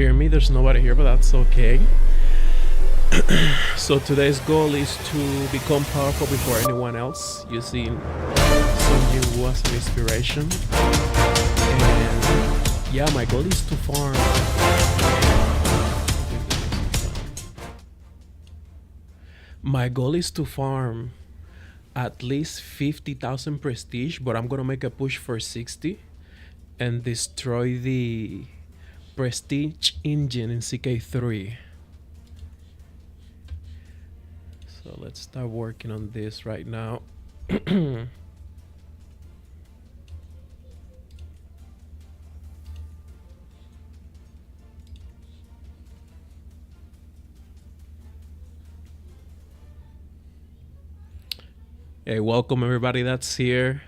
hear me. There's nobody here, but that's okay. So today's goal is to become powerful before anyone else, using some Jinwoo as an inspiration. And yeah, my goal is to farm. My goal is to farm at least 50,000 prestige, but I'm gonna make a push for 60 and destroy the prestige engine in CK3. So let's start working on this right now. Hey, welcome everybody that's here.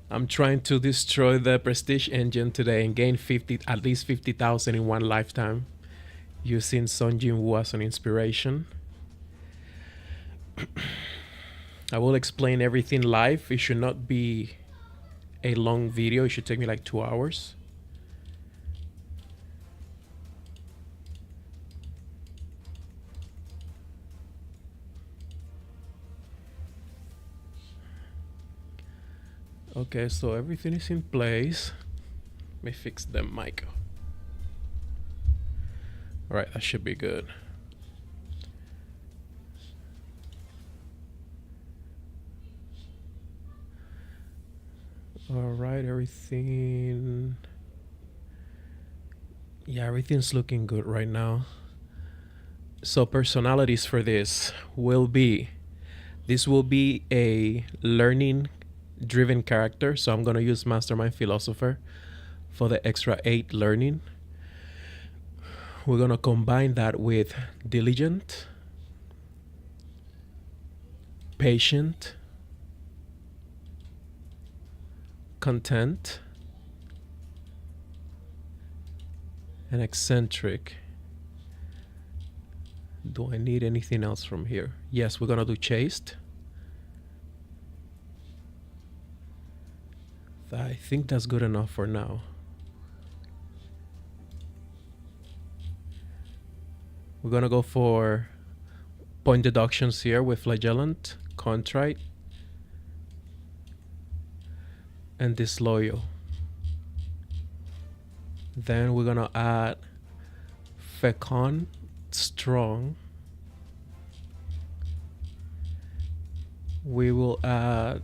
I'm trying to destroy the prestige engine today and gain at least 50,000 in one lifetime, using Son Jinwoo as an inspiration. I will explain everything live. It should not be a long video. It should take me like 2 hours. Okay, so everything is in place. Let me fix the mic. All right, that should be good. All right, everything. Yeah, everything's looking good right now. So personalities for this will be a learning driven character. So I'm gonna use Mastermind Philosopher for the extra 8 learning. We're gonna combine that with diligent, patient, content, and eccentric. Do I need anything else from here? Yes, we're gonna do chaste. I think that's good enough for now. We're gonna go for point deductions here with flagellant, contrite, and disloyal. Then we're gonna add fecund, strong. We will add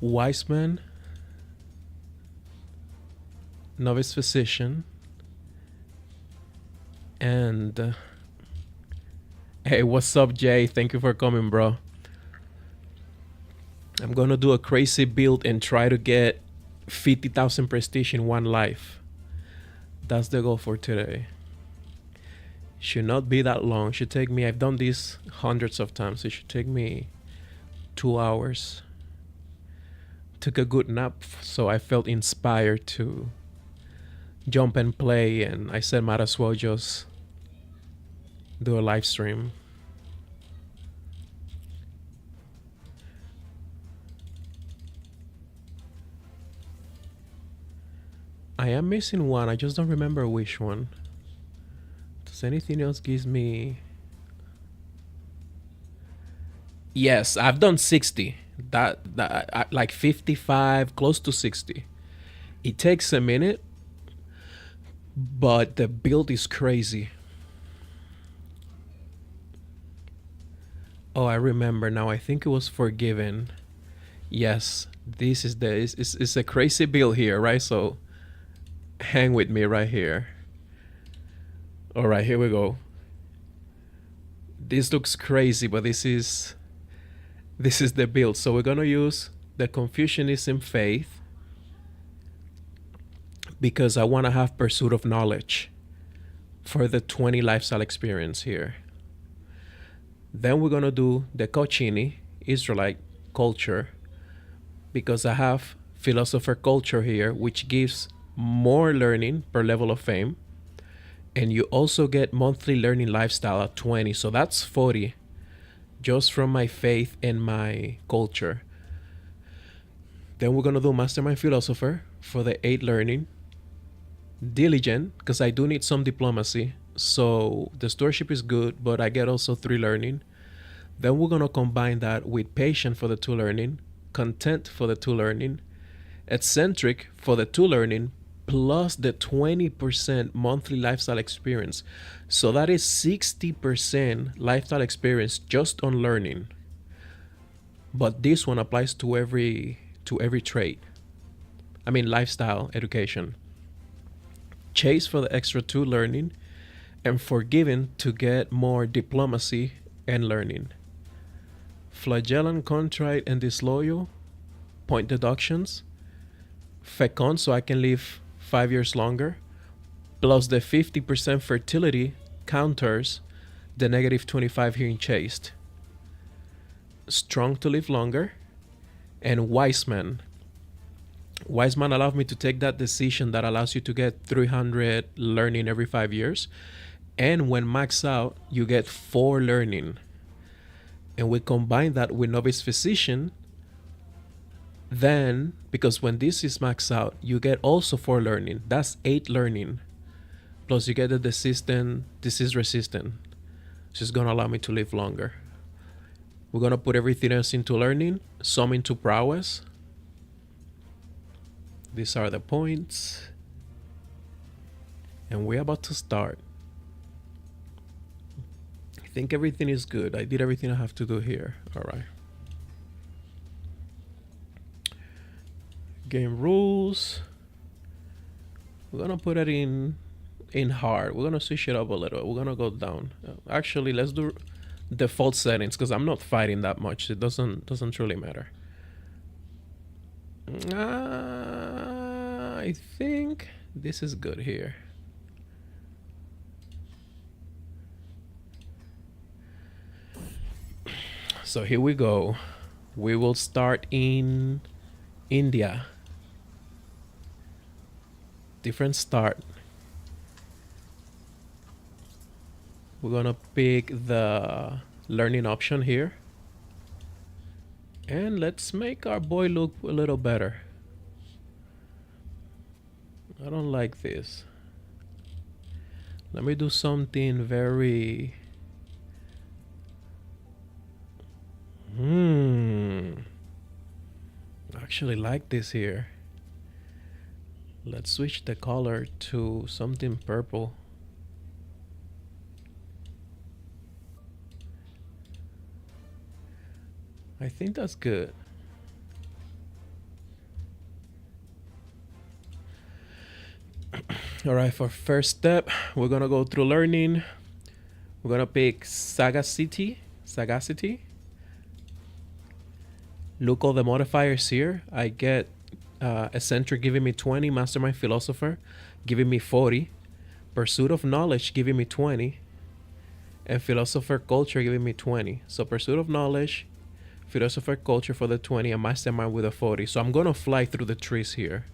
wise man, novice physician, and hey, what's up, Jay? Thank you for coming, bro. I'm gonna do a crazy build and try to get 50,000 prestige in one life. That's the goal for today. Should not be that long. Should take me, I've done this hundreds of times. It should take me 2 hours. Took a good nap, so I felt inspired to jump and play, and I said might as well just do a live stream. I am missing one. I just don't remember which one. Does anything else gives me? Yes, I've done 60. That like 55, close to 60. It takes a minute, but the build is crazy. Oh, I remember now. I think it was Forgiven. Yes, this is it's a crazy build here, right? So hang with me right here. All right, here we go. This looks crazy, but this is the build. So we're gonna use the Confucianism faith because I want to have pursuit of knowledge for the 20 lifestyle experience here. Then we're gonna do the Kochini, Israelite culture, because I have philosopher culture here, which gives more learning per level of fame. And you also get monthly learning lifestyle at 20. So that's 40 just from my faith and my culture. Then we're gonna do Mastermind Philosopher for the 8 learning, diligent, because I do need some diplomacy. So the stewardship is good, but I get also 3 learning. Then we're gonna combine that with patient for the 2 learning, content for the 2 learning, eccentric for the 2 learning, plus the 20% monthly lifestyle experience. So that is 60% lifestyle experience just on learning. But this one applies to every trait. I mean lifestyle education. Chase for the extra 2 learning, and forgiving to get more diplomacy and learning. Flagellant, contrite, and disloyal, point deductions. Fecund, so I can live 5 years longer, plus the 50% fertility counters the negative 25 here in chaste. Strong to live longer, and wise man. Wise man allowed me to take that decision that allows you to get 300 learning every 5 years. And when max out, you get 4 learning. And we combine that with novice physician. Then, because when this is maxed out, you get also 4 learning. That's 8 learning. Plus you get the disease resistant. So it's gonna allow me to live longer. We're gonna put everything else into learning, some into prowess. These are the points. And we're about to start. I think everything is good. I did everything I have to do here. All right. Game rules. We're gonna put it in hard. We're gonna switch it up a little. We're gonna go down. Actually, let's do default settings because I'm not fighting that much. It doesn't truly matter. I think this is good here. So here we go. We will start in India. Different start. We're gonna pick the learning option here. And let's make our boy look a little better. I don't like this. Let me do something very... I actually like this here. Let's switch the color to something purple. I think that's good. All right, for first step, we're gonna go through learning. We're gonna pick sagacity. Look all the modifiers here. I get eccentric giving me 20, mastermind philosopher giving me 40, pursuit of knowledge giving me 20, and philosopher culture giving me 20. So pursuit of knowledge, philosopher culture for the 20, and mastermind with a 40. So I'm gonna fly through the trees here.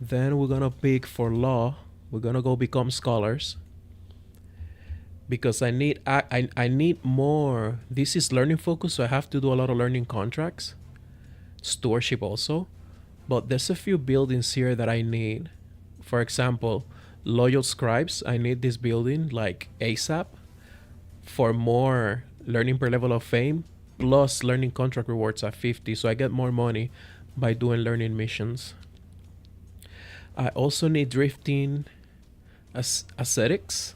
Then we're gonna pick for law. We're gonna go become scholars. Because I need more. This is learning focus, so I have to do a lot of learning contracts. Stewardship also. But there's a few buildings here that I need. For example, loyal scribes. I need this building like ASAP for more learning per level of fame, plus learning contract rewards at 50. So I get more money by doing learning missions. I also need drifting ascetics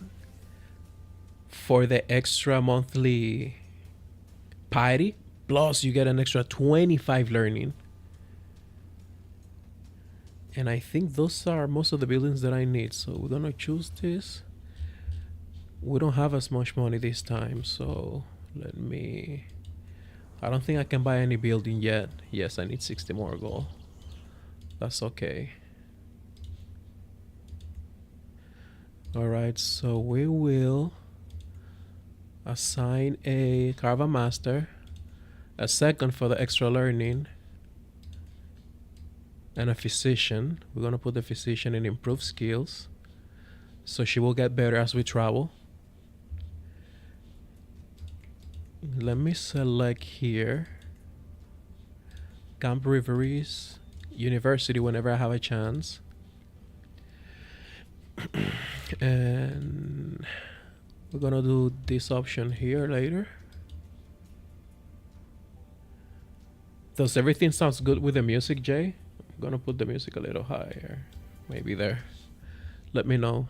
for the extra monthly piety, plus you get an extra 25 learning. And I think those are most of the buildings that I need. So we're gonna choose this. We don't have as much money this time, so I don't think I can buy any building yet. Yes, I need 60 more gold. That's okay. All right, so we will assign a Carva Master, a second for the extra learning, and a physician. We're gonna put the physician in improved skills, so she will get better as we travel. Let me select here Camp Reveries, University whenever I have a chance. And we're gonna do this option here later. Does everything sounds good with the music, Jay? I'm gonna put the music a little higher. Maybe there. Let me know.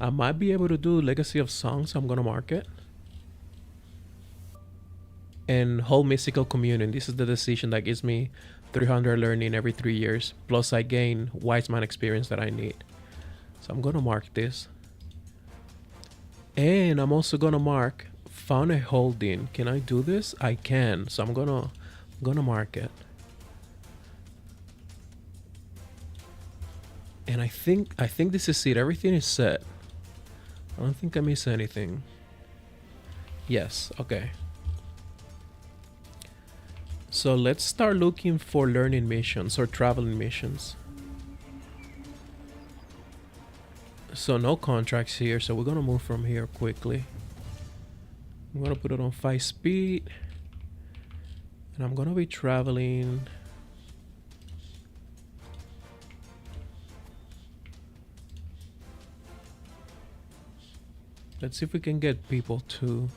I might be able to do Legacy of Songs. I'm gonna mark it. And whole mystical communion. This is the decision that gives me 300 learning every 3 years. Plus I gain wise man experience that I need. So I'm gonna mark this. And I'm also gonna mark found a holding. Can I do this? I can. So I'm gonna mark it. And I think this is it. Everything is set. I don't think I miss anything. Yes, okay. So let's start looking for learning missions or traveling missions. So no contracts here, so we're gonna move from here quickly. I'm gonna put it on 5 speed. And I'm gonna be traveling. Let's see if we can get people to.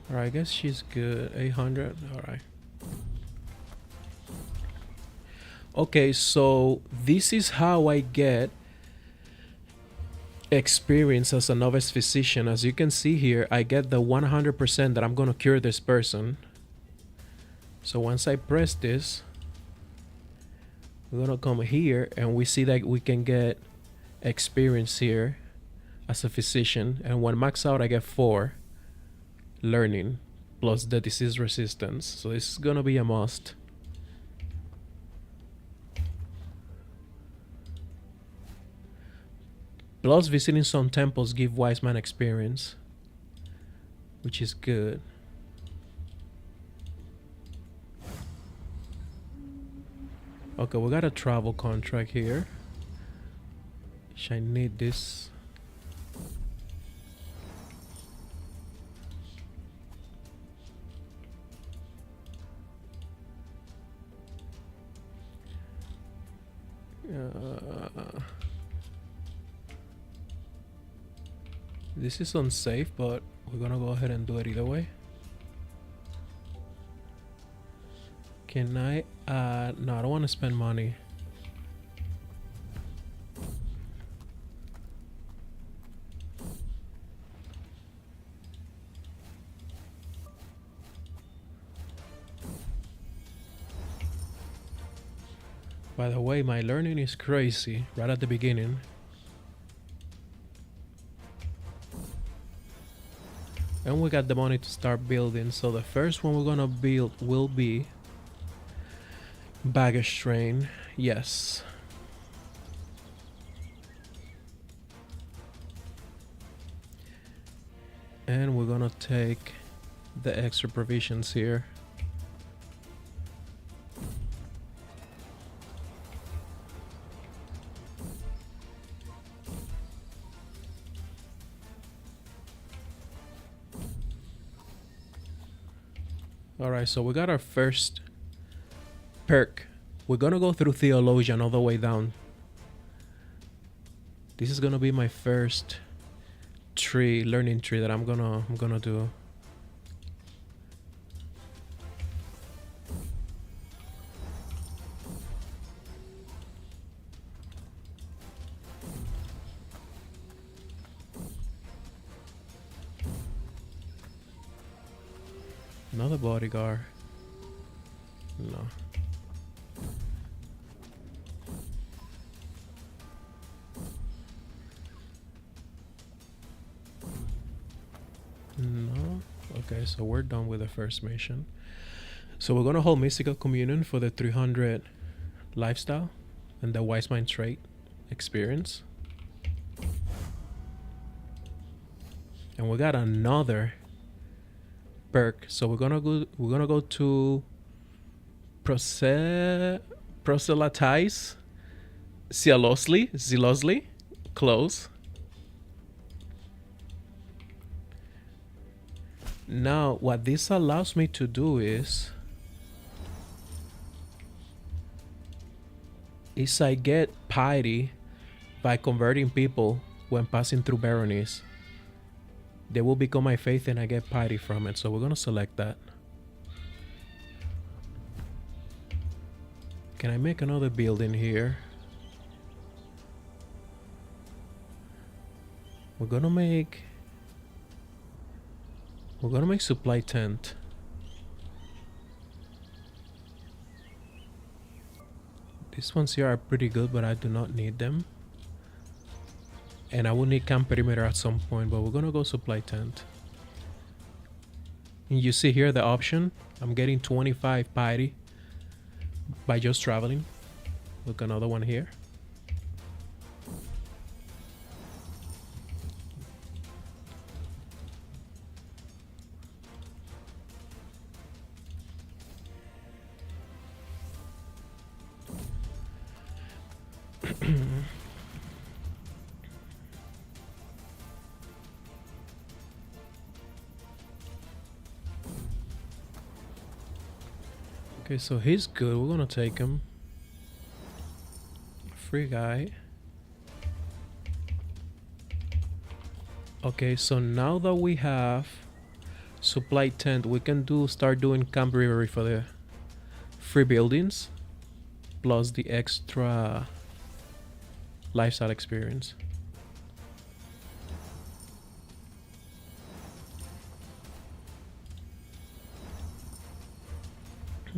Alright, I guess she's good. 800. Alright. Okay, so this is how I get experience as a novice physician. As you can see here, I get the 100% that I'm gonna cure this person. So once I press this, we're gonna come here and we see that we can get experience here as a physician. And when max out, I get 4 learning plus the disease resistance. So this is gonna be a must. Plus visiting some temples give wise man experience, which is good. Okay, we got a travel contract here. Should I need this? This is unsafe, but we're gonna go ahead and do it either way. Can I no, I don't want to spend money. By the way, my learning is crazy right at the beginning. And we got the money to start building. So the first one we're gonna build will be baggage train. Yes. And we're gonna take the extra provisions here. Alright, so we got our first perk. We're gonna go through Theologian all the way down. This is gonna be my first tree, learning tree that I'm gonna do. Another bodyguard. No. No. Okay, so we're done with the first mission. So we're gonna hold mystical communion for the 300 lifestyle and the wise mind trait experience. And we got another perk. So we're gonna go to proselytize zealously close. Now, what this allows me to do is I get piety by converting people when passing through baronies. They will become my faith and I get piety from it. So we're gonna select that. Can I make another building here? We're gonna make supply tent. These ones here are pretty good, but I do not need them. And I will need camp perimeter at some point, but we're gonna go supply tent. And you see here the option. I'm getting 25 piety by just traveling. Look, another one here. Okay, so he's good. We're gonna take him. Free guy. Okay, so now that we have supply tent, we can start doing camp brewery for the free buildings plus the extra lifestyle experience.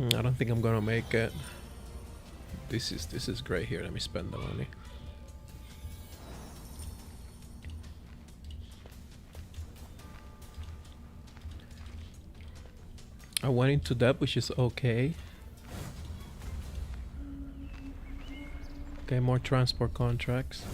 I don't think I'm gonna make it. This is great here. Let me spend the money. I went into debt, which is okay. Okay, more transport contracts.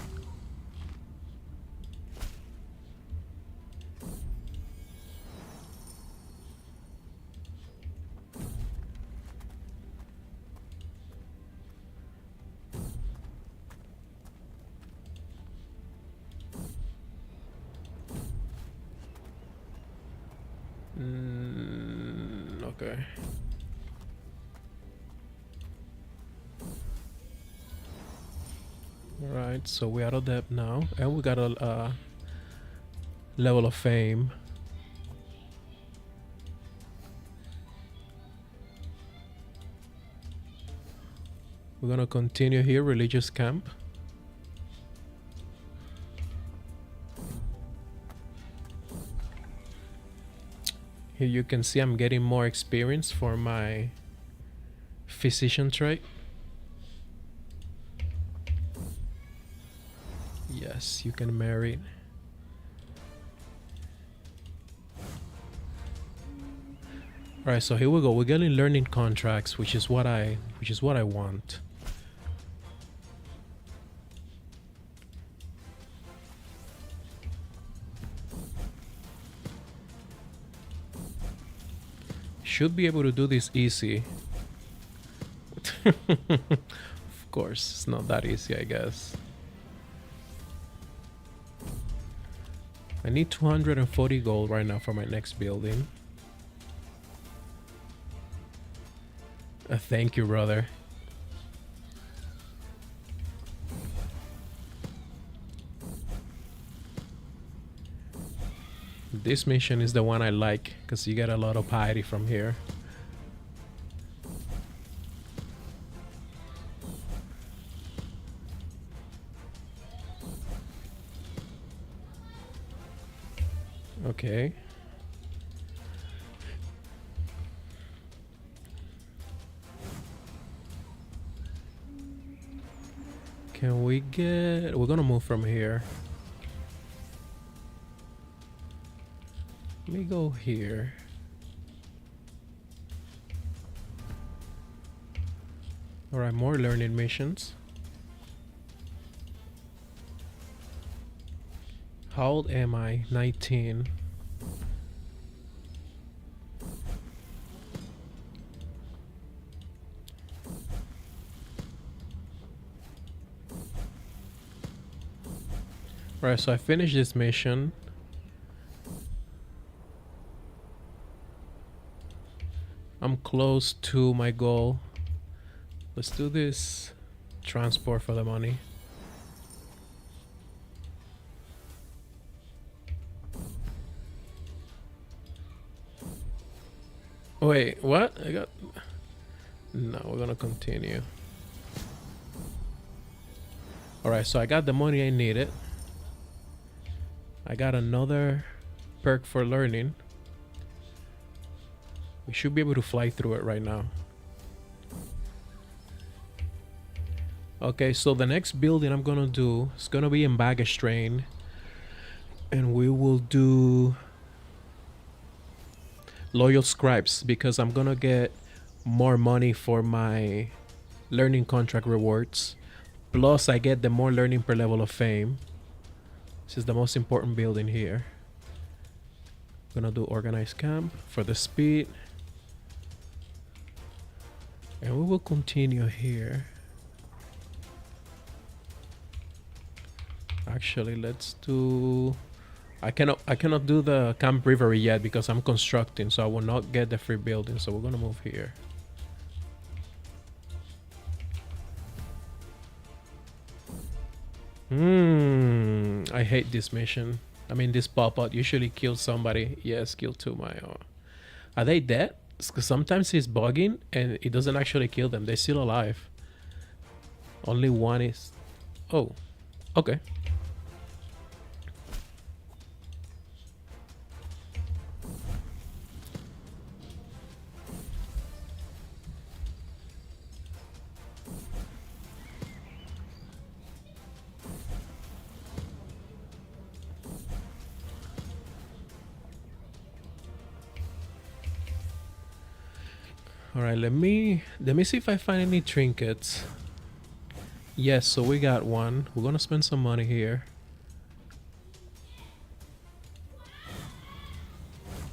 Okay. Alright, so we're out of debt now, and we got a level of fame. We're gonna continue here, religious camp. Here you can see I'm getting more experience for my physician trait. Yes, you can marry. Alright, so here we go. We're getting learning contracts, which is what I want. Should be able to do this easy. Of course, it's not that easy, I guess. I need 240 gold right now for my next building. Thank you, brother. This mission is the one I like because you get a lot of piety from here. Okay. Can we get... We're gonna move from here. Let me go here. Alright, more learning missions. How old am I? 19. Alright, so I finished this mission. I'm close to my goal. Let's do this transport for the money. Wait, what? I got... No, we're gonna continue. Alright, so I got the money I needed. I got another perk for learning. We should be able to fly through it right now. Okay, so the next building I'm gonna do is gonna be in baggage train. And we will do loyal scribes because I'm gonna get more money for my learning contract rewards. Plus I get the more learning per level of fame. This is the most important building here. Gonna do organized camp for the speed. And we will continue here. Actually, let's do... I cannot do the camp bravery yet because I'm constructing, so I will not get the free building. So we're gonna move here. I hate this mission. I mean, this pop-out usually kills somebody. Yes, kill two my... Are they dead? Because sometimes he's bugging and it doesn't actually kill them. They're still alive. Only one is... Oh, okay. All right, let me see if I find any trinkets. Yes, so we got one. We're gonna spend some money here.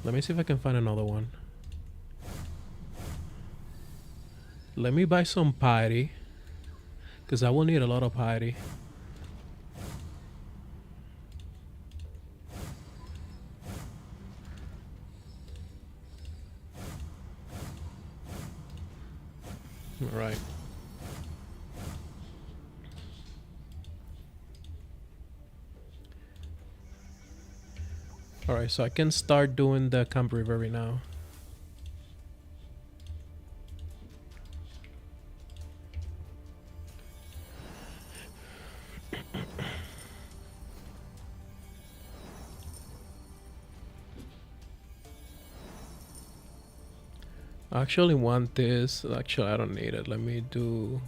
Let me see if I can find another one. Let me buy some piety, because I will need a lot of piety. All right. All right, so I can start doing the camp river now. I actually want this. Actually, I don't need it. Let me do...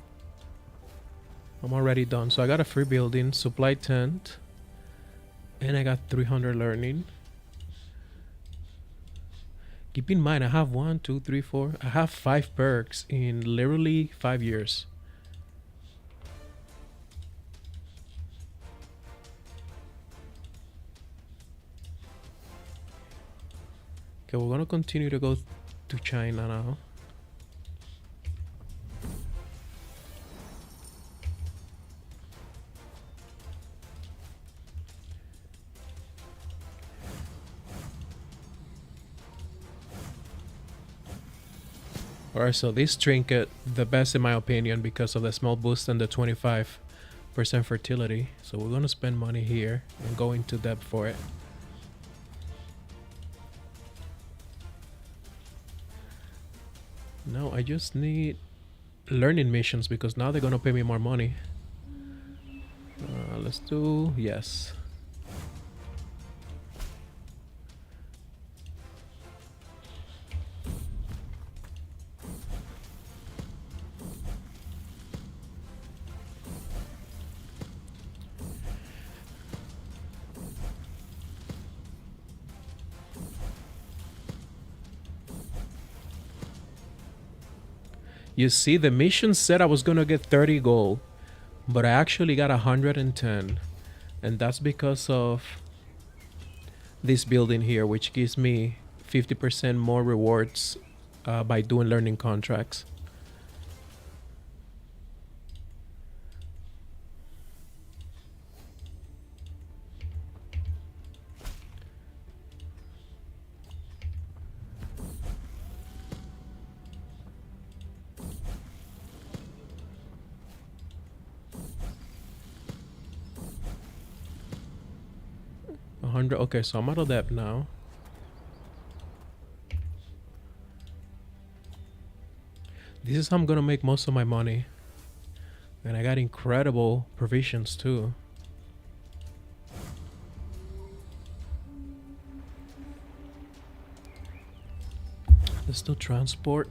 I'm already done. So I got a free building, supply tent, and I got 300 learning. Keep in mind, I have 1, 2, 3, 4. I have 5 perks in literally 5 years. Okay, we're gonna continue to go to China now. Alright, so this trinket, the best in my opinion because of the small boost and the 25% fertility. So we're gonna spend money here and go into debt for it. No, I just need learning missions because now they're gonna pay me more money. Let's do... yes. You see, the mission said I was gonna get 30 gold, but I actually got 110, and that's because of this building here, which gives me 50% more rewards by doing learning contracts. 100. Okay, so I'm out of debt now. This is how I'm gonna make most of my money. And I got incredible provisions too. Let's do transport.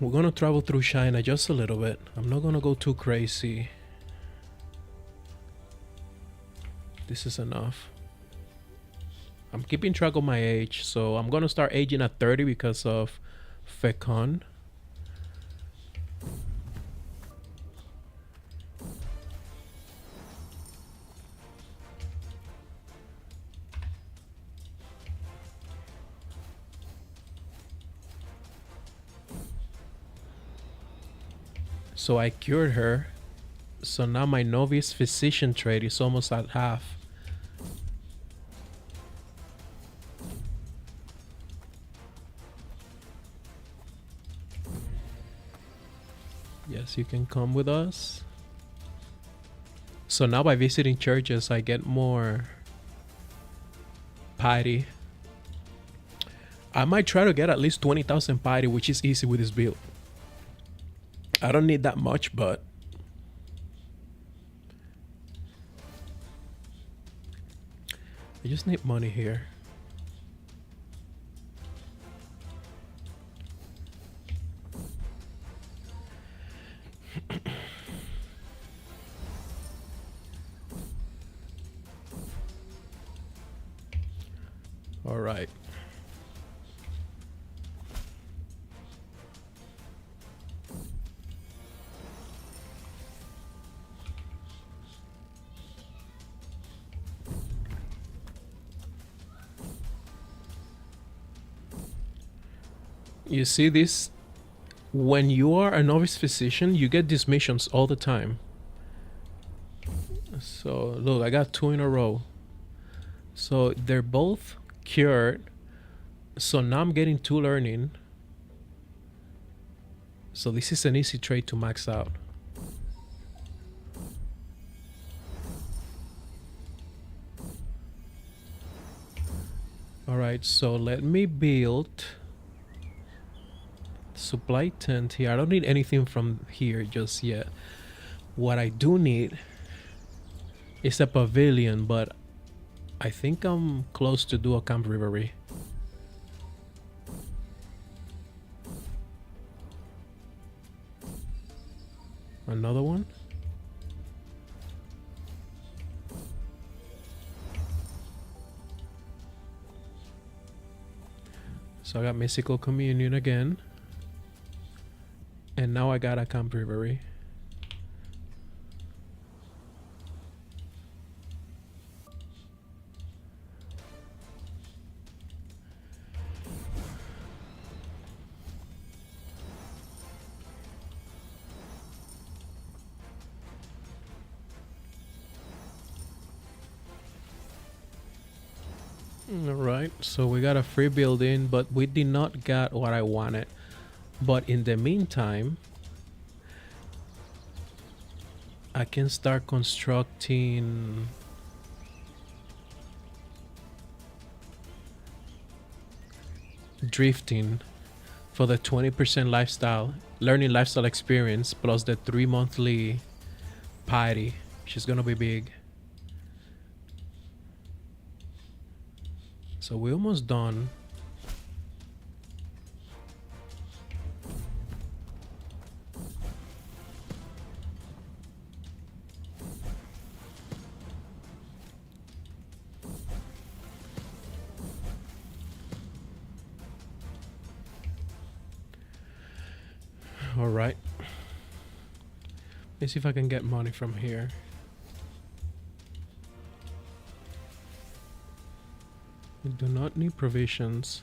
We're gonna travel through China just a little bit. I'm not gonna go too crazy. This is enough. I'm keeping track of my age, so I'm gonna start aging at 30 because of Fecon. So I cured her. So now my novice physician trade is almost at half. Yes, you can come with us. So now by visiting churches, I get more piety. I might try to get at least 20,000 piety, which is easy with this build. I don't need that much, but I just need money here. All right. You see this? When you are a novice physician, you get these missions all the time. So look, I got 2 in a row. So they're both cured. So now I'm getting 2 learning. So this is an easy trade to max out. All right, so let me build supply tent here. I don't need anything from here just yet. What I do need is a pavilion, but I think I'm close to do a camp rivery. Another one. So I got mystical communion again. And now I got a camp rivery. Alright, so we got a free building, but we did not get what I wanted. But in the meantime, I can start constructing drifting for the 20% lifestyle, learning lifestyle experience, plus the 3 monthly piety. She's gonna be big. So we're almost done. All right. Let's see if I can get money from here. We do not need provisions.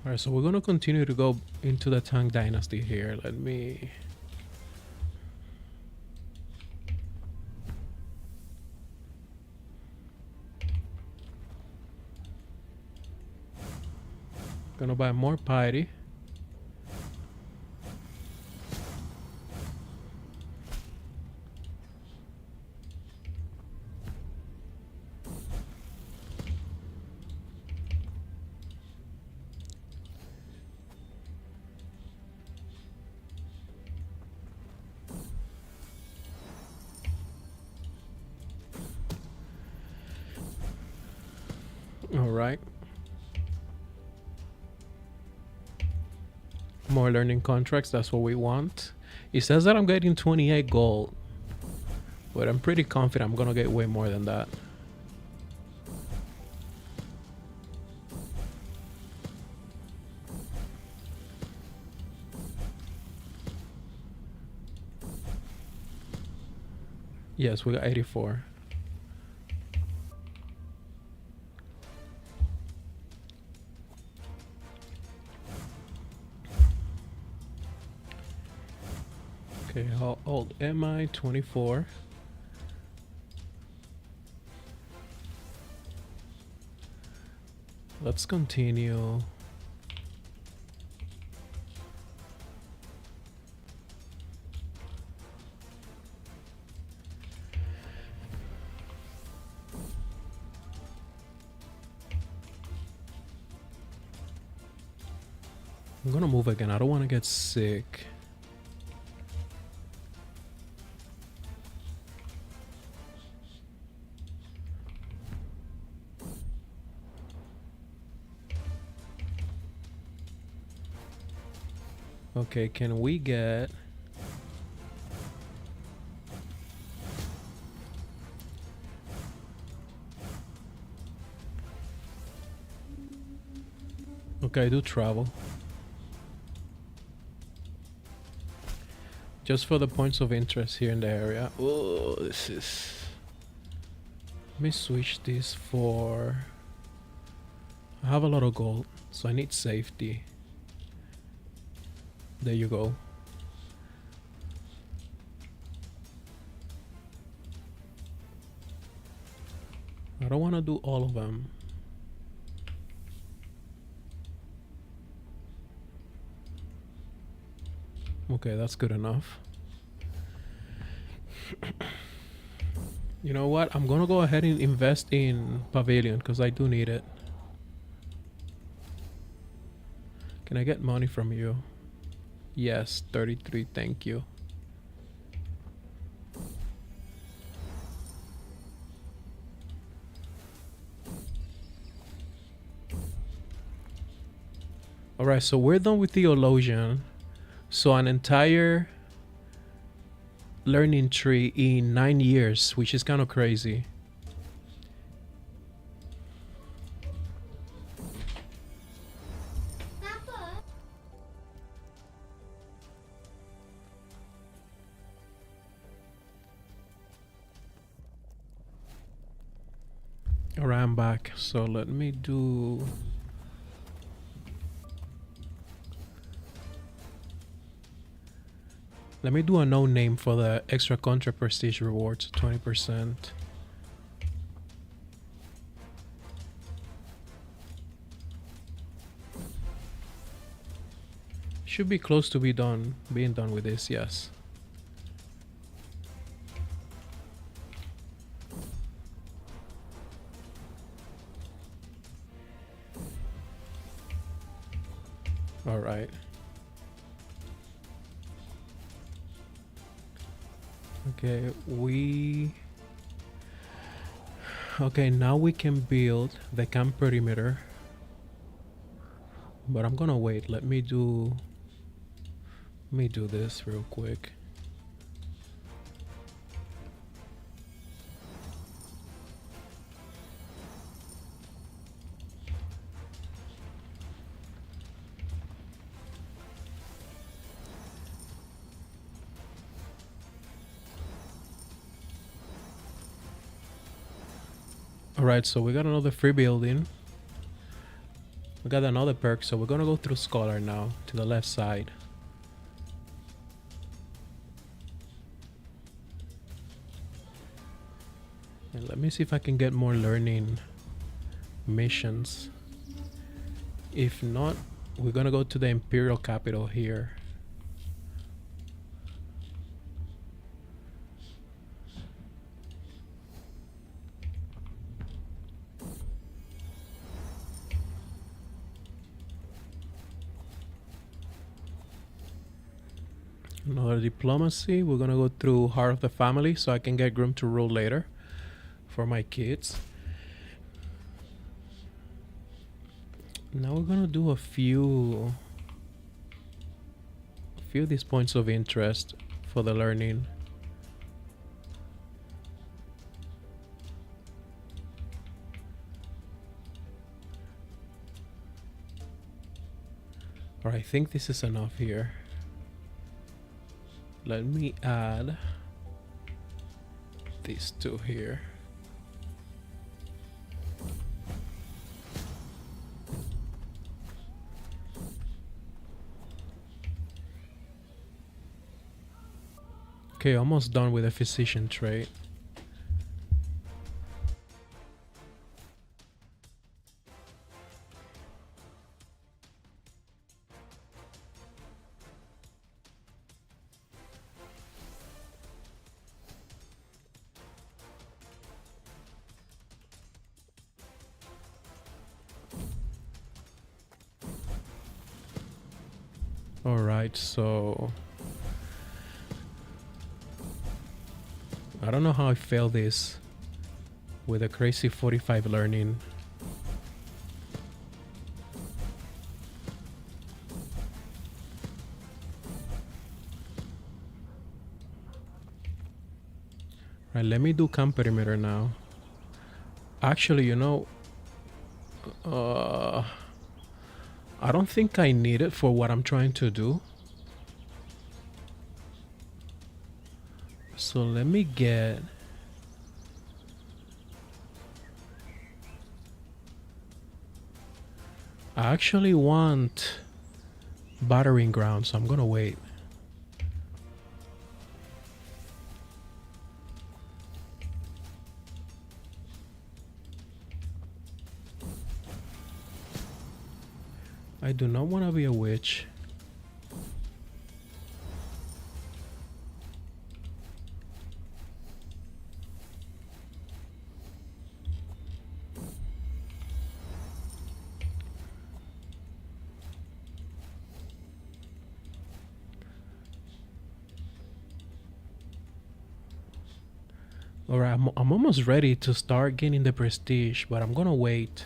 Alright, so we're gonna continue to go into the Tang Dynasty here. Let me... Gonna buy more piety. All right. More learning contracts. That's what we want. It says that I'm getting 28 gold, but I'm pretty confident I'm gonna get way more than that. Yes, we got 84. Okay, how old am I? 24. Let's continue. I'm gonna move again. I don't want to get sick. Okay, can we get... Okay, I do travel. Just for the points of interest here in the area. Oh, this is... Let me switch this for... I have a lot of gold, so I need safety. There you go. I don't want to do all of them. Okay, that's good enough. You know what? I'm gonna go ahead and invest in Pavilion because I do need it. Can I get money from you? Yes, 33, thank you. Alright, so we're done with Theologian. So an entire learning tree in 9 years, which is kind of crazy. Alright, I'm back. So let me do... Let me do a no name for the extra contra prestige rewards, 20%. Should be close to being done with this, yes. All right. Okay, okay, now we can build the camp perimeter. But I'm gonna wait. Let me do this real quick. Alright, so we got another free building. We got another perk, so we're gonna go through Scholar now, to the left side. And let me see if I can get more learning missions. If not, we're gonna go to the Imperial capital here. Another diplomacy. We're gonna go through Heart of the Family so I can get Groom to rule later for my kids. Now we're gonna do a few of these points of interest for the learning. Or I think this is enough here. Let me add these two here. Okay, almost done with the physician trait. Alright, so I don't know how I failed this with a crazy 45 learning. Right, let me do camp perimeter now. Actually, you know, I don't think I need it for what I'm trying to do. So let me get... I actually want battering ground, so I'm gonna wait. I do not want to be a witch. Alright, I'm almost ready to start getting the prestige, but I'm gonna wait.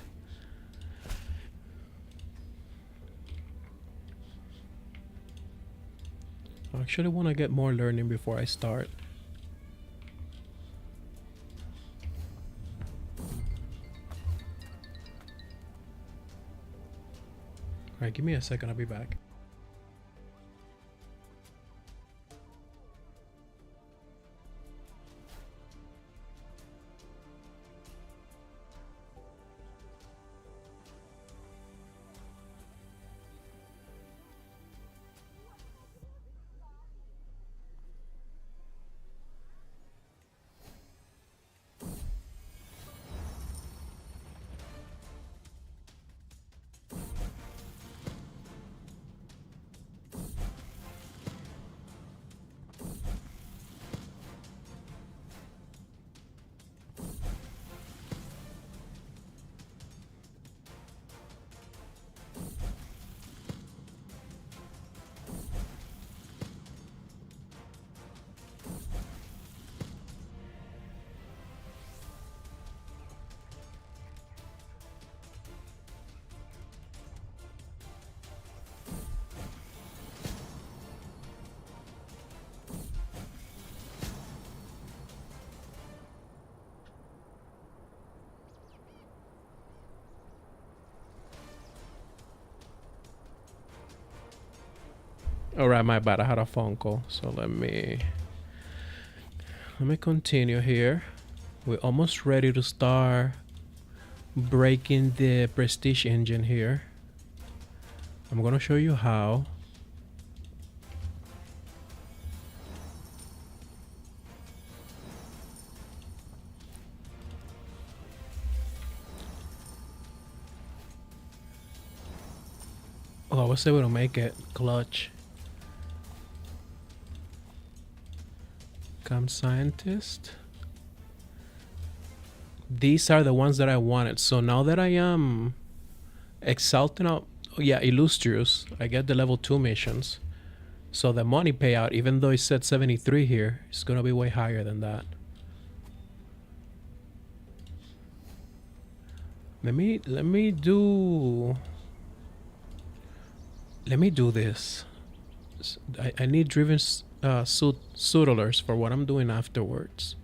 I actually want to get more learning before I start. Alright, give me a second, I'll be back. Alright, my bad, I had a phone call, so let me continue here. We're almost ready to start breaking the prestige engine here. I'm gonna show you how. Oh, I was able to make it clutch. Camp scientist. These are the ones that I wanted. So now that I am exalting out, oh yeah, illustrious, I get the level 2 missions. So the money payout, even though it said 73 here, it's gonna be way higher than that. Let me do Let me do this. I need driven suitlers for what I'm doing afterwards.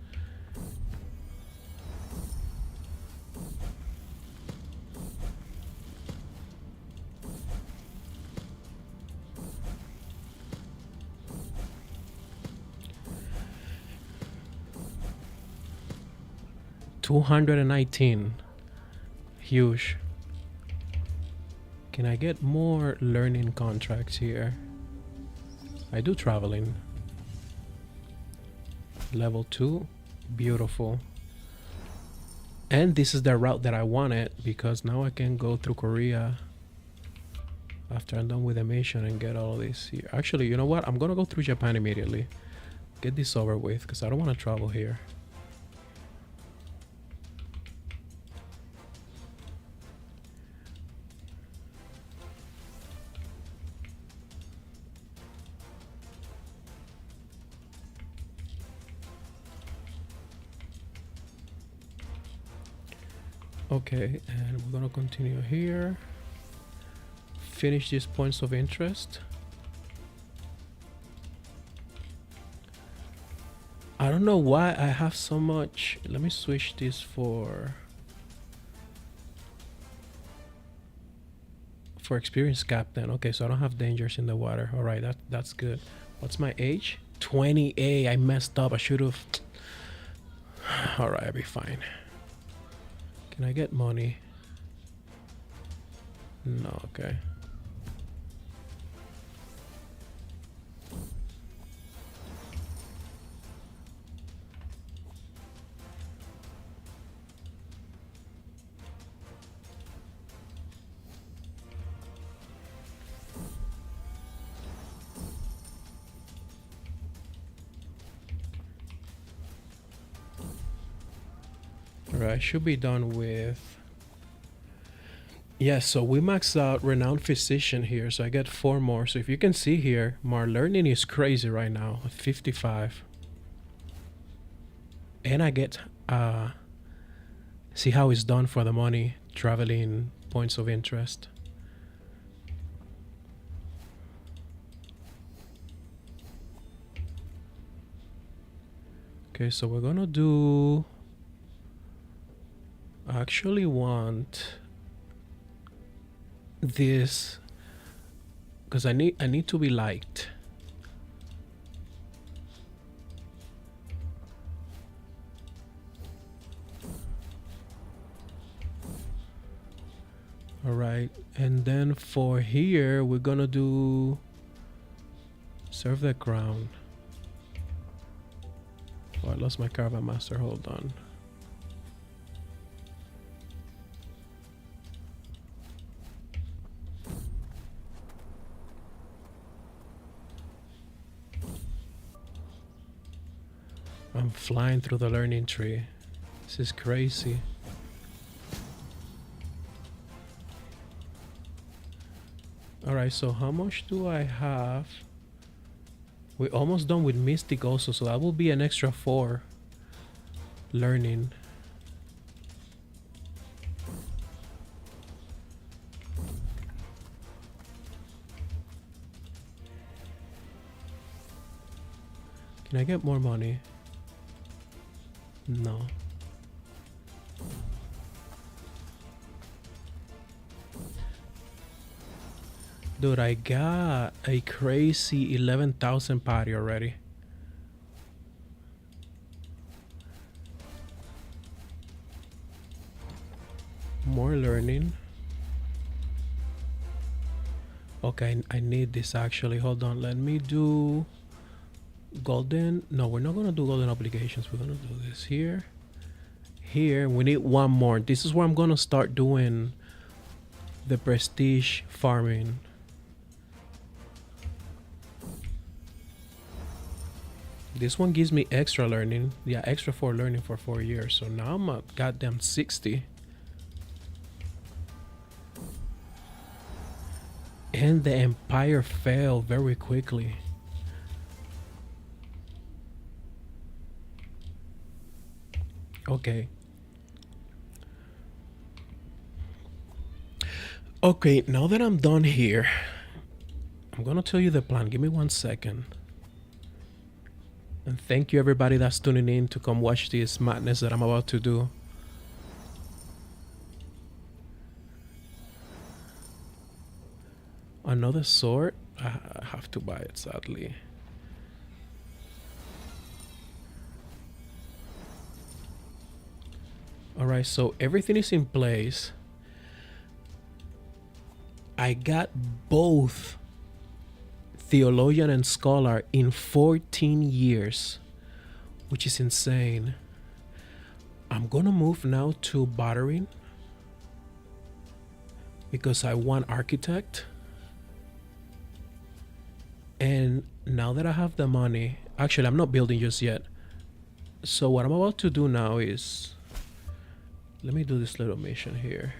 $219. Huge. Can I get more learning contracts here? I do traveling. Level 2. Beautiful. And this is the route that I wanted, because now I can go through Korea after I'm done with the mission and get all of this here. Actually, you know what? I'm gonna go through Japan immediately. Get this over with, because I don't want to travel here. Okay, and we're gonna continue here. Finish these points of interest. I don't know why I have so much. Let me switch this for experienced captain. Okay, so I don't have dangers in the water. All right, that's good. What's my age? 20A. I messed up. I should have. All right, I'll be fine. Can I get money? No, okay. Alright, should be done with. Yeah, so we maxed out renowned physician here, so I get 4 more. So if you can see here, my learning is crazy right now, 55. And I get see how it's done for the money, traveling points of interest. Okay, so we're gonna do. I actually want this because I need to be liked. All right, and then for here we're gonna do serve the crown. Oh, I lost my caravan master. Hold on. I'm flying through the learning tree. This is crazy. Alright, so how much do I have? We're almost done with Mystic also, so that will be an extra 4 learning. Can I get more money? No. Dude, I got a crazy 11,000 party already. More learning. Okay, I need this actually. Hold on, let me do golden. No, we're not gonna do golden obligations. We're gonna do this here. Here, we need 1 more. This is where I'm gonna start doing the prestige farming. This one gives me extra learning. Yeah, extra 4 learning for 4 years. So now I'm at goddamn 60. And the empire fell very quickly. Okay. Okay, now that I'm done here, I'm gonna tell you the plan. Give me 1 second. And thank you everybody that's tuning in to come watch this madness that I'm about to do. Another sword? I have to buy it, sadly. Alright, so everything is in place. I got both theologian and scholar in 14 years, which is insane. I'm gonna move now to bartering because I want architect. And now that I have the money, actually I'm not building just yet. So what I'm about to do now is, let me do this little mission here.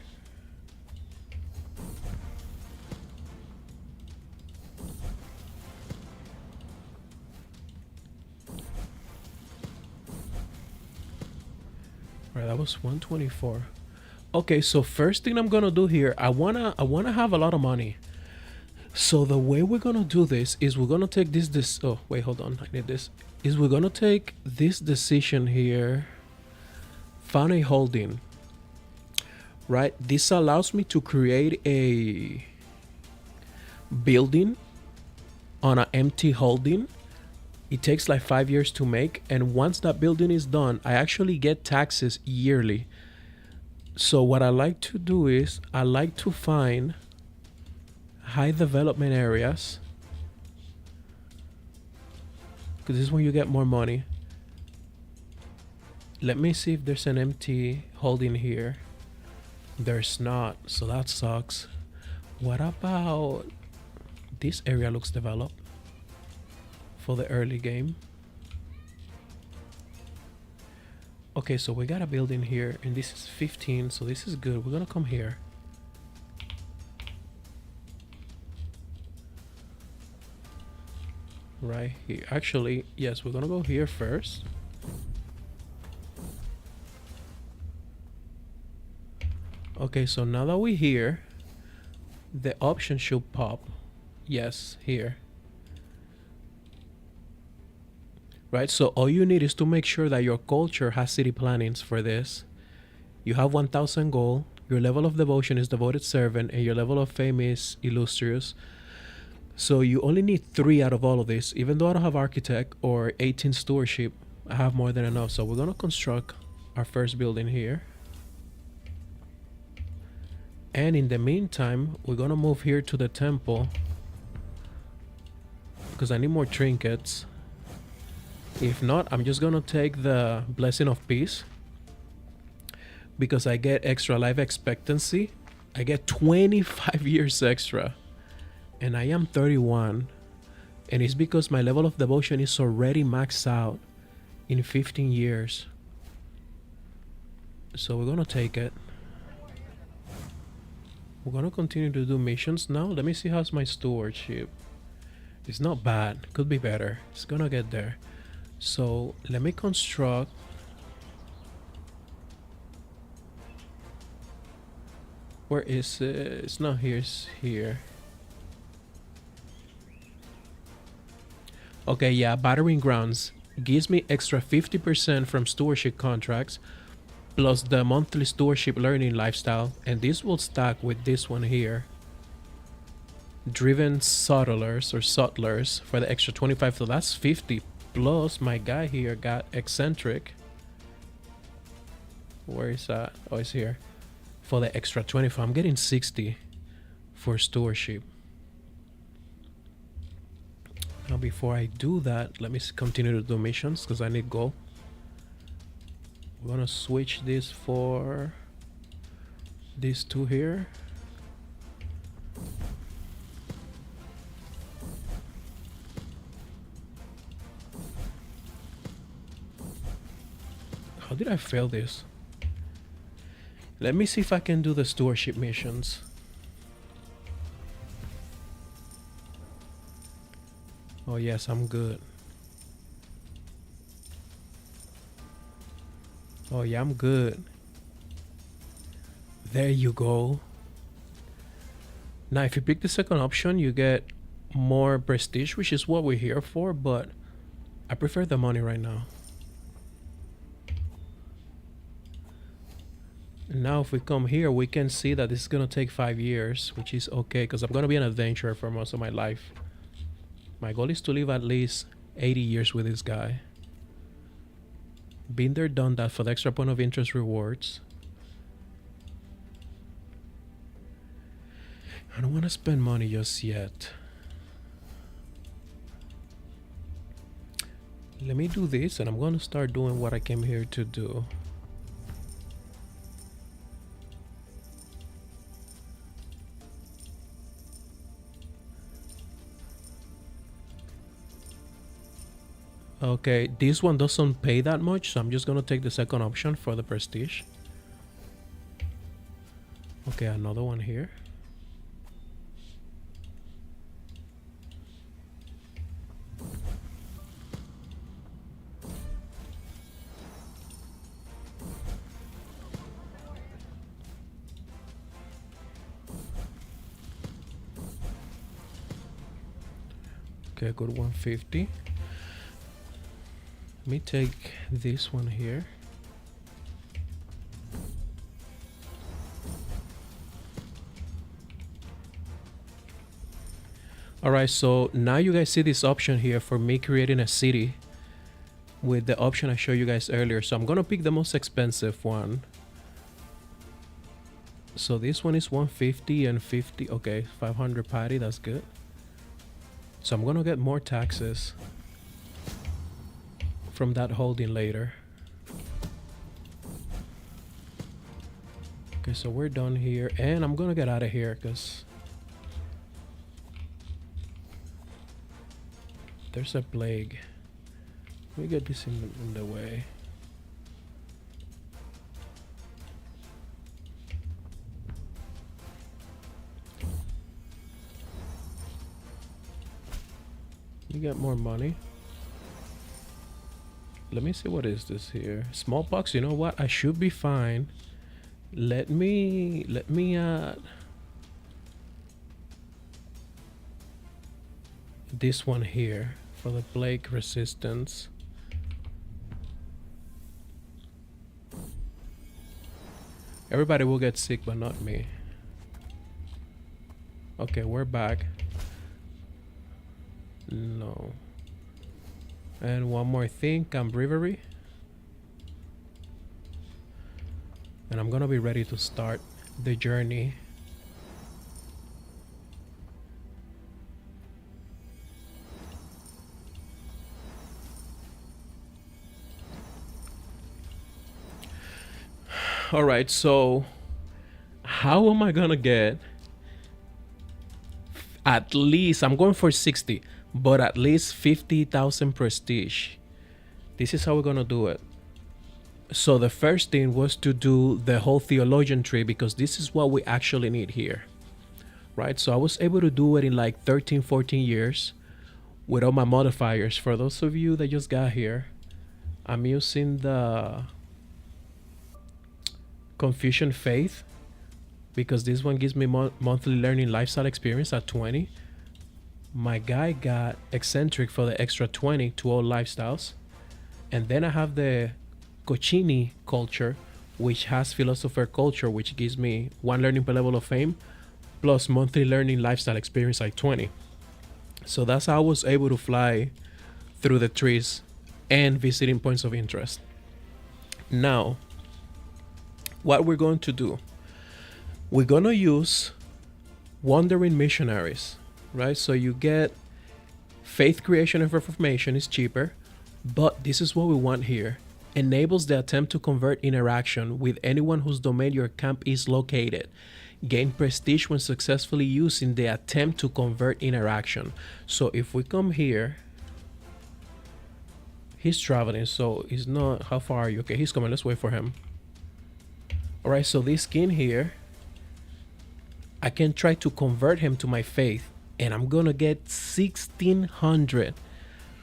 Right, that was 124. Okay, so first thing I'm gonna do here, I wanna have a lot of money. So the way we're gonna do this is we're gonna take this oh wait, hold on, I need this. Is we're gonna take this decision here, found a holding. Right, this allows me to create a building on an empty holding. It takes like 5 years to make, and once that building is done, I actually get taxes yearly. So what I like to do is I like to find high development areas, because this is when you get more money. Let me see if there's an empty holding here. There's not, so that sucks. What about this area? Looks developed for the early game. Okay, so we got a building here, and this is 15, so this is good. We're gonna come here. Right here. Actually, yes, we're gonna go here first. Okay, so now that we're here, the option should pop. Yes, here. Right, so all you need is to make sure that your culture has city plannings for this. You have 1000 gold, your level of devotion is devoted servant, and your level of fame is illustrious. So you only need 3 out of all of this. Even though I don't have architect or 18 stewardship, I have more than enough. So we're gonna construct our first building here. And in the meantime, we're gonna move here to the temple because I need more trinkets. If not, I'm just gonna take the blessing of peace because I get extra life expectancy. I get 25 years extra, and I am 31, and it's because my level of devotion is already maxed out in 15 years. So we're gonna take it. We're gonna continue to do missions now. Let me see how's my stewardship. It's not bad, could be better. It's gonna get there. So let me construct. Where is it? It's not here, it's here. Okay, yeah, battering grounds gives me extra 50% from stewardship contracts plus the monthly stewardship learning lifestyle, and this will stack with this one here. Driven settlers or sutlers for the extra 25, so that's 50. Plus my guy here got eccentric. Where is that? Oh, it's here. For the extra 25, I'm getting 60 for stewardship. Now before I do that, let me continue to do missions because I need gold. We're gonna switch this for these two here. How did I fail this? Let me see if I can do the stewardship missions. Oh yes, I'm good. Oh yeah, I'm good. There you go. Now if you pick the second option, you get more prestige, which is what we're here for, but I prefer the money right now. Now if we come here, we can see that this is gonna take 5 years, which is okay because I'm gonna be an adventurer for most of my life. My goal is to live at least 80 years with this guy. Been there, done that for the extra point of interest rewards. I don't want to spend money just yet. Let me do this and I'm going to start doing what I came here to do. Okay, this one doesn't pay that much, so I'm just gonna take the second option for the prestige. Okay, another one here. Okay, good 150. Let me take this one here. Alright, so now you guys see this option here for me creating a city with the option I showed you guys earlier. So I'm gonna pick the most expensive one. So this one is 150 and 50. Okay, 500 patty, that's good. So I'm gonna get more taxes from that holding later. Okay, so we're done here and I'm gonna get out of here because there's a plague. Let me get this in the way. You get more money. Let me see, what is this here? Smallpox, you know what? I should be fine. Let me this one here for the plague resistance. Everybody will get sick, but not me. Okay, we're back. No. And one more thing, Camp Bravery. And I'm gonna be ready to start the journey. All right, so how am I gonna get at least, I'm going for 60, but at least 50,000 prestige? This is how we're gonna do it. So the first thing was to do the whole theologian tree, because this is what we actually need here, right? So I was able to do it in like 13, 14 years with all my modifiers. For those of you that just got here, I'm using the Confucian Faith because this one gives me monthly learning lifestyle experience at 20. My guy got eccentric for the extra 20 to all lifestyles. And then I have the Cochini culture, which has philosopher culture, which gives me 1 learning per level of fame plus monthly learning lifestyle experience at 20. So that's how I was able to fly through the trees and visiting points of interest. Now, what we're going to do, we're going to use wandering missionaries, right? So you get faith creation and reformation is cheaper, but this is what we want here. Enables the attempt to convert interaction with anyone whose domain your camp is located. Gain prestige when successfully using the attempt to convert interaction. So if we come here, he's traveling, so he's not, how far are you? Okay, he's coming, let's wait for him. All right, so this skin here, I can try to convert him to my faith, and I'm gonna get 1600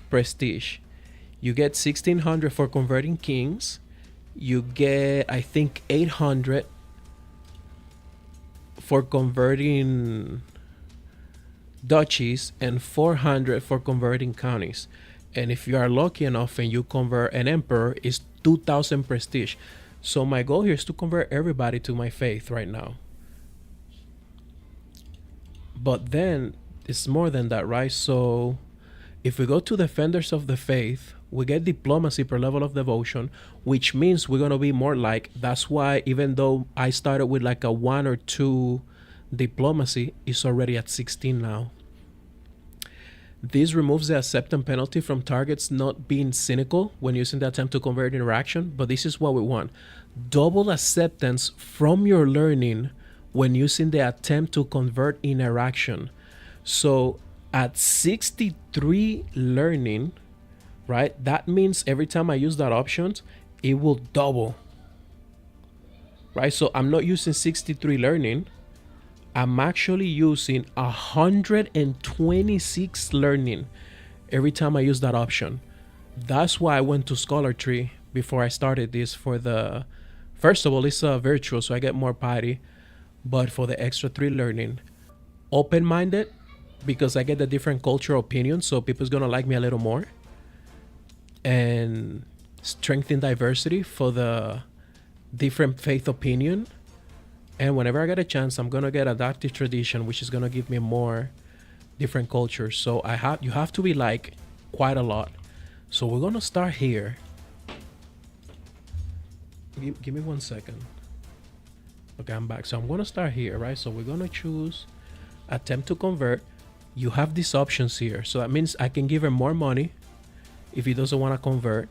prestige. You get 1600 for converting kings. You get, I think, 800 for converting duchies and 400 for converting counties. And if you are lucky enough and you convert an emperor, it's 2,000 prestige. So my goal here is to convert everybody to my faith right now. But then it's more than that, right? So if we go to defenders of the faith, we get diplomacy per level of devotion, which means we're going to be more like, that's why even though I started with like a 1 or 2 diplomacy, it's already at 16 now. This removes the acceptance penalty from targets not being cynical when using the attempt to convert interaction, but this is what we want. Double acceptance from your learning when using the attempt to convert interaction. So at 63 learning, right, that means every time I use that option, it will double. Right, so I'm not using 63 learning. I'm actually using 126 learning every time I use that option. That's why I went to Scholar Tree before I started this for the... First of all, it's a virtual, so I get more piety. But for the extra 3 learning, open-minded, because I get the different cultural opinions, so people's gonna like me a little more. And strength in diversity for the different faith opinion. And whenever I get a chance, I'm gonna get adaptive tradition, which is gonna give me more different cultures. So you have to be like quite a lot. So we're gonna start here. Give me 1 second. Okay, I'm back. So I'm gonna start here, right? So we're gonna choose attempt to convert. You have these options here. So that means I can give him more money if he doesn't want to convert.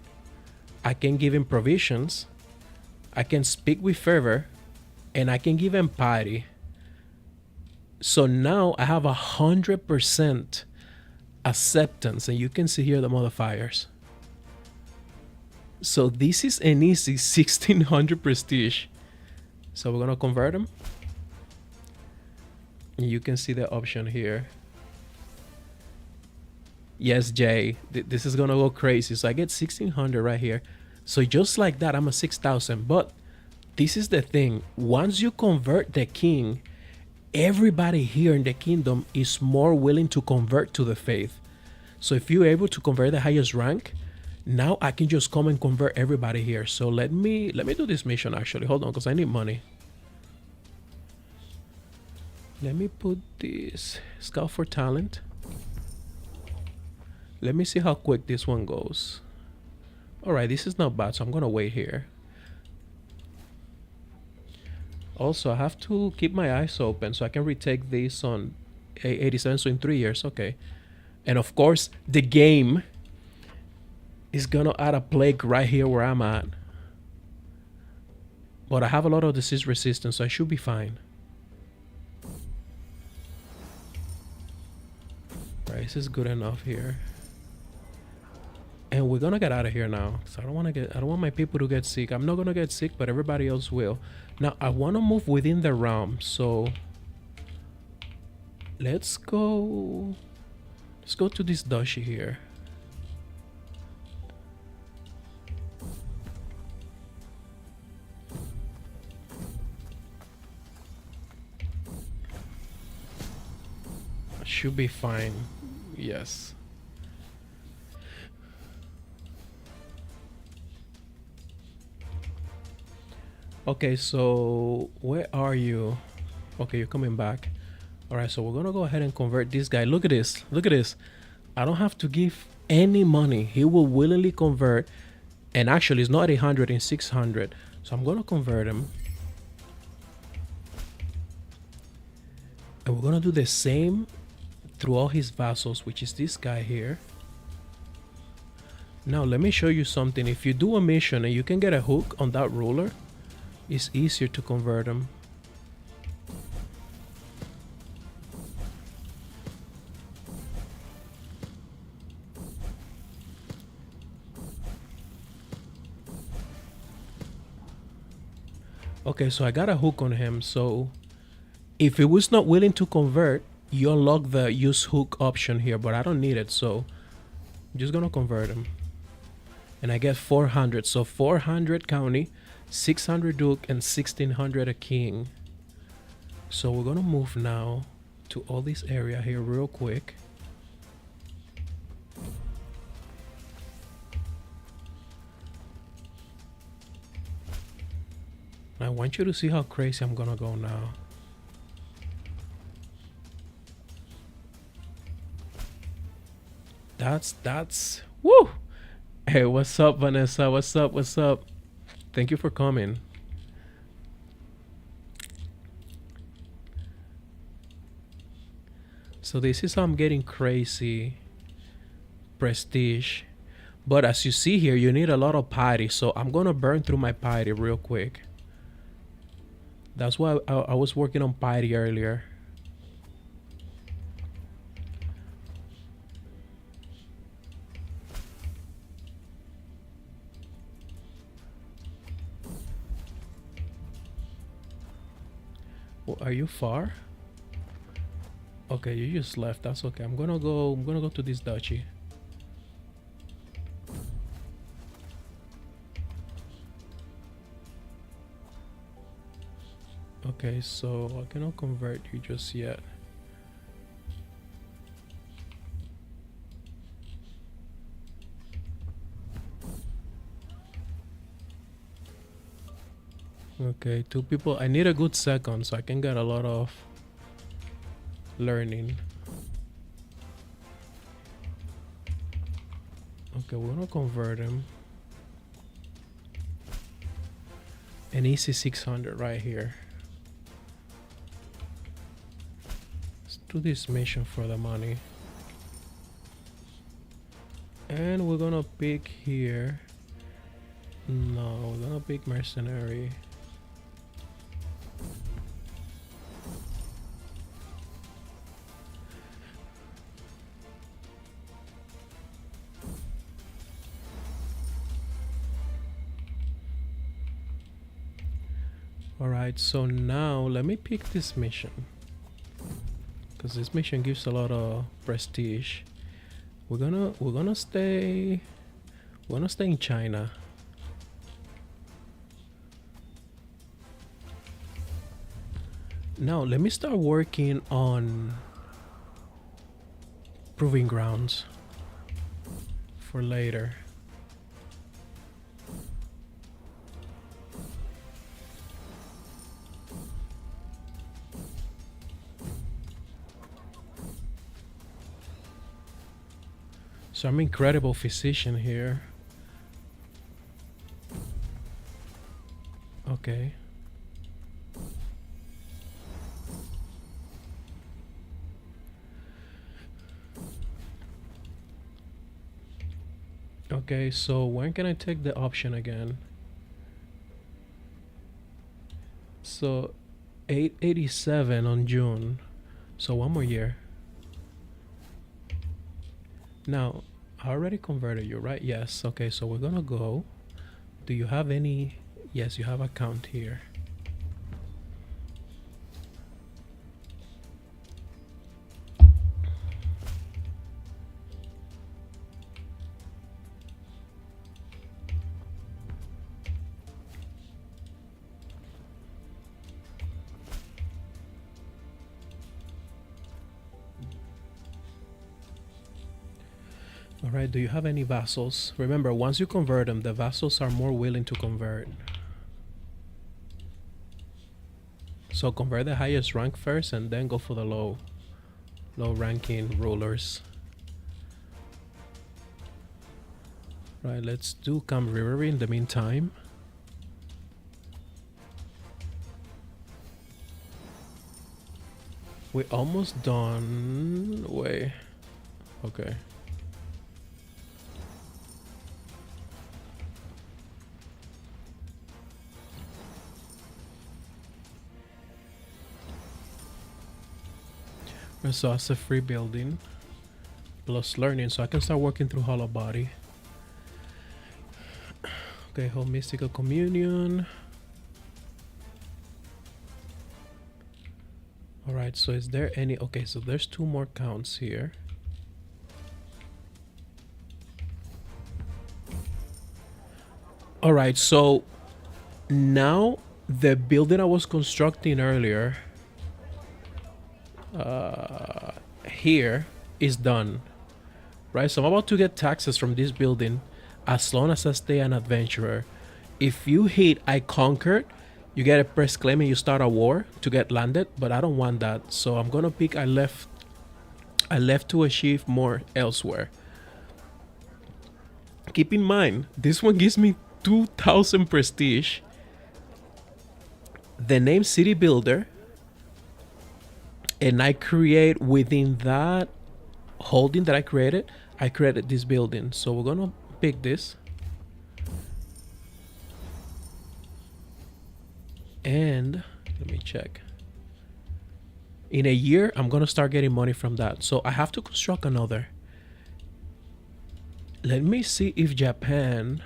I can give him provisions. I can speak with fervor. And I can give him piety. So now I have 100% acceptance. And you can see here the modifiers. So this is an easy 1600 prestige. So we're going to convert him. And you can see the option here. Yes, Jay. This is going to go crazy. So I get 1600 right here. So just like that, I'm a 6000. But this is the thing. Once you convert the king, everybody here in the kingdom is more willing to convert to the faith. So if you're able to convert the highest rank, now I can just come and convert everybody here. So let me do this mission actually. Hold on, because I need money. Let me put this scout for talent. Let me see how quick this one goes. All right, this is not bad, so I'm gonna wait here. Also, I have to keep my eyes open so I can retake this on 87, so in 3 years, okay. And of course, the game is gonna add a plague right here where I'm at. But I have a lot of disease resistance, so I should be fine. Right, this is good enough here. And we're gonna get out of here now. So I don't want my people to get sick. I'm not gonna get sick, but everybody else will. Now I wanna move within the realm, so let's go to this duchy here. Should be fine. Yes. Okay, so where are you? Okay, you're coming back. All right, so we're gonna go ahead and convert this guy. Look at this. Look at this. I don't have to give any money. He will willingly convert. And actually, it's not 800 and 600. So I'm gonna convert him. And we're gonna do the same through all his vassals, which is this guy here. Now let me show you something. If you do a mission and you can get a hook on that ruler, it's easier to convert them. Okay, so I got a hook on him. So if it was not willing to convert, you unlock the use hook option here, but I don't need it, so I'm just gonna convert him. And I get 400. So 400 county, 600 duke, and 1600 a king. So we're gonna move now to all this area here real quick. I want you to see how crazy I'm gonna go now. That's woo. Hey, what's up, Vanessa? What's up? What's up? Thank you for coming. So this is how I'm getting crazy prestige. But as you see here, you need a lot of piety. So I'm gonna burn through my piety real quick. That's why I was working on piety earlier. Well, are you far? Okay, you just left. That's okay. I'm gonna go to this duchy. Okay, so I cannot convert you just yet. Okay, 2 people. I need a good second so I can get a lot of learning. Okay, we're gonna convert him. An easy 600 right here. Let's do this mission for the money. And we're gonna pick here. No, we're gonna pick mercenary. Alright, so now let me pick this mission. Because this mission gives a lot of prestige. We're gonna stay in China. Now let me start working on proving grounds for later. So I'm incredible physician here. Okay. Okay, so when can I take the option again? So 887 on June. So 1 more year. Now, I already converted you, right? Yes. Okay, so we're gonna go. Do you have any? Yes, you have account here. Alright, do you have any vassals? Remember, once you convert them, the vassals are more willing to convert. So convert the highest rank first and then go for the low ranking rulers. Right, let's do Cam River in the meantime. We're almost done. Wait. Okay. So that's a free building plus learning, so I can start working through hollow body. Okay, hold mystical communion. All right, so is there any? Okay, so there's 2 more counts here. All right, so now the building I was constructing earlier, here is done, right? So I'm about to get taxes from this building as long as I stay an adventurer. If you hit I conquered, you get a press claim and you start a war to get landed, but I don't want that. So I'm gonna pick I left to achieve more elsewhere. Keep in mind, this one gives me 2,000 prestige. The name City Builder, and I create within that holding that I created this building. So we're gonna pick this. And let me check. In a year, I'm gonna start getting money from that. So I have to construct another. Let me see if Japan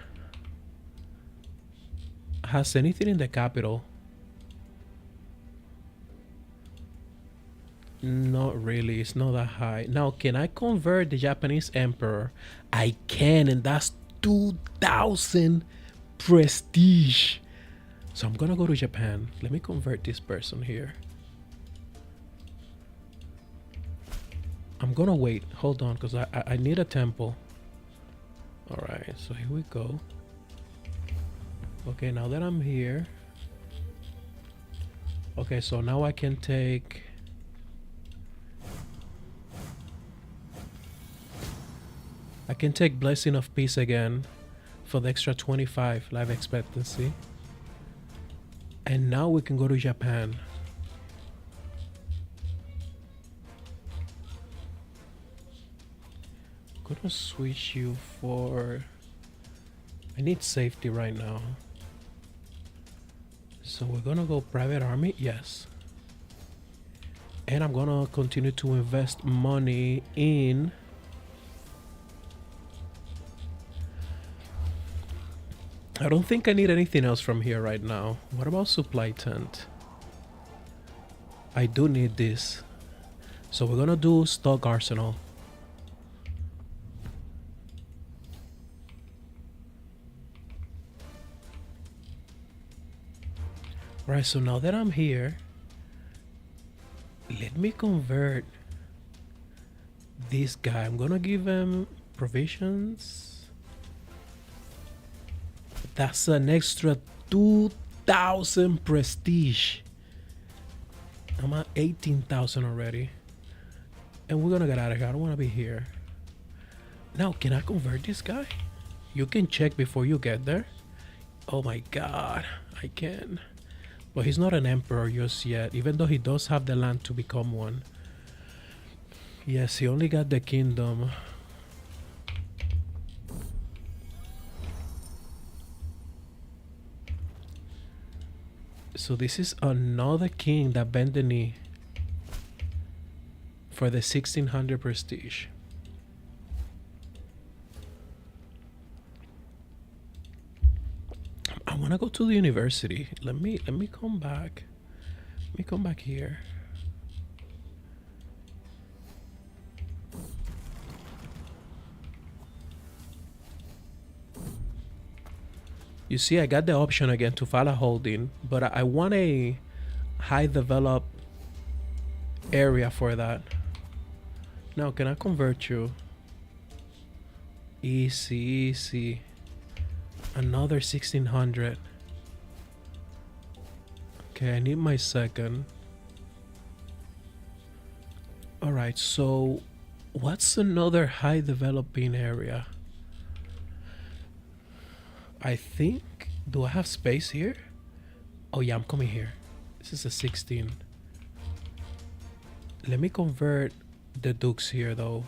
has anything in the capital. Not really, it's not that high. Now, can I convert the Japanese emperor? I can, and that's 2,000 prestige. So I'm gonna go to Japan. Let me convert this person here. I'm gonna wait, hold on, because I need a temple. All right, so here we go. Okay, now that I'm here. Okay, so now I can take... I can take Blessing of Peace again for the extra 25 life expectancy. And now we can go to Japan. I'm gonna switch you for... I need safety right now. So we're gonna go private army, yes. And I'm gonna continue to invest money in... I don't think I need anything else from here right now. What about supply tent? I do need this. So we're gonna do stock arsenal. Right, so now that I'm here, let me convert this guy. I'm gonna give him provisions. That's an extra 2,000 prestige. I'm at 18,000 already. And we're gonna get out of here. I don't wanna be here. Now, can I convert this guy? You can check before you get there. Oh my god, I can. But he's not an emperor just yet, even though he does have the land to become one. Yes, he only got the kingdom. So this is another king that bent the knee for the 1600 prestige. I want to go to the university. Let me come back. Let me come back here. You see, I got the option again to file a holding, but I want a high developed area for that. Now, can I convert you? Easy, easy. Another 1600. Okay, I need my second. All right, so what's another high developing area? I think, do I have space here? Oh yeah, I'm coming here. This is a 16. Let me convert the dukes here though.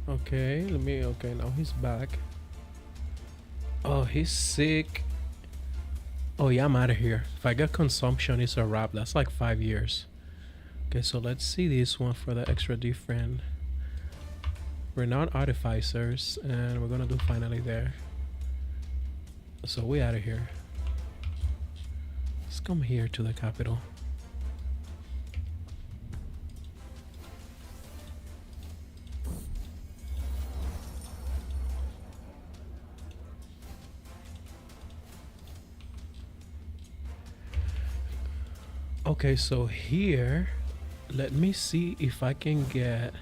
Okay, okay, now he's back. Oh, he's sick. Oh yeah, I'm out of here. If I get consumption, it's a wrap. That's like 5 years. Okay, so let's see this one for the extra different We're not artificers, and we're gonna do finally there. So we out of here. Let's come here to the capital. Okay, so here, let me see if I can get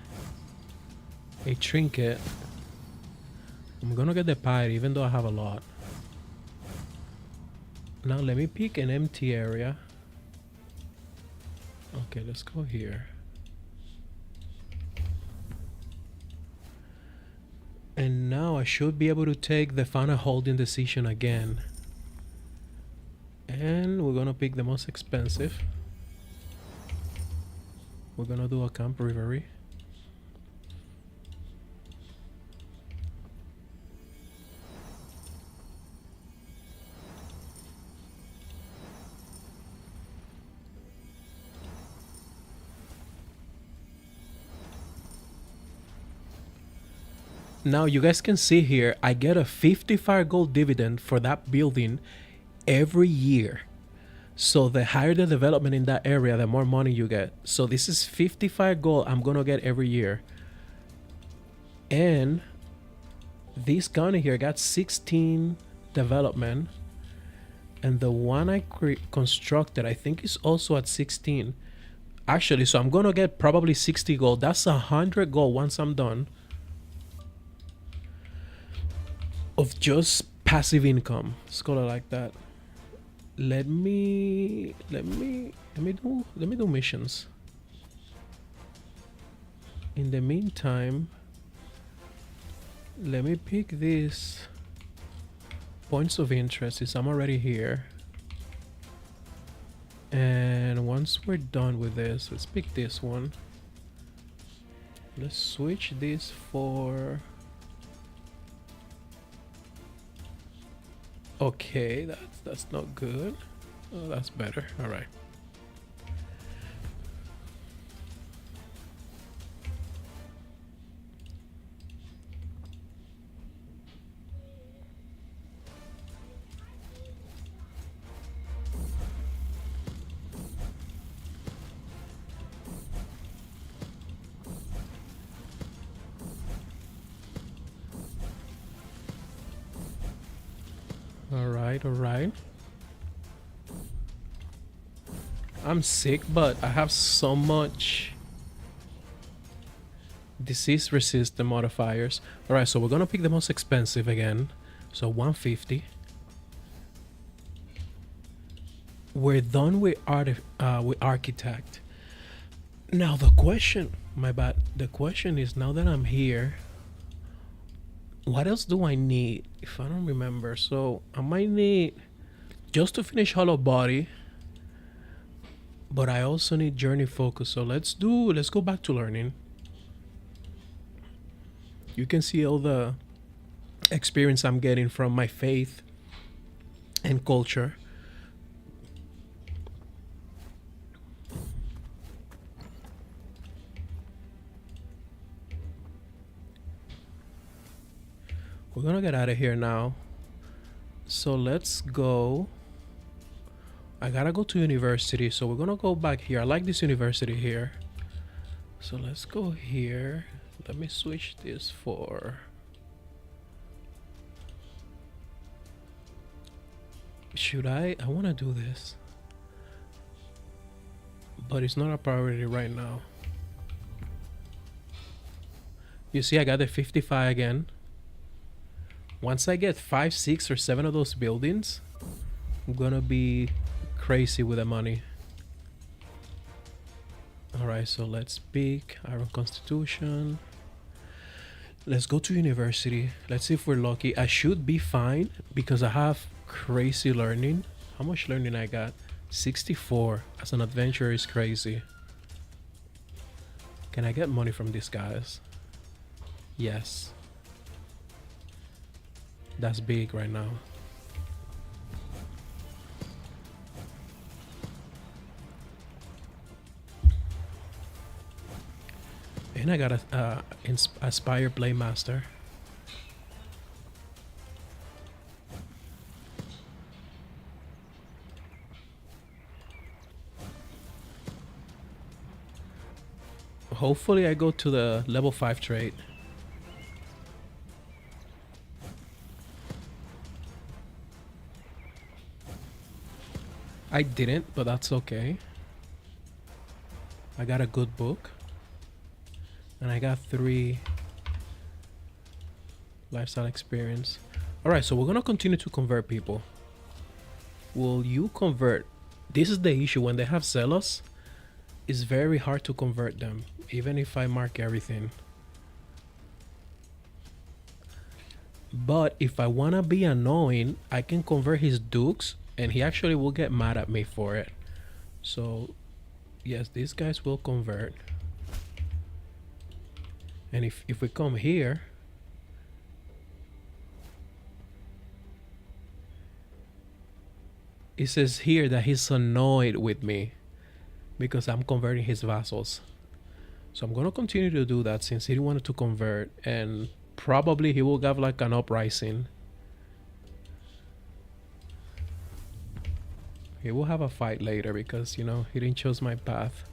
a trinket. I'm gonna get the pie even though I have a lot. Now let me pick an empty area. Okay, let's go here. And now I should be able to take the final holding decision again. And we're gonna pick the most expensive. We're gonna do a camp reverie. Now you guys can see here, I get a 55 gold dividend for that building every year. So the higher the development in that area, the more money you get. So this is 55 gold I'm gonna get every year. And this county here got 16 development. And the one I constructed, I think is also at 16. Actually, so I'm gonna get probably 60 gold. That's 100 gold once I'm done. Of just passive income. Let's call it like that. Let me do missions. In the meantime, let me pick these points of interest since I'm already here. And once we're done with this, let's pick this one. Let's switch this for... Okay, that's not good. Oh, that's better. All right. All right. I'm sick, but I have so much disease resistant modifiers. All right, so we're gonna pick the most expensive again. So 150. We're done with architect. Now the question, my bad. The question is, now that I'm here, what else do I need? If I don't remember, so I might need just to finish hollow body, but I also need journey focus. So let's go back to learning. You can see all the experience I'm getting from my faith and culture. We're gonna get out of here now. So let's go. I gotta go to university, so we're gonna go back here. I like this university here. So let's go here. Let me switch this for... Should I wanna do this, but it's not a priority right now. You see, I got the 55 again. Once I get 5, 6, or 7 of those buildings, I'm gonna be crazy with the money. Alright, so let's pick Iron Constitution. Let's go to university. Let's see if we're lucky. I should be fine because I have crazy learning. How much learning I got? 64. As an adventurer is crazy. Can I get money from these guys? Yes. That's big right now. And I got a Aspire Playmaster. Hopefully I go to the level 5 trade. I didn't, but that's okay. I got a good book. And I got 3 lifestyle experience. Alright, so we're gonna continue to convert people. Will you convert? This is the issue. When they have zealous, it's very hard to convert them, even if I mark everything. But if I wanna be annoying, I can convert his dukes and he actually will get mad at me for it. So yes, these guys will convert. And if we come here, it says here that he's annoyed with me because I'm converting his vassals. So I'm gonna continue to do that since he wanted to convert, and probably he will have like an uprising. He will have a fight later because, you know, he didn't choose my path.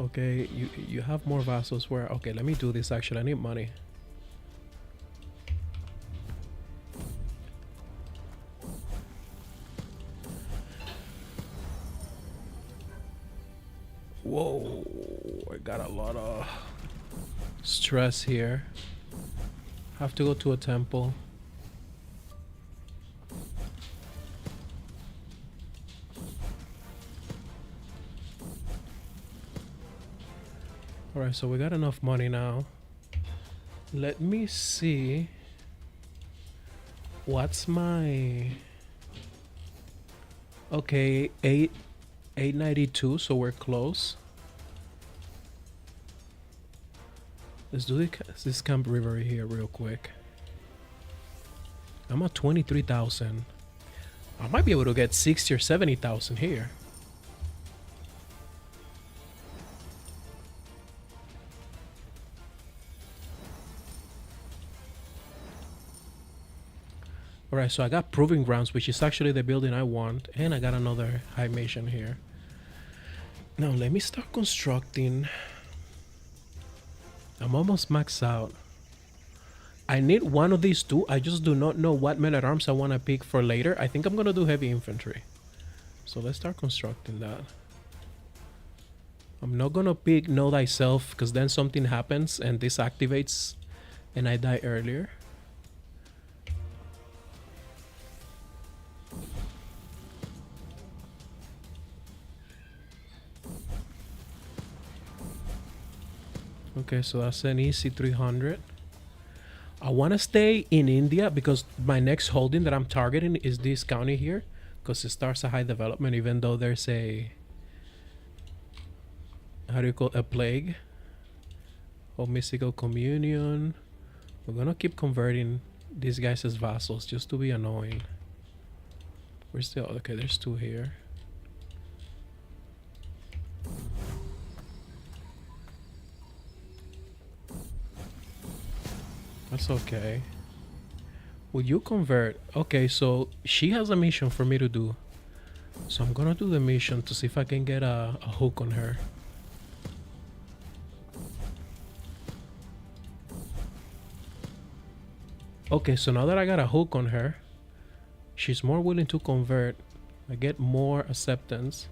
Okay, you have more vassals where, okay, let me do this actually. I need money. Whoa, I got a lot of stress here. Have to go to a temple. Alright, so we got enough money now. Let me see. What's my... Okay, 892, so we're close. Let's do this Camp River here real quick. I'm at 23,000. I might be able to get 60 or 70,000 here. Alright, so I got Proving Grounds, which is actually the building I want, and I got another high mission here. Now let me start constructing. I'm almost maxed out. I need one of these two. I just do not know what men at arms I want to pick for later. I think I'm gonna do heavy infantry. So let's start constructing that. I'm not gonna pick Know Thyself because then something happens and this activates and I die earlier. Okay, so that's an easy 300. I want to stay in India because my next holding that I'm targeting is this county here because it starts a high development even though there's a, how do you call it, a plague or mystical communion. We're gonna keep converting these guys as vassals just to be annoying. Where's the, okay, there's 2 here. That's okay. Will you convert? Okay, so she has a mission for me to do. So I'm gonna do the mission to see if I can get a hook on her. Okay, so now that I got a hook on her, she's more willing to convert. I get more acceptance.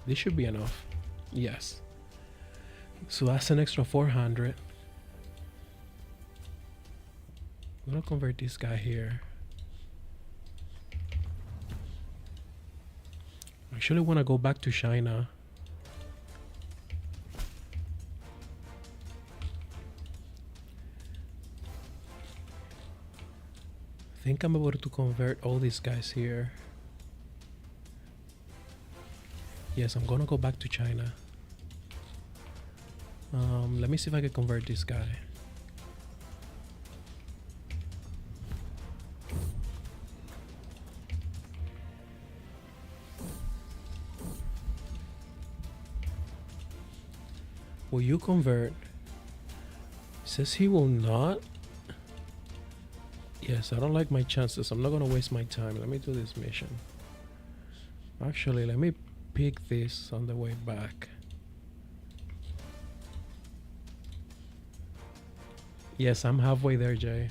This should be enough. Yes. So that's an extra 400. I'm gonna convert this guy here. I actually want to go back to China. I think I'm able to convert all these guys here. Yes, I'm gonna go back to China. Let me see if I can convert this guy. Will you convert? Says he will not. Yes, I don't like my chances. I'm not gonna waste my time. Let me do this mission. Actually, let me pick this on the way back. Yes, I'm halfway there, Jay.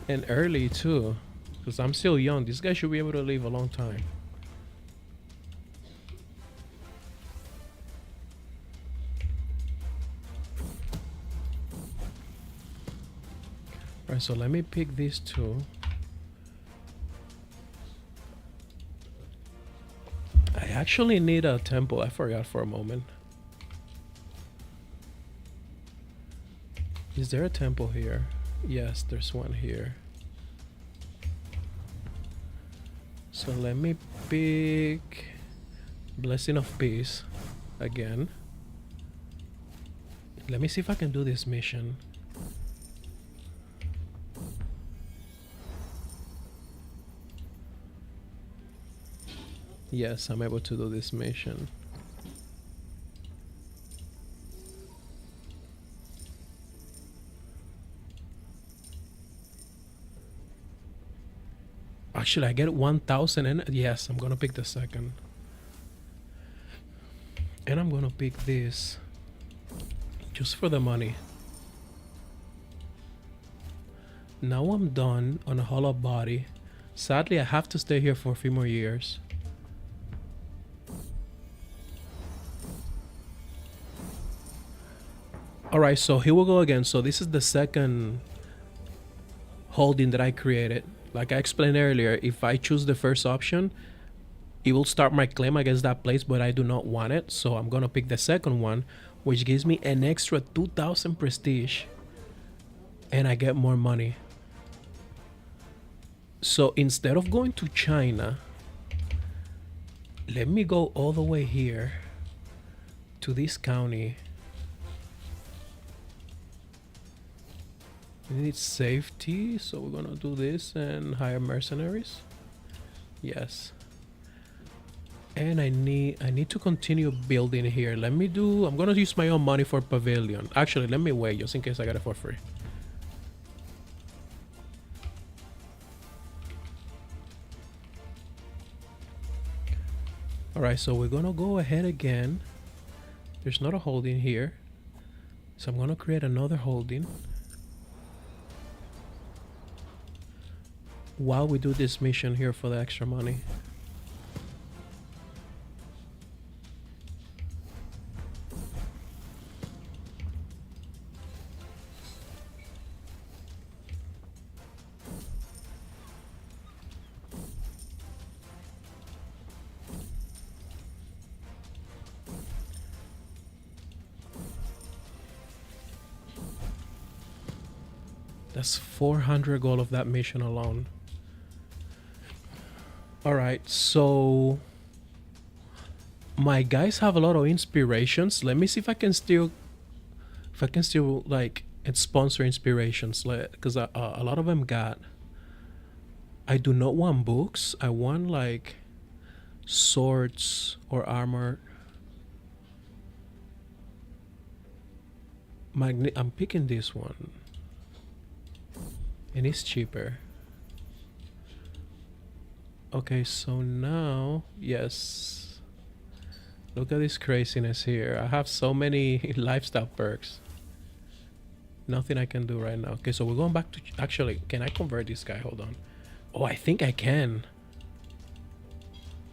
And early too, because I'm still young. This guy should be able to live a long time. Alright, so let me pick these two. I actually need a temple. I forgot for a moment. Is there a temple here? Yes, there's one here. So let me pick Blessing of Peace again. Let me see if I can do this mission. Yes, I'm able to do this mission. Actually, I get 1,000 and yes, I'm gonna pick the second. And I'm gonna pick this just for the money. Now I'm done on a hollow body. Sadly, I have to stay here for a few more years. Alright, so here we go again. So this is the second holding that I created. Like I explained earlier, if I choose the first option, it will start my claim against that place, but I do not want it. So I'm gonna pick the second one, which gives me an extra 2,000 prestige. And I get more money. So instead of going to China, let me go all the way here to this county. We need safety, so we're gonna do this and hire mercenaries. Yes. And I need to continue building here. I'm gonna use my own money for pavilion. Actually, let me wait just in case I get it for free. Alright, so we're gonna go ahead again. There's not a holding here. So I'm gonna create another holding. While we do this mission here for the extra money. That's 400 gold of that mission alone. Alright, so my guys have a lot of inspirations. Let me see if I can still like sponsor inspirations, because a lot of them got. I do not want books. I want like swords or armor. I'm picking this one, and it's cheaper. Okay, so now, yes. Look at this craziness here. I have so many lifestyle perks. Nothing I can do right now. Okay, so we're going back to... Actually, can I convert this guy? Hold on. Oh, I think I can.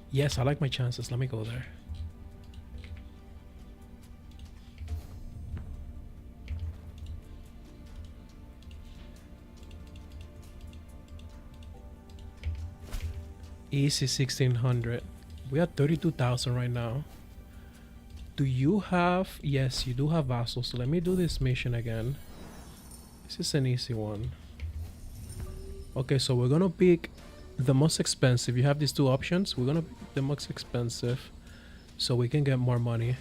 Yes, I like my chances. Let me go there. Easy 1,600. We are 32,000 right now. Do you have... Yes, you do have vassals. So let me do this mission again. This is an easy one. Okay, so we're gonna pick the most expensive. You have these two options. We're gonna pick the most expensive so we can get more money.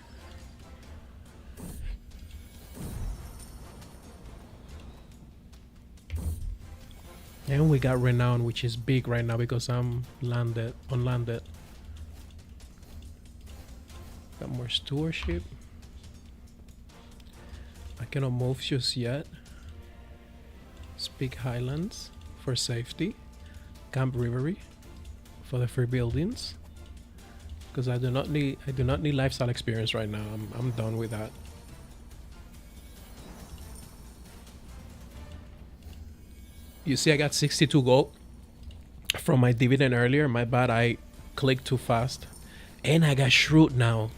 And we got renown, which is big right now because I'm unlanded. Got more stewardship. I cannot move just yet. Speak Highlands for safety. Camp Rivery for the free buildings. Because I do not need lifestyle experience right now. I'm done with that. You see I got 62 gold from my dividend earlier. My bad, I clicked too fast. And I got shrewd now.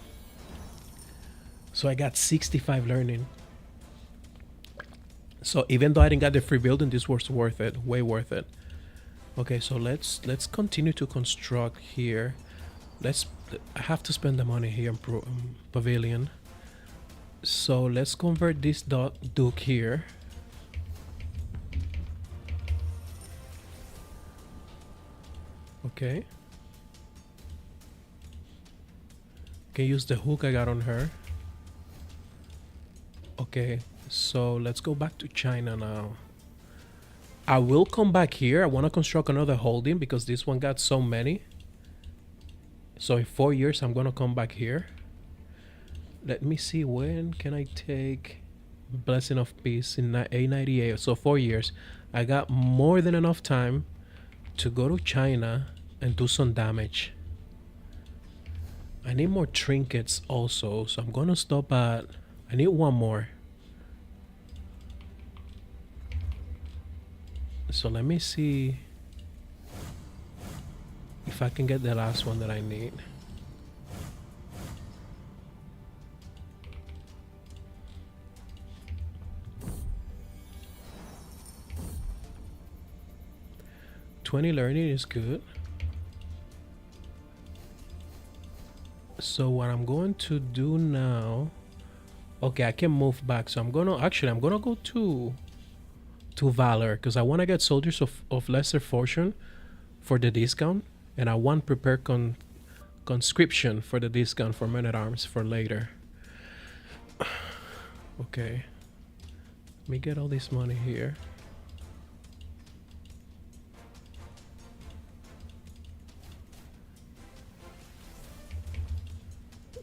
So I got 65 learning. So even though I didn't get the free building, this was worth it. Way worth it. Okay, so let's continue to construct here. I have to spend the money here in pavilion. So let's convert this duke here. Okay. Can use the hook I got on her. Okay, so let's go back to China now. I will come back here. I want to construct another holding because this one got so many. So in 4 years, I'm going to come back here. Let me see, when can I take Blessing of Peace in A98? So 4 years. I got more than enough time to go to China and do some damage. I need more trinkets also, so I'm going to stop at... I need one more. So let me see if I can get the last one that I need. $20 learning is good. So what I'm going to do now... Okay, I can move back. So I'm gonna go to Valor because I want to get Soldiers of Lesser Fortune for the discount, and I want Prepare Conscription for the discount for Men at Arms for later. Okay, let me get all this money here.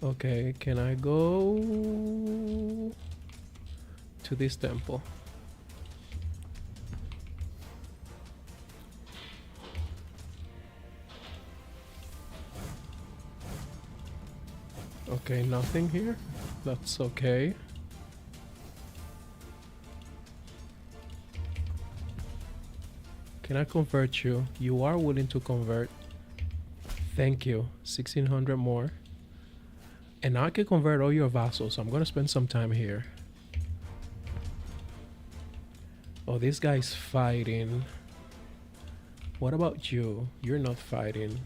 Okay, can I go to this temple? Okay, nothing here. That's okay. Can I convert you? You are willing to convert. Thank you. 1600 more. And now I can convert all your vassals. So I'm gonna spend some time here. Oh, this guy's fighting. What about you? You're not fighting.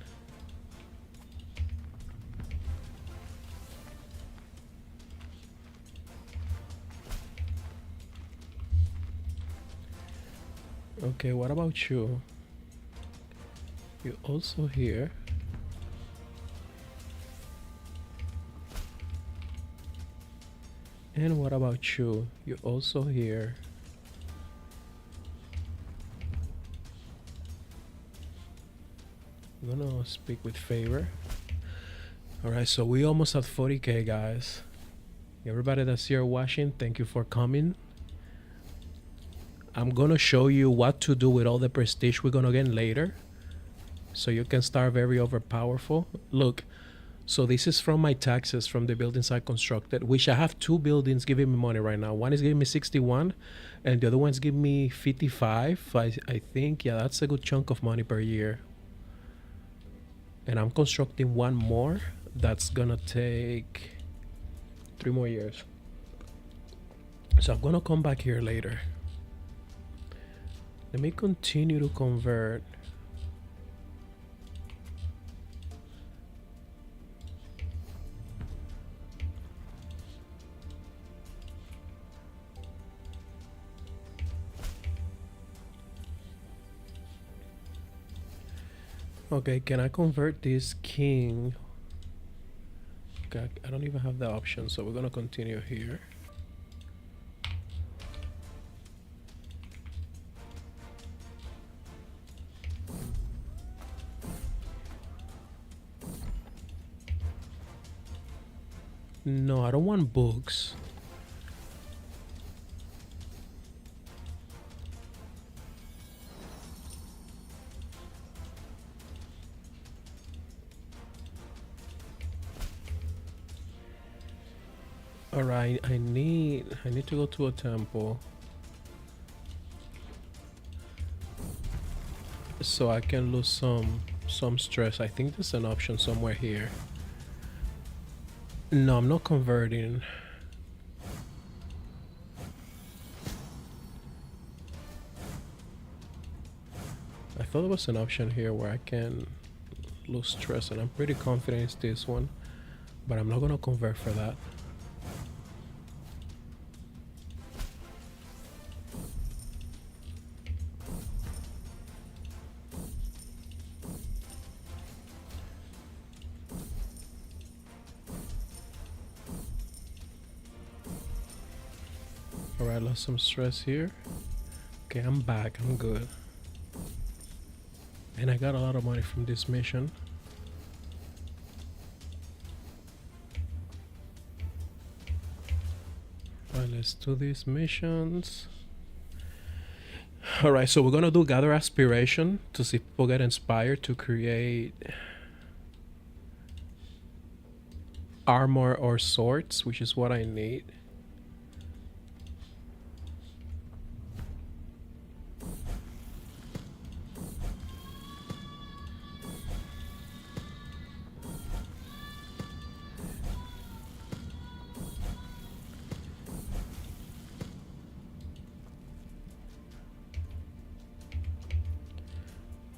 Okay, what about you? You're also here. And what about you? You're also here. I'm gonna speak with favor. Alright, so we almost at 40k, guys. Everybody that's here watching, thank you for coming. I'm gonna show you what to do with all the prestige we're gonna get later, so you can start very overpowerful. Look, so this is from my taxes from the buildings I constructed, which I have 2 buildings giving me money right now. One is giving me 61 and the other one's giving me 55. I think, yeah, that's a good chunk of money per year. And I'm constructing one more that's gonna take 3 more years. So I'm gonna come back here later. Let me continue to convert. Okay, can I convert this king? Okay, I don't even have the option, so we're gonna continue here. No, I don't want books. All right, I need to go to a temple so I can lose some stress. I think there's an option somewhere here. No, I'm not converting. I thought there was an option here where I can lose stress, and I'm pretty confident it's this one, but I'm not gonna convert for that. Alright, lost some stress here. Okay, I'm back, I'm good. And I got a lot of money from this mission. Alright, let's do these missions. Alright, so we're gonna do gather aspiration to see if people get inspired to create armor or swords, which is what I need.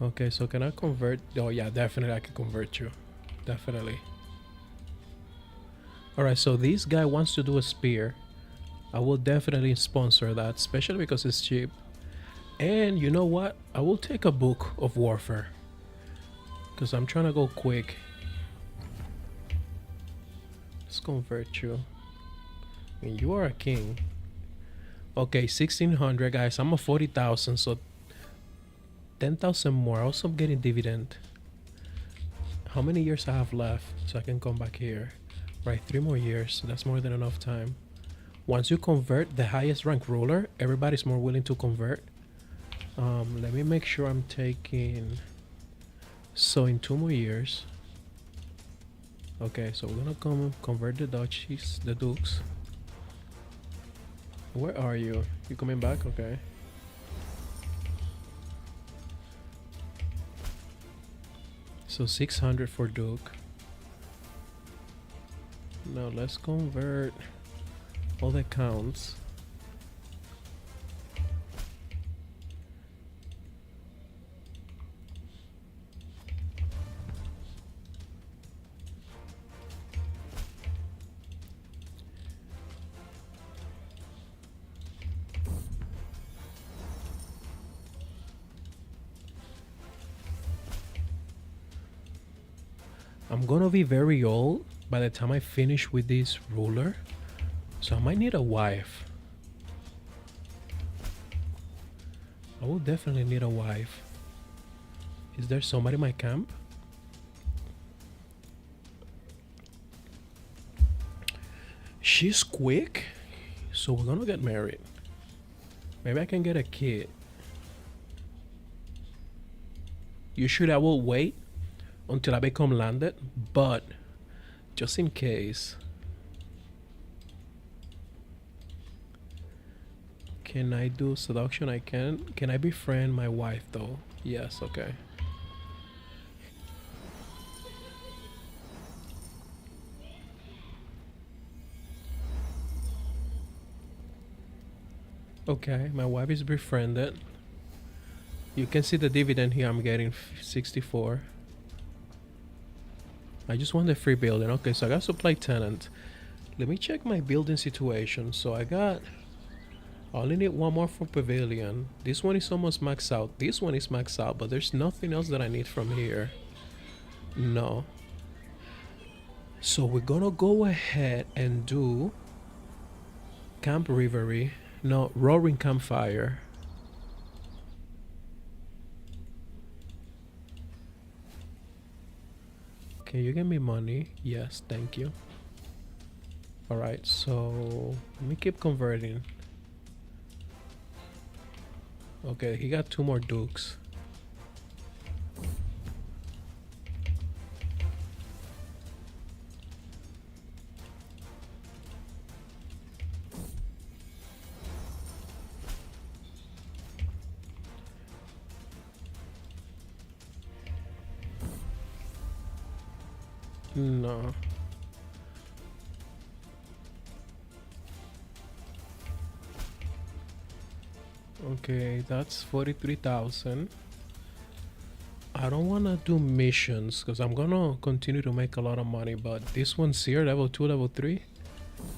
Okay, so can I convert? Oh yeah, definitely I can convert you. Definitely. Alright, so this guy wants to do a spear. I will definitely sponsor that, especially because it's cheap. And you know what? I will take a book of warfare, because I'm trying to go quick. Let's convert you. I mean, you are a king. Okay, 1600 guys. I'm a 40,000, so 10,000 more. Also getting dividend. How many years I have left so I can come back here? Right, 3 more years. So that's more than enough time. Once you convert the highest rank ruler, everybody's more willing to convert. Let me make sure I'm taking. So in 2 more years. Okay, so we're gonna come convert the duchies, the dukes. Where are you? You coming back? Okay. So 600 for duke. Now let's convert all the counts. I'm gonna be very old by the time I finish with this ruler, so I might need a wife. I will definitely need a wife. Is there somebody in my camp? She's quick, so we're gonna get married. Maybe I can get a kid. Usually I will wait until I become landed, but just in case. Can I do seduction? I can. Can I befriend my wife though? Yes, okay. Okay, my wife is befriended. You can see the dividend here. I'm getting 64. I just want the free building. Okay, so I got supply tenant. Let me check my building situation. So I only need one more for pavilion. This one is almost maxed out. This one is maxed out, but there's nothing else that I need from here. No. So we're gonna go ahead and do Camp Reverie. No, Roaring Campfire. Can you give me money? Yes, thank you. Alright, so let me keep converting. Okay, he got 2 more dukes. No. Okay, that's 43,000. I don't want to do missions because I'm gonna continue to make a lot of money, but this one's here, level 2, level 3,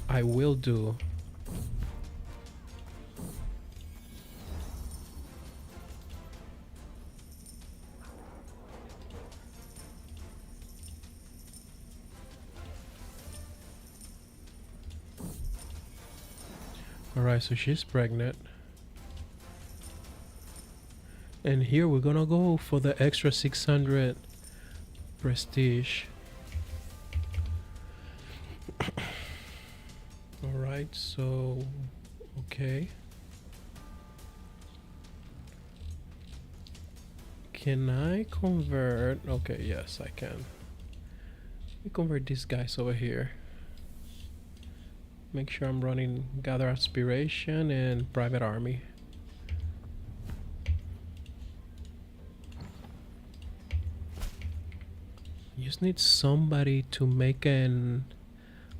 I will do. Alright, so she's pregnant. And here we're gonna go for the extra 600 prestige. Alright, so okay. Can I convert? Okay, yes, I can. Let me convert these guys over here. Make sure I'm running Gather Aspiration and Private Army. You just need somebody to make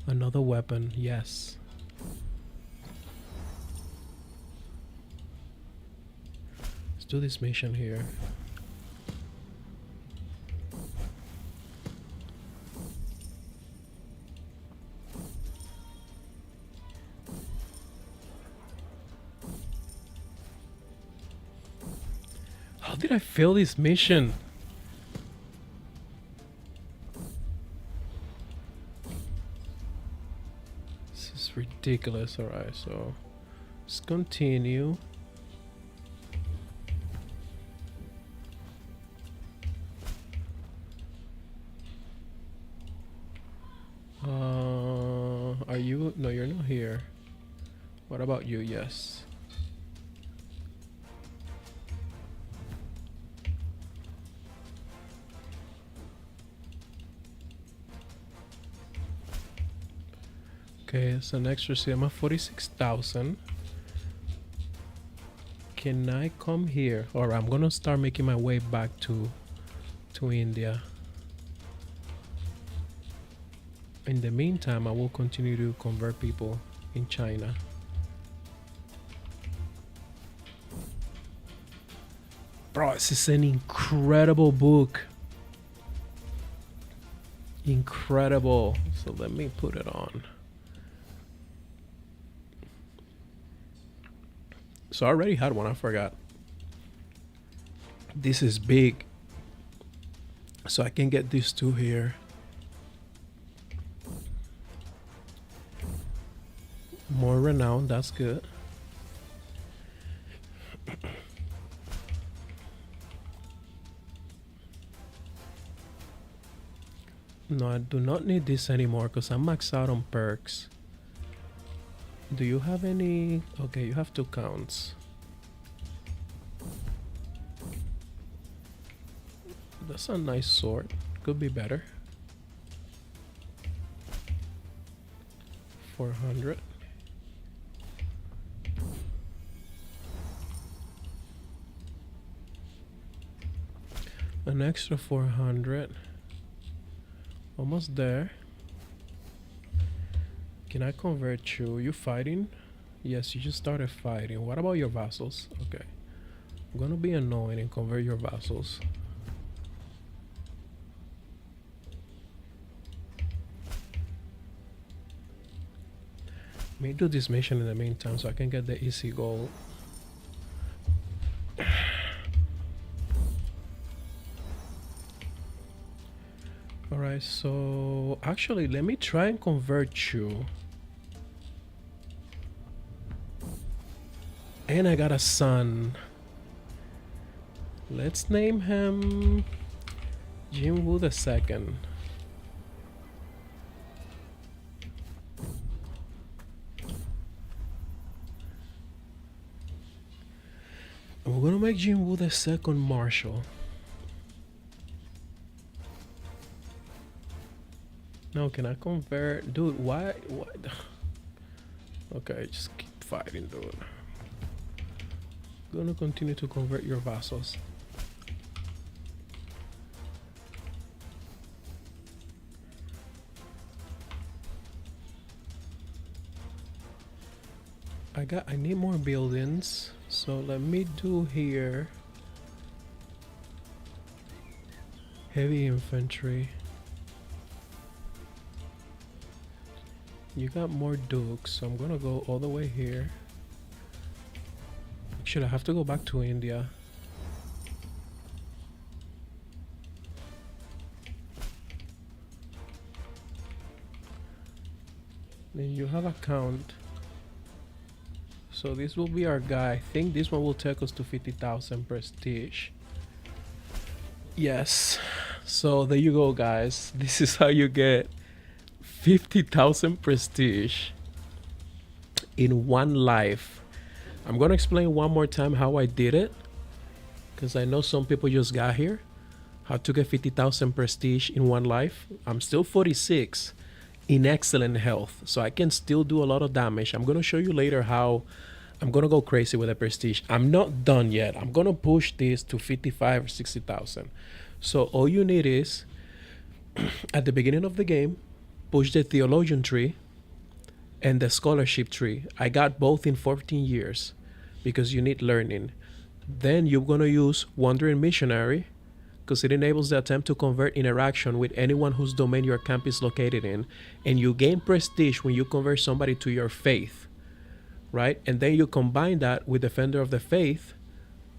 another weapon. Yes. Let's do this mission here. How did I fail this mission? This is ridiculous. Alright, so let's continue. Are you? No, you're not here. What about you? Yes. Okay, it's an extra I'm 46,000. Can I come here? Or I'm gonna start making my way back to India. In the meantime, I will continue to convert people in China. Bro, this is an incredible book. Incredible. So let me put it on. So I already had one, I forgot. This is big. So I can get these two here. More renown, that's good. No, I do not need this anymore because I'm maxed out on perks. Do you have any? Okay, you have 2 counts. That's a nice sword. Could be better. 400. An extra 400. Almost there. Can I convert you? You fighting? Yes, you just started fighting. What about your vassals? Okay. I'm gonna be annoying and convert your vassals. Let me do this mission in the meantime so I can get the easy goal. Alright, so actually let me try and convert you. And I got a son. Let's name him Jinwoo the second. And we're gonna make Jinwoo the second marshal. No, can I convert? Dude, why? What? Okay, just keep fighting, dude. Gonna continue to convert your vassals. I need more buildings. So let me do here heavy infantry. You got more dukes, so I'm gonna go all the way here. Actually, I have to go back to India. Then you have a count. So this will be our guy. I think this one will take us to 50,000 prestige. Yes. So there you go, guys. This is how you get 50,000 prestige in one life. I'm gonna explain one more time how I did it, because I know some people just got here. How to get 50,000 prestige in one life. I'm still 46 in excellent health, so I can still do a lot of damage. I'm gonna show you later how I'm gonna go crazy with the prestige. I'm not done yet. I'm gonna push this to 55 or 60,000. So all you need is at the beginning of the game, push the theologian tree and the scholarship tree. I got both in 14 years because you need learning. Then you're gonna use wandering missionary, because it enables the attempt to convert interaction with anyone whose domain your camp is located in. And you gain prestige when you convert somebody to your faith, right? And then you combine that with Defender of the Faith,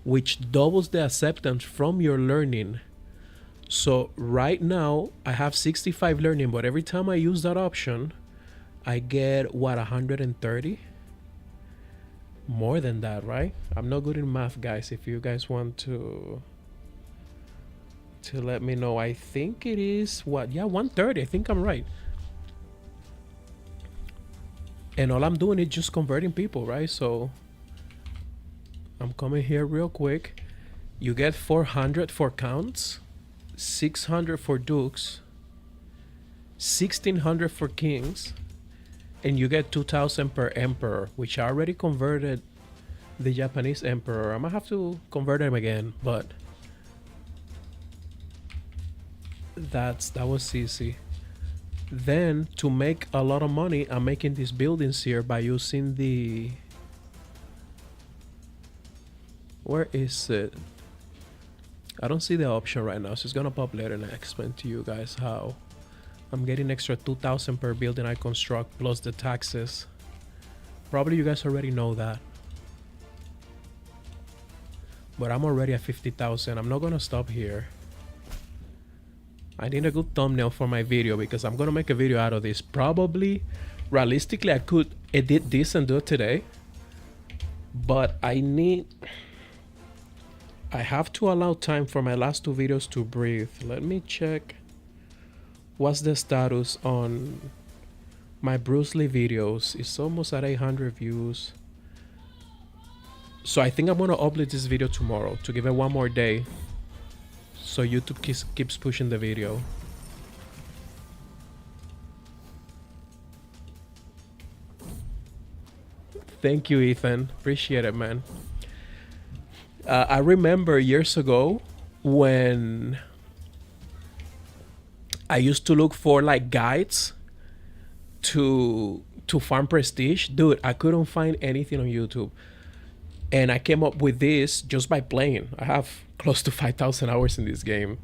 which doubles the acceptance from your learning. So right now, I have 65 learning, but every time I use that option, I get, what, 130? More than that, right? I'm not good in math, guys. If you guys want to let me know. I think it is, what, yeah, 130. I think I'm right. And all I'm doing is just converting people, right? So I'm coming here real quick. You get 400 for counts, 600 for dukes, 1600 for kings, and you get 2000 per emperor, which I already converted the Japanese emperor. I'm gonna have to convert him again, but that was easy. Then to make a lot of money, I'm making these buildings here by using the, where is it? I don't see the option right now, so it's gonna pop later and I explain to you guys how I'm getting extra 2,000 per building I construct plus the taxes. Probably you guys already know that, but I'm already at 50,000. I'm not gonna stop here. I need a good thumbnail for my video because I'm gonna make a video out of this. Probably, realistically, I could edit this and do it today, but I have to allow time for my last two videos to breathe. Let me check what's the status on my Bruce Lee videos. It's almost at 800 views. So I think I'm gonna upload this video tomorrow to give it one more day, so YouTube keeps pushing the video. Thank you, Ethan. Appreciate it, man. I remember years ago when I used to look for like guides to farm prestige. Dude, I couldn't find anything on YouTube. And I came up with this just by playing. I have close to 5,000 hours in this game.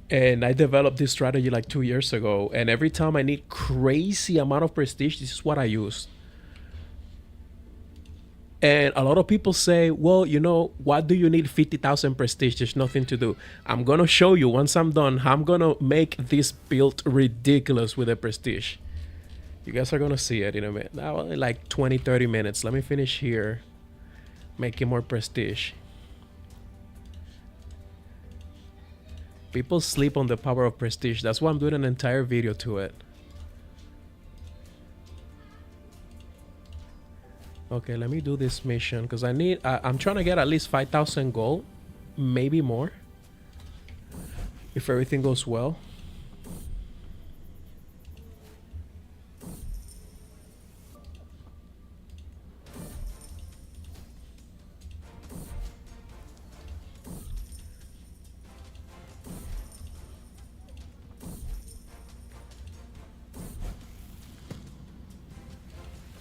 And I developed this strategy like 2 years ago. And every time I need crazy amount of prestige, this is what I use. And a lot of people say, well, you know, what do you need 50,000 prestige? There's nothing to do. I'm going to show you once I'm done how I'm going to make this build ridiculous with the prestige. You guys are going to see it in a minute. Now, like 20, 30 minutes. Let me finish here. Making more prestige. People sleep on the power of prestige. That's why I'm doing an entire video to it. Okay, let me do this mission because I'm trying to get at least 5,000 gold, maybe more, if everything goes well.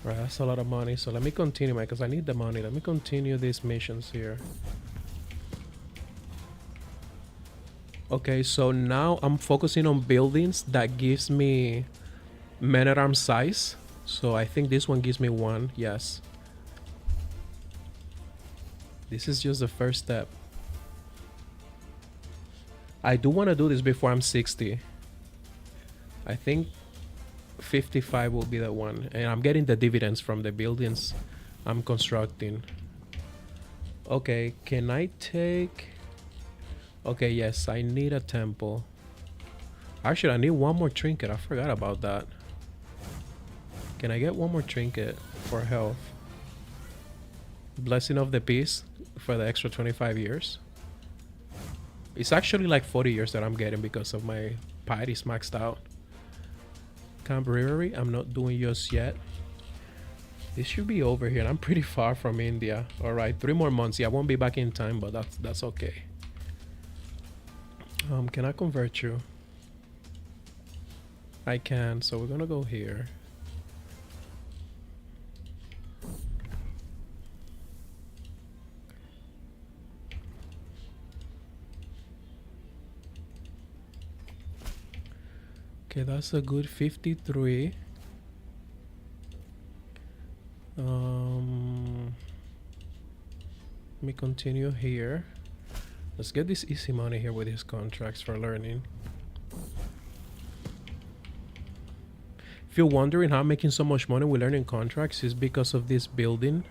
Right, that's a lot of money. So let me continue, because I need the money. Let me continue these missions here. Okay, so now I'm focusing on buildings that gives me men at arms size. So I think this one gives me one. Yes. This is just the first step. I do want to do this before I'm 60. I think 55 will be the one. And I'm getting the dividends from the buildings I'm constructing. Okay, can I take... Okay, yes, I need a temple. Actually, I need one more trinket. I forgot about that. Can I get one more trinket for health? Blessing of the Peace for the extra 25 years. It's actually like 40 years that I'm getting because of my piety's maxed out. Camp Brewery, I'm not doing just yet. This should be over here. I'm pretty far from India. Alright, 3 more months. Yeah, I won't be back in time, but that's okay. Can I convert you? I can, so we're gonna go here. Okay, that's a good 53. Let me continue here. Let's get this easy money here with these contracts for learning. If you're wondering how I'm making so much money with learning contracts, it's because of this building,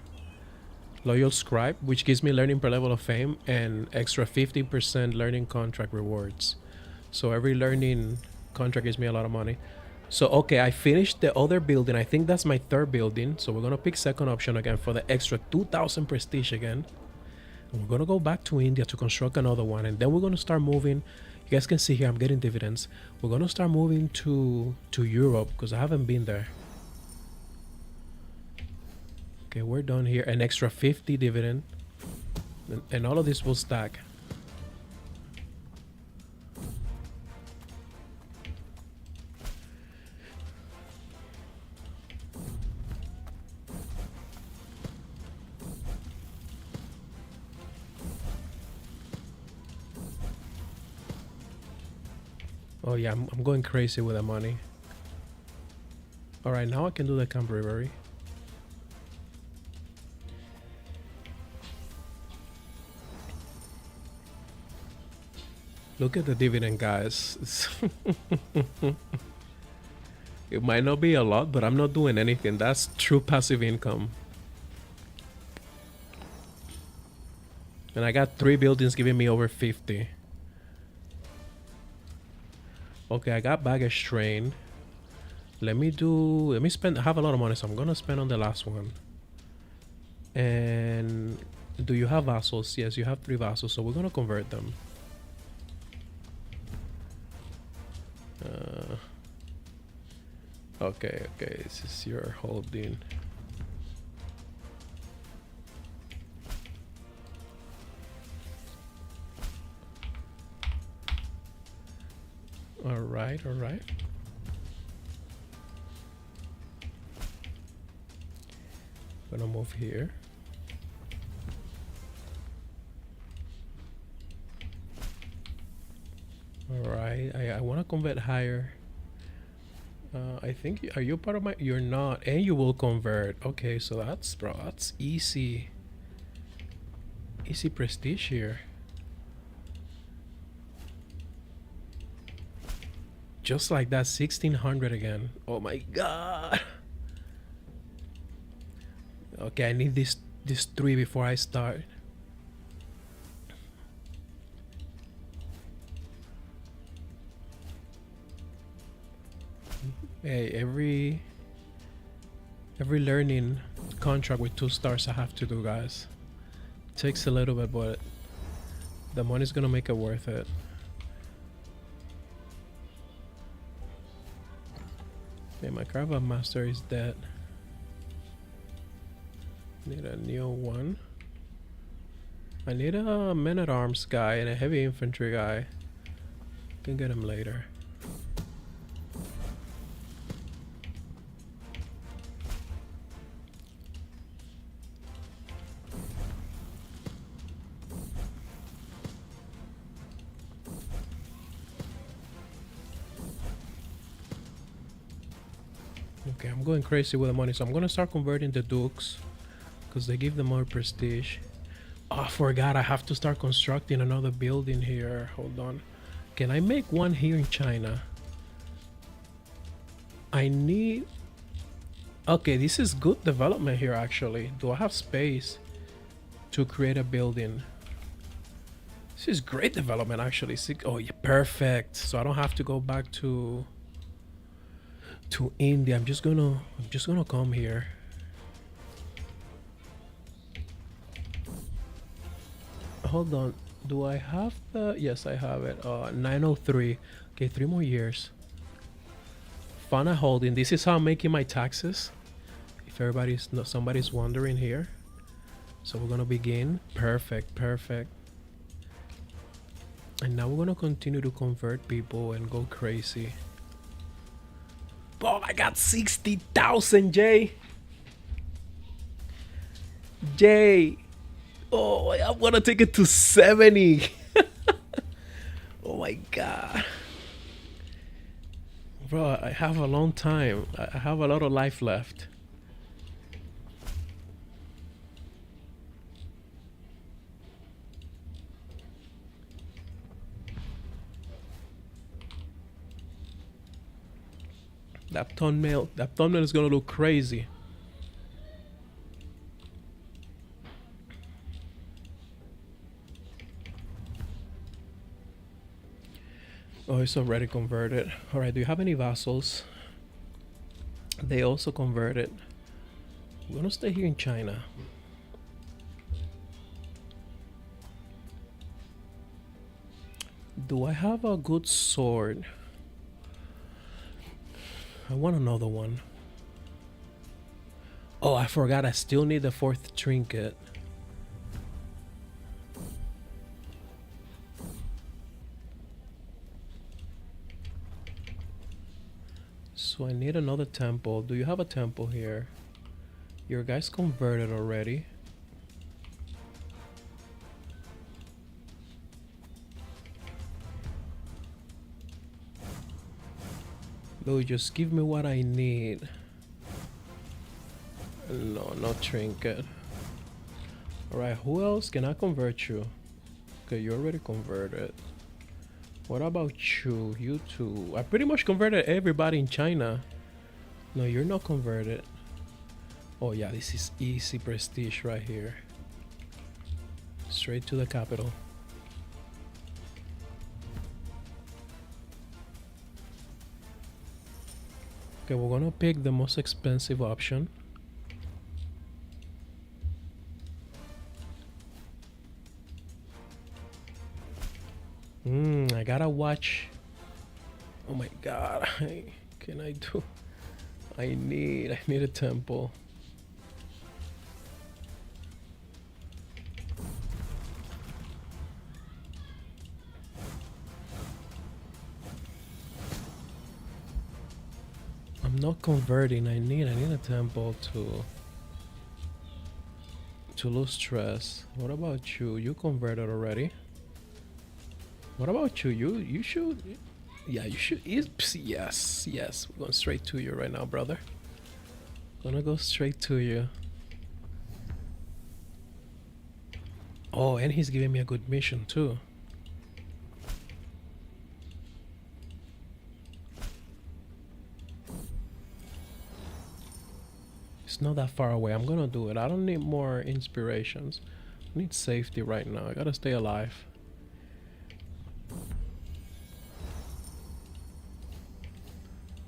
Loyal Scribe, which gives me learning per level of fame and extra 50% learning contract rewards. So every learning contract gives me a lot of money. So okay, I finished the other building. I think that's my 3rd building. So we're gonna pick second option again for the extra 2,000 prestige again. And we're gonna go back to India to construct another one, and then we're gonna start moving. You guys can see here I'm getting dividends. We're gonna start moving to Europe because I haven't been there. Okay, we're done here. An extra 50 dividend, and all of this will stack. Oh yeah, I'm going crazy with the money. Alright, now I can do the Camp Brewery. Look at the dividend, guys. It might not be a lot, but I'm not doing anything. That's true passive income. And I got 3 buildings giving me over 50. Okay, I got baggage train. Let me spend, I have a lot of money, so I'm gonna spend on the last one. And do you have vassals? Yes, you have 3 vassals, so we're gonna convert them. Okay, this is your holding. Alright. Gonna move here. Alright, I wanna convert higher. I think, are you part of my, you're not, and you will convert. Okay, so that's, bro, that's easy. Easy prestige here. Just like that, 1600 again. Oh my god. Okay, I need this 3 before I start. Hey, every learning contract with 2 stars I have to do, guys. Takes a little bit, but the money's gonna make it worth it. Okay, my caravan master is dead. Need a new one. I need a men-at-arms guy and a heavy infantry guy. Can get him later. Okay, I'm going crazy with the money, so I'm gonna start converting the dukes because they give them more prestige. Oh, I forgot, I have to start constructing another building here. Hold on. Can I make one here in China? I need... Okay, this is good development here actually. Do I have space to create a building? This is great development actually. Oh yeah, perfect. So I don't have to go back to India. I'm just gonna come here. Hold on. Do I have the... Yes, I have it. 903. Okay, 3 more years. Fana holding. This is how I'm making my taxes. If somebody's wondering here. So we're gonna begin. Perfect, perfect. And now we're gonna continue to convert people and go crazy. Oh, I got 60,000, Jay. Jay. Oh, I want to take it to 70. Oh my god. Bro, I have a long time. I have a lot of life left. That thumbnail is gonna look crazy. Oh, it's already converted. All right, do you have any vassals? They also converted. We're gonna stay here in China. Do I have a good sword? I want another one. Oh, I forgot. I still need the 4th trinket. So I need another temple. Do you have a temple here? Your guys converted already. No, just give me what I need. No, no trinket. Alright, who else can I convert you? Okay, you already converted. What about you? You too. I pretty much converted everybody in China. No, you're not converted. Oh yeah, this is easy prestige right here. Straight to the capital. Okay, we're gonna pick the most expensive option. I gotta watch. Oh my god. Can I do? I need a temple. I'm not converting. I need a temple to lose stress. What about you? You converted already. What about you? You should. Yeah, you should. Yes, yes. We're going straight to you right now, brother. Gonna go straight to you. Oh, and he's giving me a good mission too. It's not that far away. I'm gonna do it. I don't need more inspirations. I need safety right now. I gotta stay alive.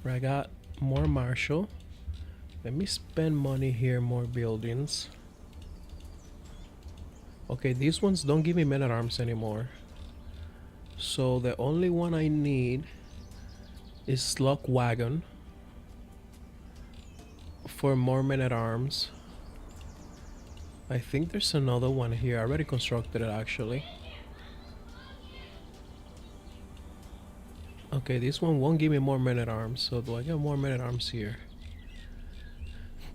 I got more martial. Let me spend money here, more buildings. Okay, these ones don't give me men at arms anymore. So the only one I need is Slug Wagon for more men at arms. I think there's another one here. I already constructed it actually. Okay, this one won't give me more men at arms. So do I get more men at arms here?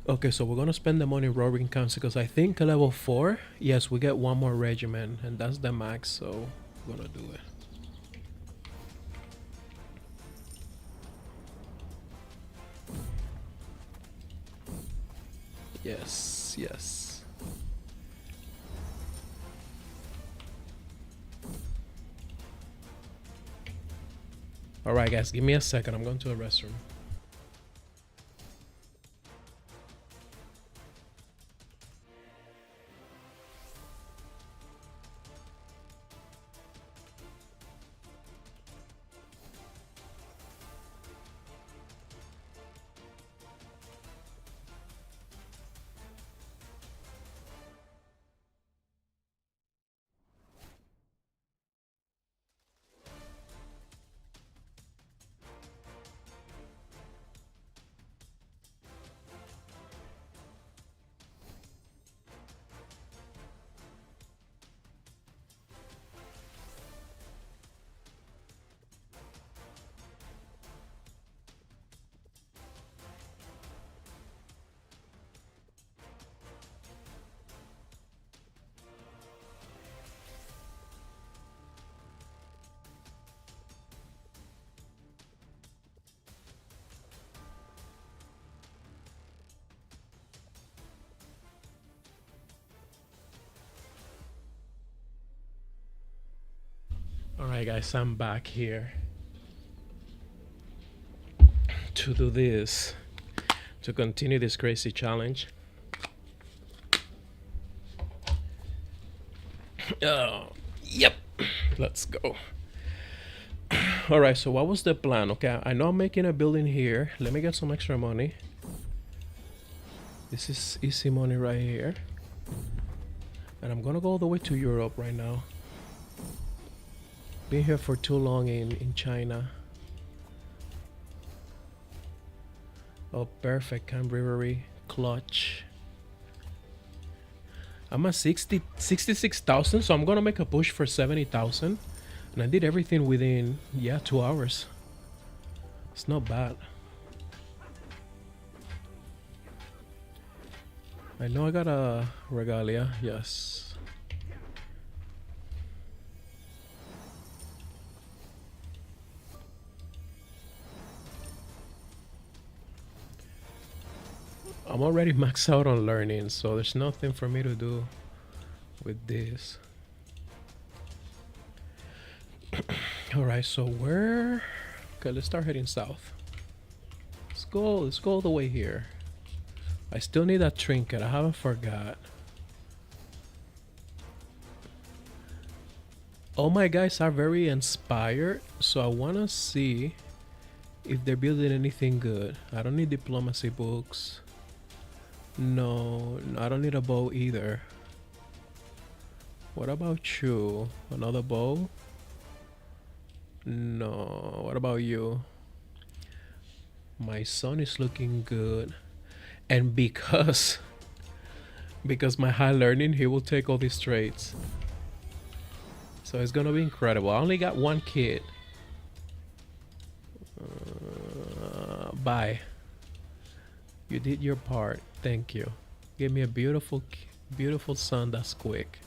Okay, so we're gonna spend the money roaring council because I think level 4, yes, we get one more regiment and that's the max, so we're gonna do it. Yes, yes. All right, guys, give me a second. I'm going to a restroom. All right, guys, I'm back here to do this, to continue this crazy challenge. Oh, yep. Let's go. All right, so what was the plan? Okay, I know I'm making a building here. Let me get some extra money. This is easy money right here. And I'm gonna go all the way to Europe right now. Been here for too long in China. Oh, perfect. Camp Brewery. Clutch. I'm at 66,000, so I'm gonna make a push for 70,000. And I did everything within, yeah, 2 hours. It's not bad. I know I got a regalia, yes. I'm already maxed out on learning, so there's nothing for me to do with this. Alright, so where? Okay, let's start heading south. Let's go all the way here. I still need that trinket, I haven't forgot. All my guys are very inspired, so I wanna see if they're building anything good. I don't need diplomacy books. No, I don't need a bow either. What about you? Another bow? No. What about you? My son is looking good. And because my high learning, he will take all these traits. So it's gonna be incredible. I only got one kid. Bye. You did your part. Thank you. Give me a beautiful son that's quick.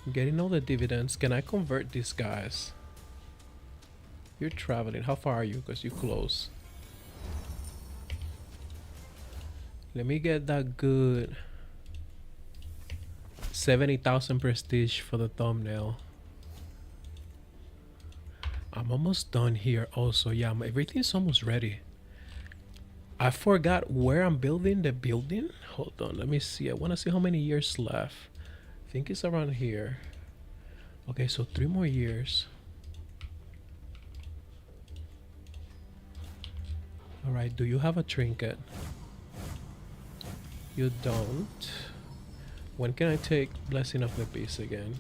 I'm getting all the dividends. Can I convert these guys? You're traveling. How far are you? Because you're close. Let me get that good 70,000 prestige for the thumbnail. I'm almost done here also. Yeah, everything's almost ready. I forgot where I'm building the building. Hold on, let me see. I want to see how many years left. I think it's around here. Okay, so 3 more years. Alright, do you have a trinket? You don't. When can I take Blessing of the Peace again?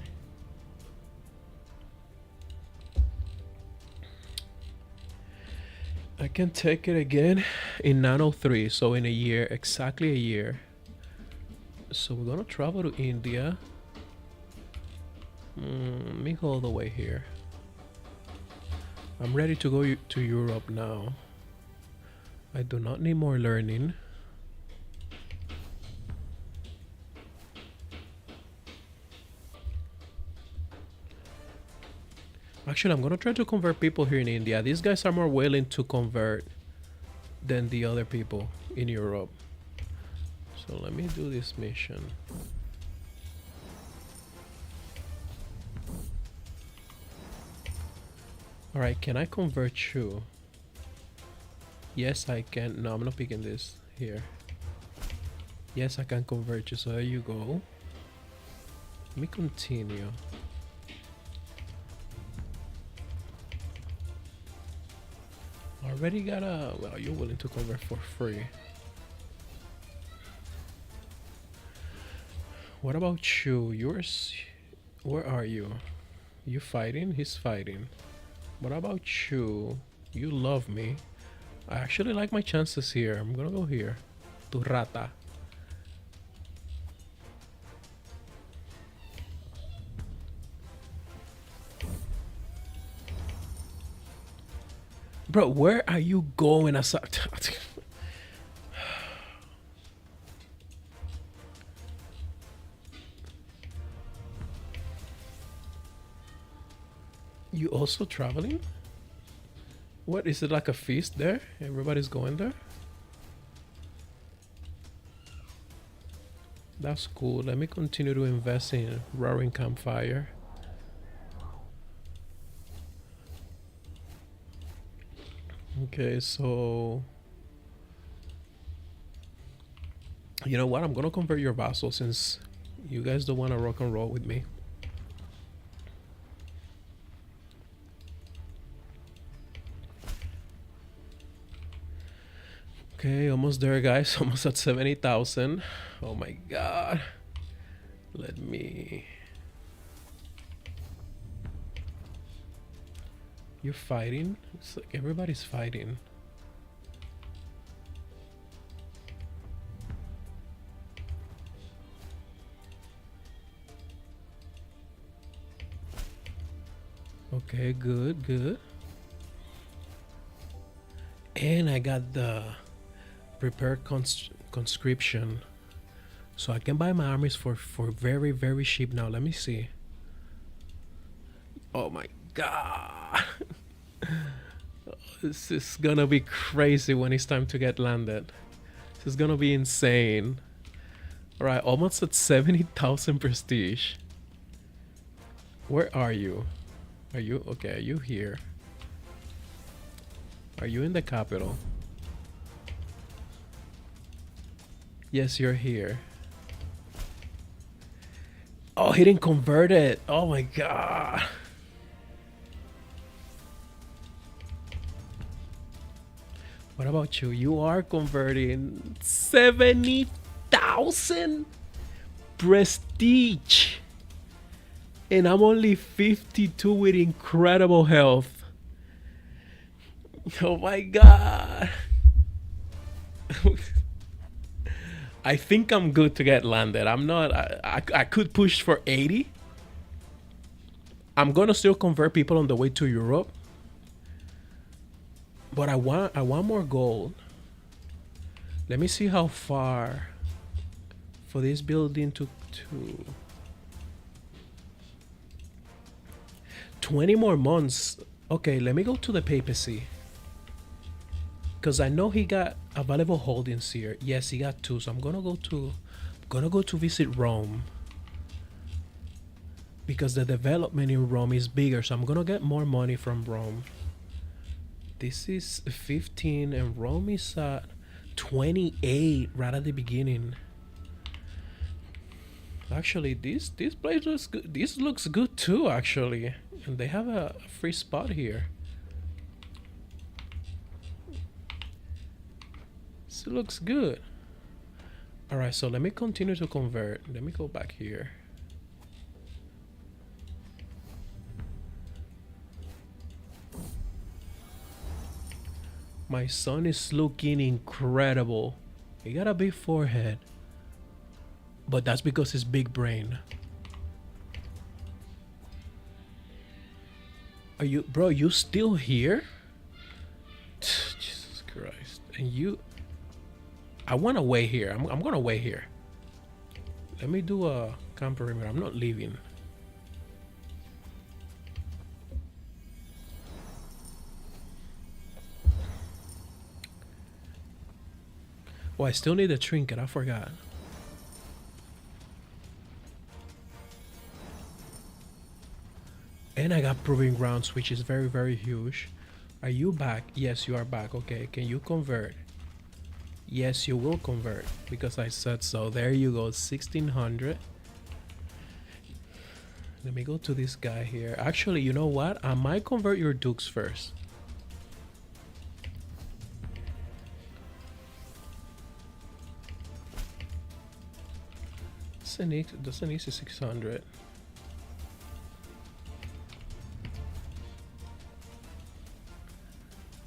I can take it again in 903, so in a year, exactly a year. So we're gonna travel to India. Let me go all the way here. I'm ready to go to Europe now. I do not need more learning. Actually, I'm gonna try to convert people here in India. These guys are more willing to convert than the other people in Europe. So let me do this mission. Alright, can I convert you? Yes, I can. No, I'm not picking this here. Yes, I can convert you. So there you go. Let me continue. Already got a... Well, you're willing to convert for free. What about you? Yours... Where are you? You fighting? He's fighting. What about you? You love me. I actually like my chances here. I'm gonna go here. To Rata. Bro, where are you going? You also traveling? What is it, like a feast there? Everybody's going there? That's cool. Let me continue to invest in Roaring Campfire. Okay, so you know what? I'm gonna convert your vassal since you guys don't want to rock and roll with me. Okay, almost there, guys. Almost at 70,000. Oh my god. Let me... You're fighting? It's like everybody's fighting. Okay, good, good. And I got the prepared conscription. So I can buy my armies for very, very cheap now. Let me see. Oh my god. This is gonna be crazy when it's time to get landed. This is gonna be insane. Alright, almost at 70,000 prestige. Where are you? Are you okay? Are you here? Are you in the capital? Yes, you're here. Oh, he didn't convert it. Oh my god. What about you? You are converting 70,000 prestige. And I'm only 52 with incredible health. Oh my god. I think I'm good to get landed. I'm not... I could push for 80. I'm gonna still convert people on the way to Europe. But I want more gold. Let me see how far for this building to 20 more months. Okay, let me go to the papacy. Because I know he got available holdings here. Yes, he got 2. So I'm gonna go to visit Rome. Because the development in Rome is bigger. So I'm gonna get more money from Rome. This is 15 and Rome is at 28 right at the beginning. Actually, this place looks good. This looks good too, actually. And they have a free spot here. This looks good. Alright, so let me continue to convert. Let me go back here. My son is looking incredible. He got a big forehead. But that's because his big brain. Are you... Bro, you still here? Jesus Christ. And you... I want to wait here. I'm going to wait here. Let me do a camp perimeter. I'm not leaving. Oh, I still need a trinket. I forgot. And I got proving grounds, which is very, very huge. Are you back? Yes, you are back. Okay, can you convert? Yes, you will convert because I said so. There you go, 1600. Let me go to this guy here. Actually, you know what? I might convert your dukes first. Doesn't need 600.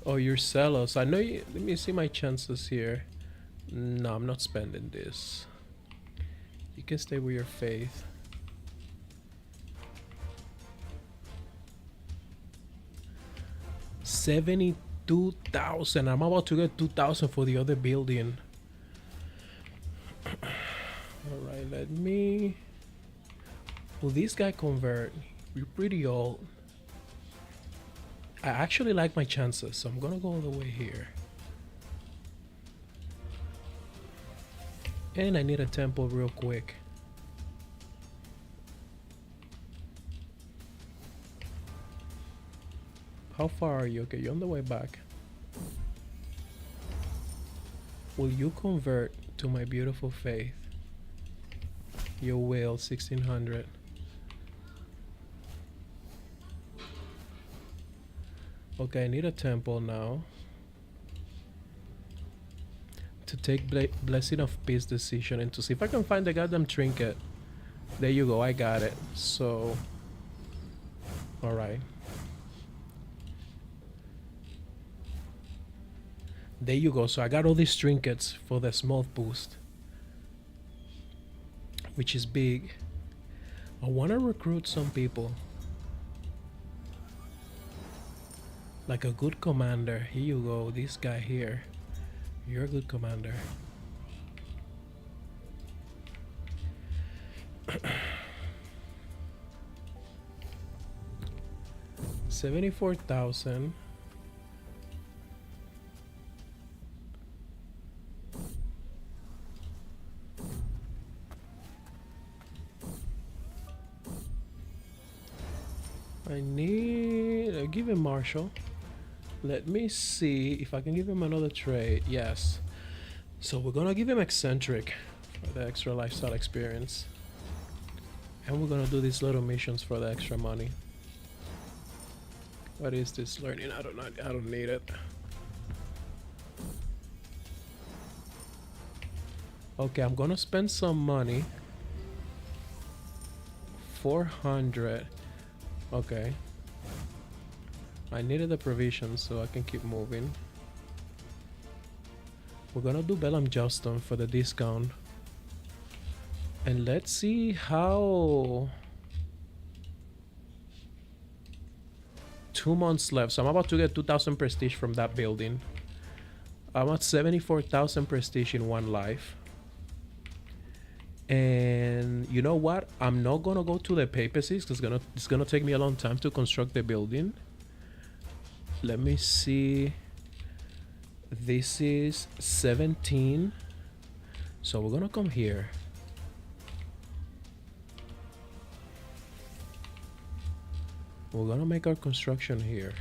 Oh, you're zealous. I know you. Let me see my chances here. No, I'm not spending this. You can stay with your faith. $72,000. I'm about to get 2,000 for the other building. Alright, let me. Will this guy convert? You're pretty old. I actually like my chances, so I'm gonna go all the way here. And I need a temple real quick. How far are you? Okay, you're on the way back. Will you convert to my beautiful faith? You will, 1600. Okay, I need a temple now to take blessing of peace decision and to see if I can find the goddamn trinket. There you go, I got it. So, all right. There you go. So I got all these trinkets for the small boost, which is big. I want to recruit some people. Like a good commander. Here you go, this guy here. You're a good commander. $74,000. I need give him Marshall. Let me see if I can give him another trade. Yes. So we're gonna give him eccentric for the extra lifestyle experience. And we're gonna do these little missions for the extra money. What is this learning? I don't need it. Okay, I'm gonna spend some money. 400. Okay. I needed the provisions so I can keep moving. We're gonna do Bellam Justin for the discount. And let's see how... 2 months left. So I'm about to get 2,000 prestige from that building. I'm at 74,000 prestige in 1 life. And you know what? I'm not gonna go to the papacies because it's gonna take me a long time to construct the building. Let me see. This is 17. So we're gonna come here. We're gonna make our construction here.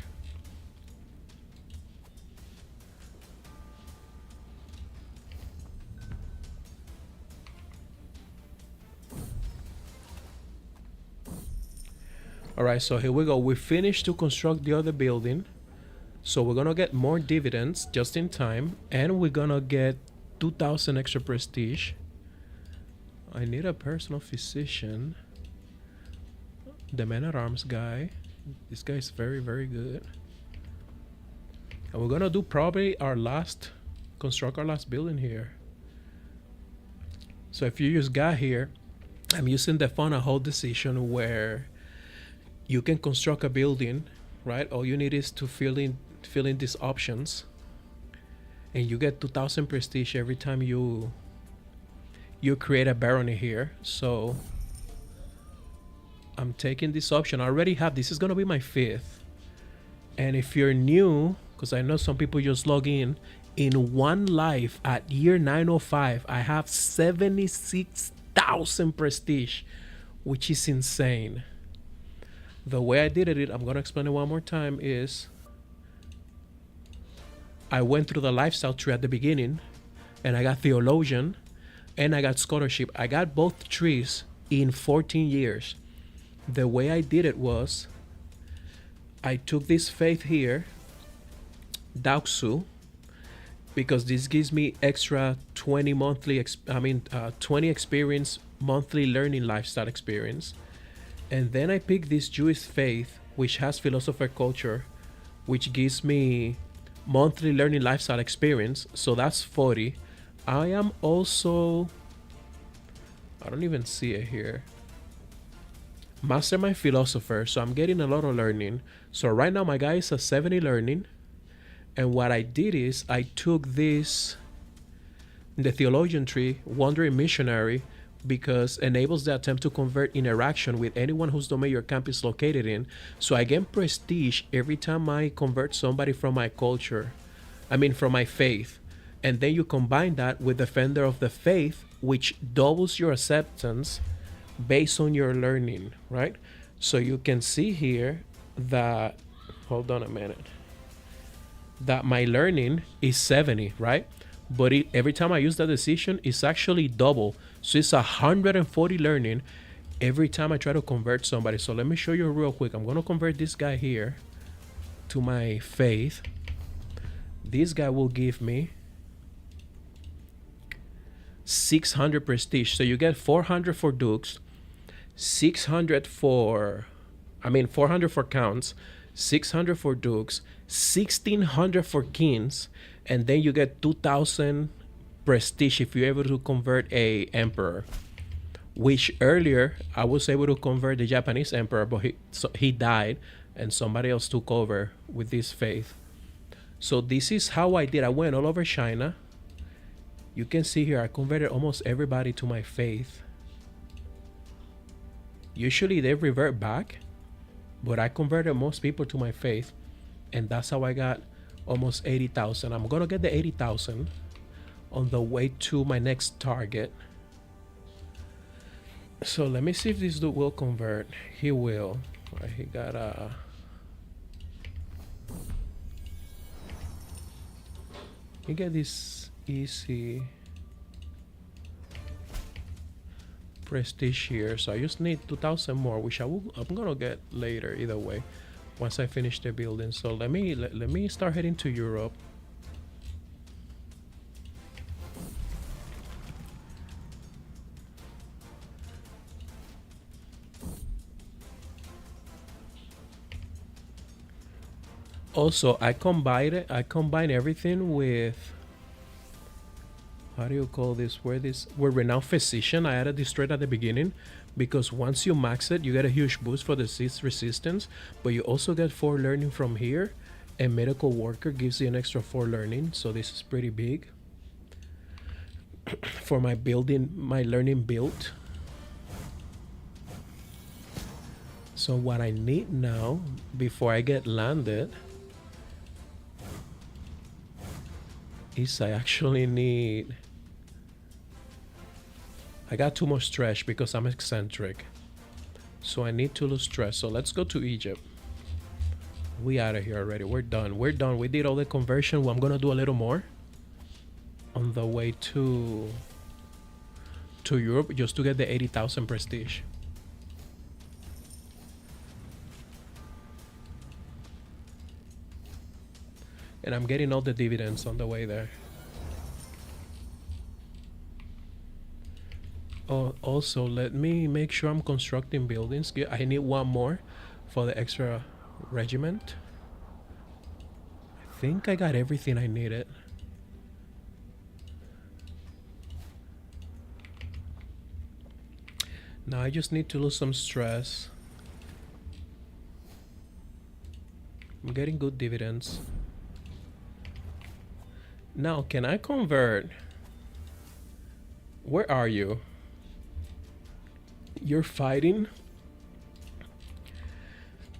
Alright, so here we go. We finished to construct the other building. So we're gonna get more dividends just in time. And we're gonna get 2,000 extra prestige. I need a personal physician. The man-at-arms guy. This guy is very, very good. And we're gonna do probably construct our last building here. So if you use guy here, I'm using the fun a whole decision where you can construct a building, right? All you need is to fill in these options, and you get 2,000 prestige every time you create a barony here. So I'm taking this option. I already have this. Is gonna be my 5th. And if you're new, because I know some people just log in In one life at year 905, I have 76,000 prestige, which is insane. The way I did it, I'm going to explain it one more time, is I went through the lifestyle tree at the beginning, and I got theologian, and I got scholarship. I got both trees in 14 years. The way I did it was I took this faith here, Daosu, because this gives me extra 20 monthly, 20 experience monthly learning lifestyle experience. And then I picked this Jewish faith, which has philosopher culture, which gives me monthly learning lifestyle experience. So that's 40. I am also, I don't even see it here, mastermind philosopher. So I'm getting a lot of learning. So right now my guy is a 70 learning. And what I did is I took this, the theologian tree, wandering missionary, because enables the attempt to convert interaction with anyone whose domain your camp is located in. So I gain prestige every time I convert somebody from my culture, from my faith. And then you combine that with Defender of the Faith, which doubles your acceptance based on your learning, right? So you can see here that, hold on a minute, that my learning is 70, right? But every time I use that decision, it's actually double. So it's 140 learning every time I try to convert somebody. So let me show you real quick. I'm going to convert this guy here to my faith. This guy will give me 600 prestige. So you get 400 for dukes, 600 for, 400 for counts, 600 for dukes, 1600 for kings, and then you get 2000 prestige if you're able to convert a emperor, which earlier I was able to convert the Japanese emperor, but he died and somebody else took over with this faith. So this is how I did. I went all over China. You can see here I converted almost everybody to my faith. Usually they revert back, but I converted most people to my faith, and that's how I got almost 80,000. I'm gonna get the 80,000 on the way to my next target. So let me see if this dude will convert. He will. He got a, you get this easy prestige here, so I just need 2,000 more, which I'm gonna get later either way once I finish the building. So let me start heading to Europe. Also, I combine everything with, how do you call this? We're renowned physician. I added this straight at the beginning because once you max it, you get a huge boost for the disease resistance, but you also get 4 learning from here, and medical worker gives you an extra 4 learning. So this is pretty big for my learning build. So what I need now before I get landed is I actually need, I got too much stress because I'm eccentric. So I need to lose stress. So let's go to Egypt. We out of here already. We're done. We did all the conversion. Well, I'm gonna do a little more on the way to Europe just to get the 80,000 prestige. And I'm getting all the dividends on the way there. Oh, also, let me make sure I'm constructing buildings. I need 1 more for the extra regiment. I think I got everything I needed. Now I just need to lose some stress. I'm getting good dividends. Now, can I convert? Where are you? You're fighting?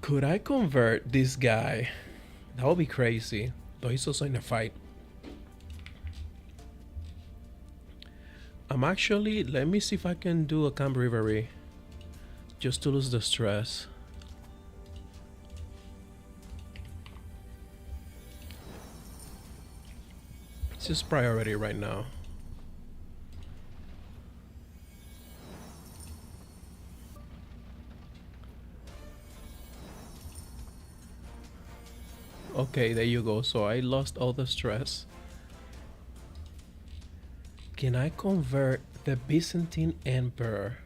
Could I convert this guy? That would be crazy. Though he's also in a fight. I'm actually, let me see if I can do a camp reverie just to lose the stress. This is priority right now. Okay, there you go. So I lost all the stress. Can I convert the Byzantine Emperor?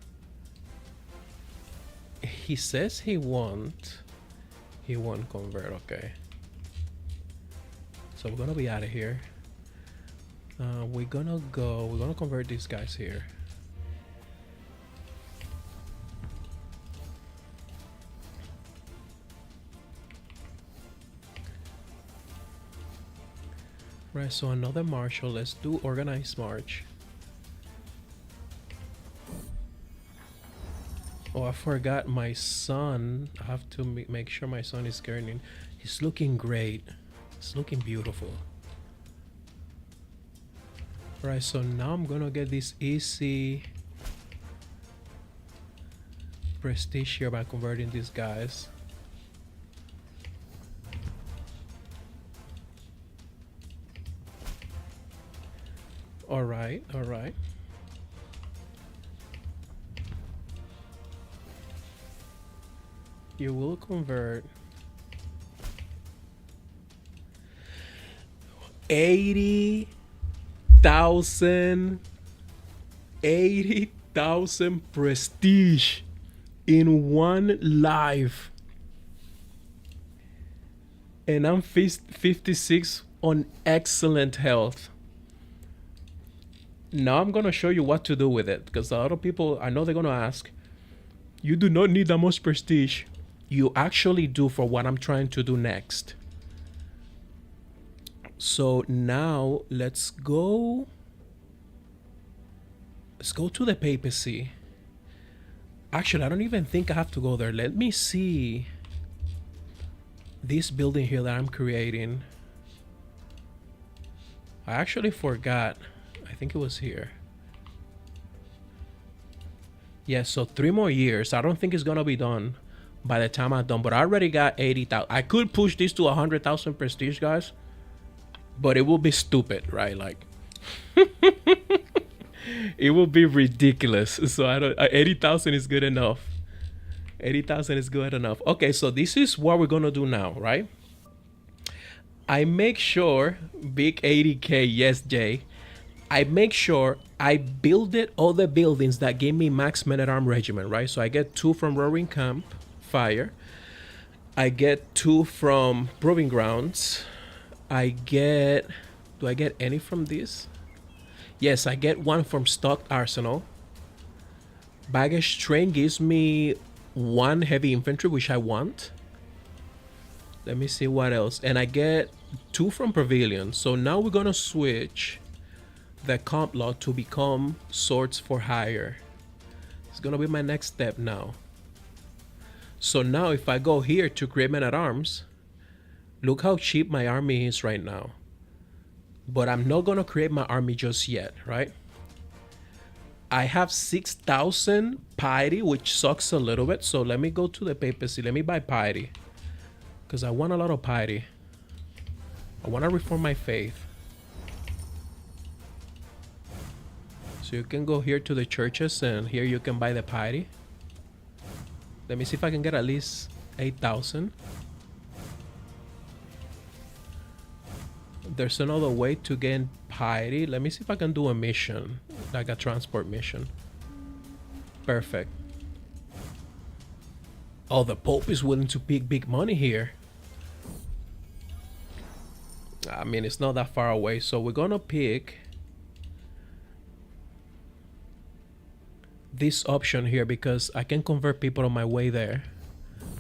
He says he won't. He won't convert, okay. So we're gonna be out of here. We're gonna convert these guys here. Right, so another marshal. Let's do organized march. Oh, I forgot my son. I have to make sure my son is gaining. He's looking great. He's looking beautiful. Right, so now I'm gonna get this easy prestige here by converting these guys. Alright, alright. You will convert 80,000 prestige in one life. And I'm 56 on excellent health. Now I'm gonna show you what to do with it, because a lot of people, I know they're gonna ask, you do not need that much prestige. You actually do for what I'm trying to do next. So now let's go to the papacy. Actually, I don't even think I have to go there. Let me see this building here that I'm creating. I actually forgot. I think it was here. Yeah, so 3 more years. I don't think it's gonna be done by the time I'm done, but I already got 80,000. I could push this to 100,000 prestige, guys, but it will be stupid, right? Like, it will be ridiculous. So I don't. 80,000 is good enough. 80,000 is good enough. Okay, so this is what we're gonna do now, right? I make sure big 80K. Yes, Jay. I make sure I builded all the buildings that gave me max men-at-arm regiment, right? So I get 2 from Roaring Camp Fire. I get 2 from Proving Grounds. Do I get any from this? Yes, I get 1 from Stocked Arsenal. Baggage Train gives me 1 heavy infantry, which I want. Let me see what else. And I get 2 from Pavilion. So now we're gonna switch the comp law to become swords for hire. It's gonna be my next step now. So now if I go here to create men at arms, look how cheap my army is right now. But I'm not gonna create my army just yet, right? I have 6,000 piety, which sucks a little bit. So let me go to the papacy. Let me buy piety, because I want a lot of piety. I want to reform my faith. So you can go here to the churches, and here you can buy the piety. Let me see if I can get at least 8,000. There's another way to gain piety. Let me see if I can do a mission, like a transport mission. Perfect. Oh, the Pope is willing to pick big money here. I mean, it's not that far away, so we're gonna pick this option here because I can convert people on my way there.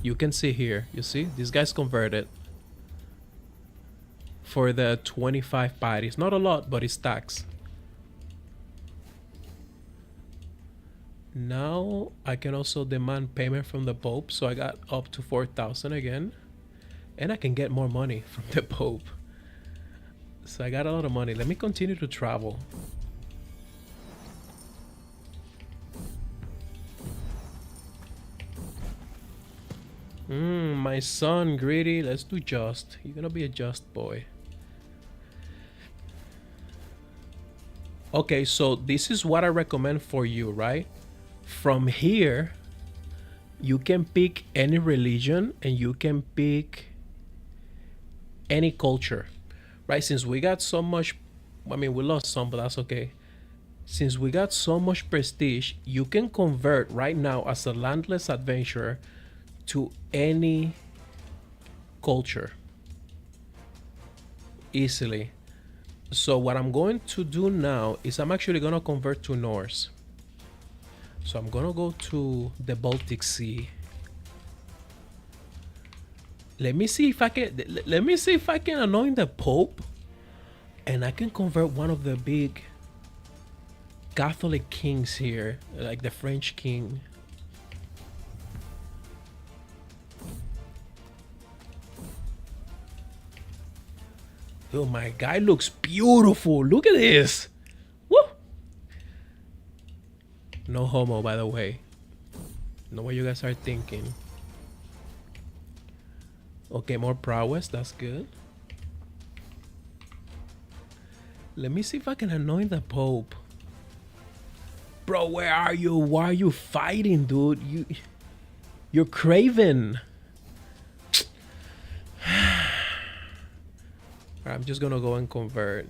You can see here, you see, these guys converted for the 25 piety. It's not a lot, but it's tax. Now I can also demand payment from the Pope, so I got up to 4,000 again, and I can get more money from the Pope. So I got a lot of money. Let me continue to travel. My son, greedy. Let's do just. You're gonna be a just boy. Okay, so this is what I recommend for you, right? From here, you can pick any religion and you can pick any culture, right? Since we got so much, I mean, we lost some, but that's okay. Since we got so much prestige, you can convert right now as a landless adventurer to any culture easily. So what I'm going to do now is I'm actually going to convert to Norse. So I'm going to go to the Baltic Sea. Let me see if I can anoint the Pope and I can convert one of the big Catholic kings here, like the French king. Oh, my guy looks beautiful. Look at this. Woo! No homo, by the way. Know what you guys are thinking. Okay, more prowess. That's good. Let me see if I can anoint the Pope. Bro, where are you? Why are you fighting, dude? You're craven. I'm just gonna go and convert.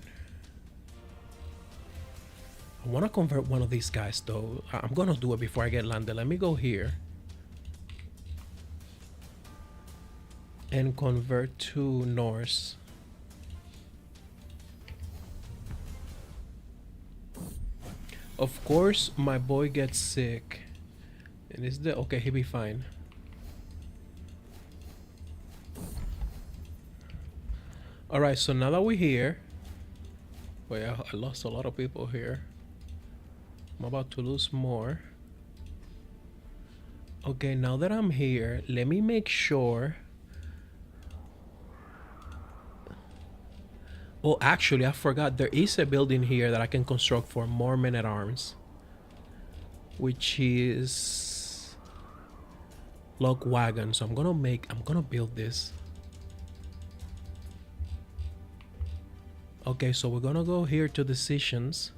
I wanna convert one of these guys though. I'm gonna do it before I get landed. Let me go here and convert to Norse. Of course, my boy gets sick. And is the okay? He'll be fine. All right. So now that we're here, wait, I lost a lot of people here. I'm about to lose more. Okay, now that I'm here, let me make sure. Oh, actually, I forgot. There is a building here that I can construct for more men at arms, which is log wagon. So I'm gonna build this. Okay, so we're gonna go here to decisions,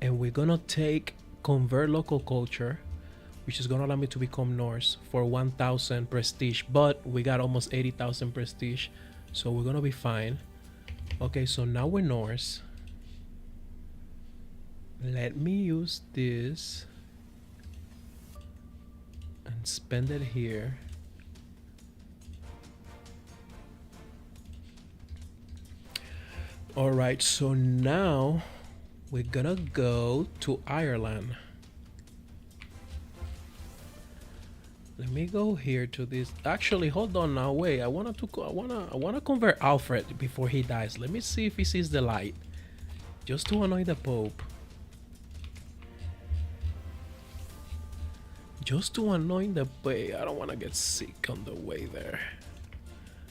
and we're gonna take convert local culture, which is gonna allow me to become Norse for 1,000 prestige. But we got almost 80,000 prestige, so we're gonna be fine. Okay, so now we're Norse. Let me use this and spend it here. All right, so now we're gonna go to Ireland. Let me go here to this. Actually, hold on now. Wait, I wanna convert Alfred before he dies. Let me see if he sees the light, just to annoy the Pope. Just to annoy the Pope. I don't wanna get sick on the way there.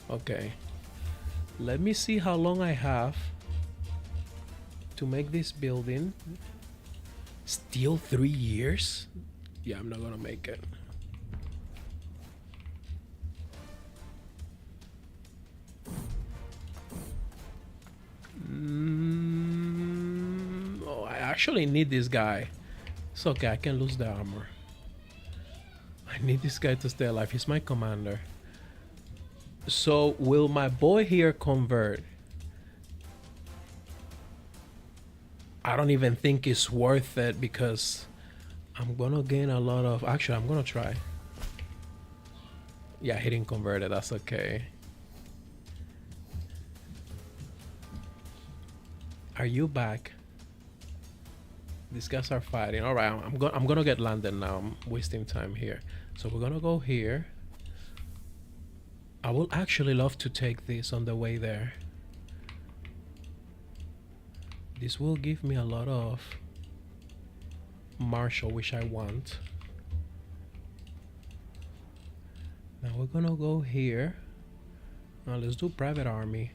Okay. Let me see how long I have to make this building. Still 3 years? Yeah, I'm not gonna make it. Oh, I actually need this guy. It's okay, I can lose the armor. I need this guy to stay alive. He's my commander. So, will my boy here convert? I don't even think it's worth it because I'm gonna gain a lot of... Actually, I'm gonna try. Yeah, he didn't convert it. That's okay. Are you back? These guys are fighting. All right, I'm gonna get landed now. I'm wasting time here. So we're gonna go here. I will actually love to take this on the way there. This will give me a lot of martial, which I want. Now we're gonna go here. Now let's do private army.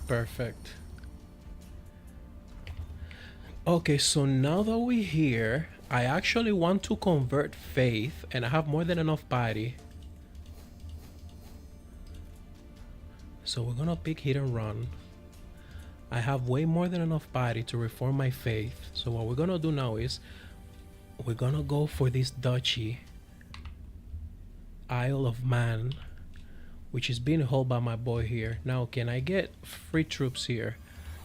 Perfect. Okay, so now that we're here, I actually want to convert faith, and I have more than enough body. So we're gonna pick hit and run. I have way more than enough body to reform my faith. So what we're gonna do now is we're gonna go for this duchy, Isle of Man, which is being held by my boy here. Now, can I get free troops here?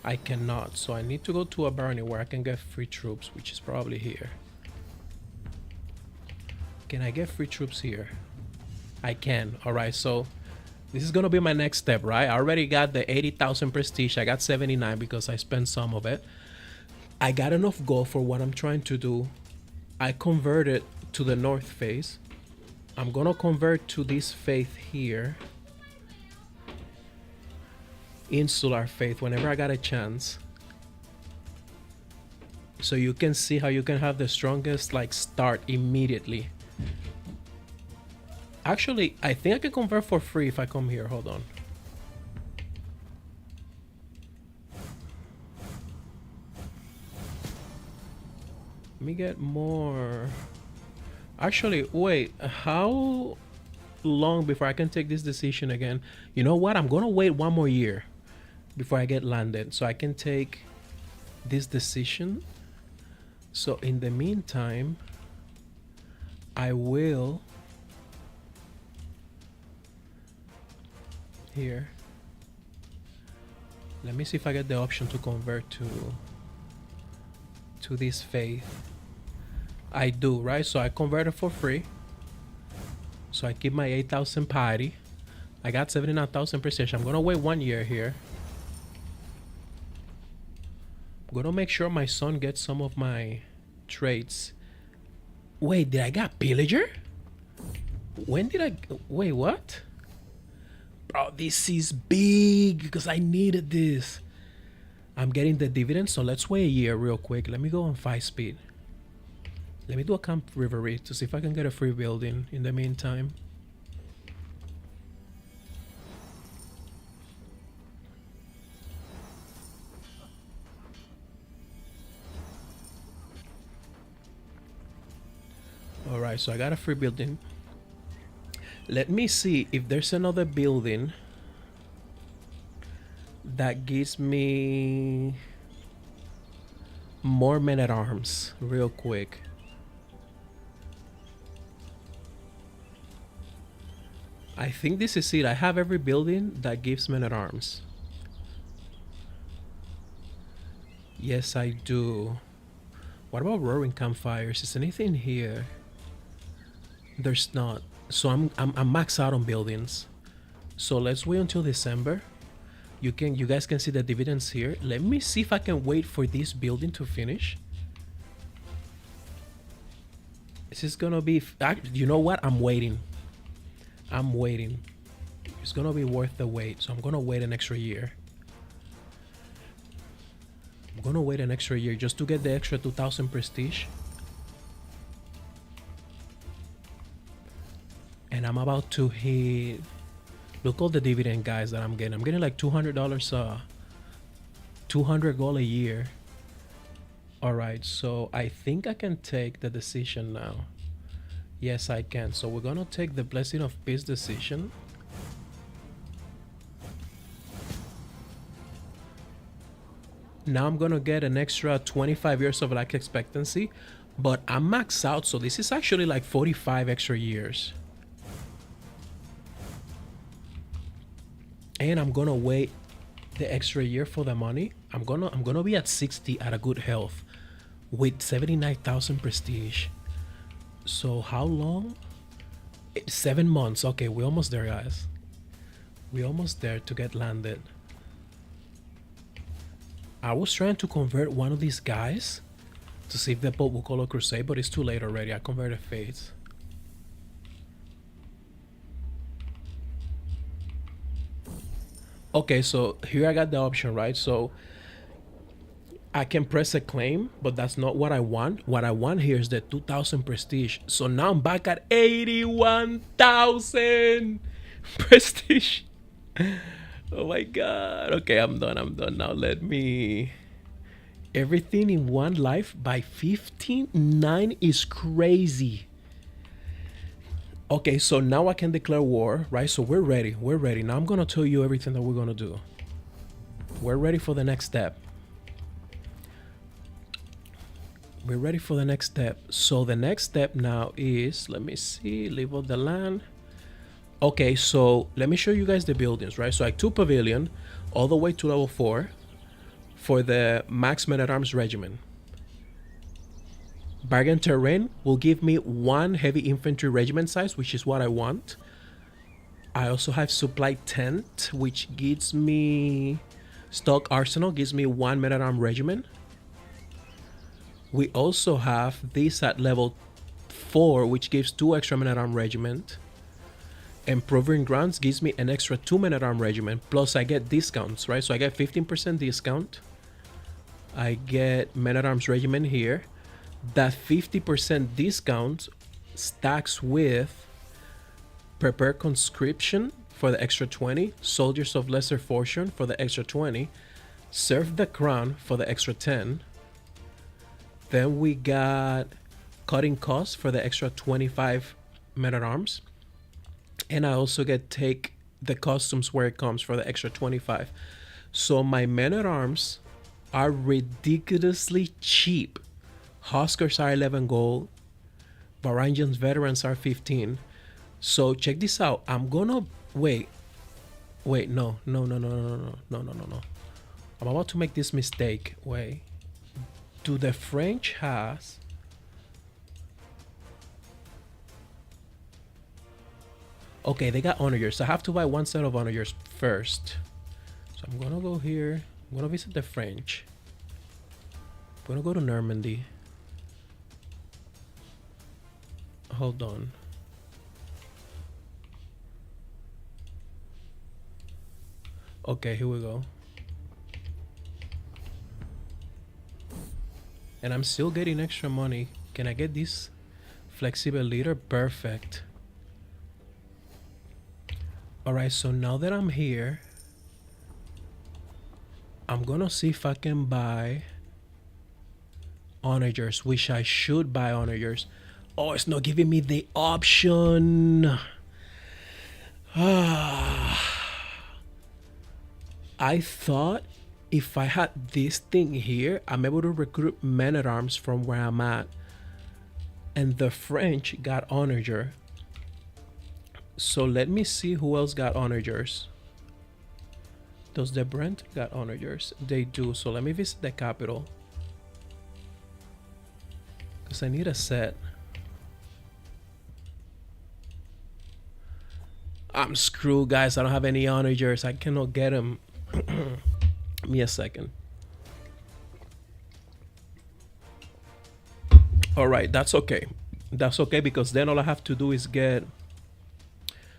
I cannot, so I need to go to a barony where I can get free troops, which is probably here. Can I get free troops here? I can. All right, so this is gonna be my next step, right? I already got the 80,000 prestige. I got 79 because I spent some of it. I got enough gold for what I'm trying to do. I converted to the north face. I'm gonna convert to this faith here. Insular faith whenever I got a chance. So you can see how you can have the strongest like start immediately. Actually, I think I can convert for free if I come here. Hold on. Let me get more. Actually, wait, how long before I can take this decision again? You know what? I'm gonna wait one more year before I get landed so I can take this decision. So in the meantime, I will here. Let me see if I get the option to convert to this faith. I do, right? So I converted for free. So I keep my 8,000 piety. I got 79,000 precision. I'm gonna wait 1 year here. I'm gonna make sure my son gets some of my traits. Wait, did I got pillager? When did I wait, what? Bro, this is big because I needed this. I'm getting the dividend, so let's wait a year real quick. Let me go on 5 speed. Let me do a camp rivery to see if I can get a free building in the meantime. Alright, so I got a free building. Let me see if there's another building that gives me more men at arms real quick. I think this is it. I have every building that gives men at arms. Yes, I do. What about roaring campfires? Is anything here? There's not. So I'm maxed out on buildings. So let's wait until December. You guys can see the dividends here. Let me see if I can wait for this building to finish. This is gonna be, you know what? I'm waiting. I'm waiting. It's gonna be worth the wait. So I'm gonna wait an extra year. I'm gonna wait an extra year just to get the extra 2,000 prestige. And I'm about to hit. Look all the dividend, guys, that I'm getting. I'm getting like $200, 200 gold a year. All right, so I think I can take the decision now. Yes, I can. So we're gonna take the blessing of peace decision. Now I'm gonna get an extra 25 years of life expectancy, but I'm maxed out, so this is actually like 45 extra years. And I'm gonna wait the extra year for the money. I'm gonna be at 60 at a good health with 79,000 prestige. So how long? 7 months. Okay, we're almost there, guys. We're almost there to get landed. I was trying to convert one of these guys to see if the Pope will call a crusade, but it's too late already. I converted faiths. Okay, so here I got the option, right? So I can press a claim, but that's not what I want. What I want here is the 2,000 prestige. So now I'm back at 81,000 prestige. Oh my god. Okay, I'm done. I'm done. Now let me. Everything in one life by 15? 9 is crazy. Okay, so now I can declare war, right? So we're ready. We're ready. Now I'm gonna tell you everything that we're gonna do. We're ready for the next step. We're ready for the next step. So the next step now is, let me see, level the land. Okay, so let me show you guys the buildings, right? So I took pavilion all the way to level 4 for the max men at arms regiment. Bargain terrain will give me 1 heavy infantry regiment size, which is what I want. I also have supply tent, which gives me stock arsenal, gives me 1 men at arms regiment. We also have this at level 4, which gives 2 extra men at arms regiment. And Proving Grounds gives me an extra 2 men at arms regiment. Plus I get discounts, right? So I get 15% discount. I get men at arms regiment here. That 50% discount stacks with Prepare Conscription for the extra 20, Soldiers of Lesser Fortune for the extra 20, Serve the Crown for the extra 10. Then we got Cutting Costs for the extra 25 men at arms. And I also get Take the Costumes Where It Comes for the extra 25. So my men at arms are ridiculously cheap. Huskers are 11 gold. Varangians veterans are 15. So check this out. I'm gonna wait. No. I'm about to make this mistake. Wait. Do the French has? Okay, they got honor years. So I have to buy 1 set of honor years first. So I'm gonna go here. I'm gonna visit the French. I'm gonna go to Normandy. Hold on. Okay, here we go. And I'm still getting extra money. Can I get this flexible leader? Perfect. Alright, so now that I'm here, I'm gonna see if I can buy onagers, which I should buy onagers. Oh, it's not giving me the option. I thought if I had this thing here, I'm able to recruit men at arms from where I'm at. And the French got onager. So let me see who else got onagers. Does the Brent got onagers? They do. So let me visit the capital. Because I need a set. I'm screwed, guys. I don't have any onagers. I cannot get them. Give me a second. Alright, that's okay. That's okay because then all I have to do is get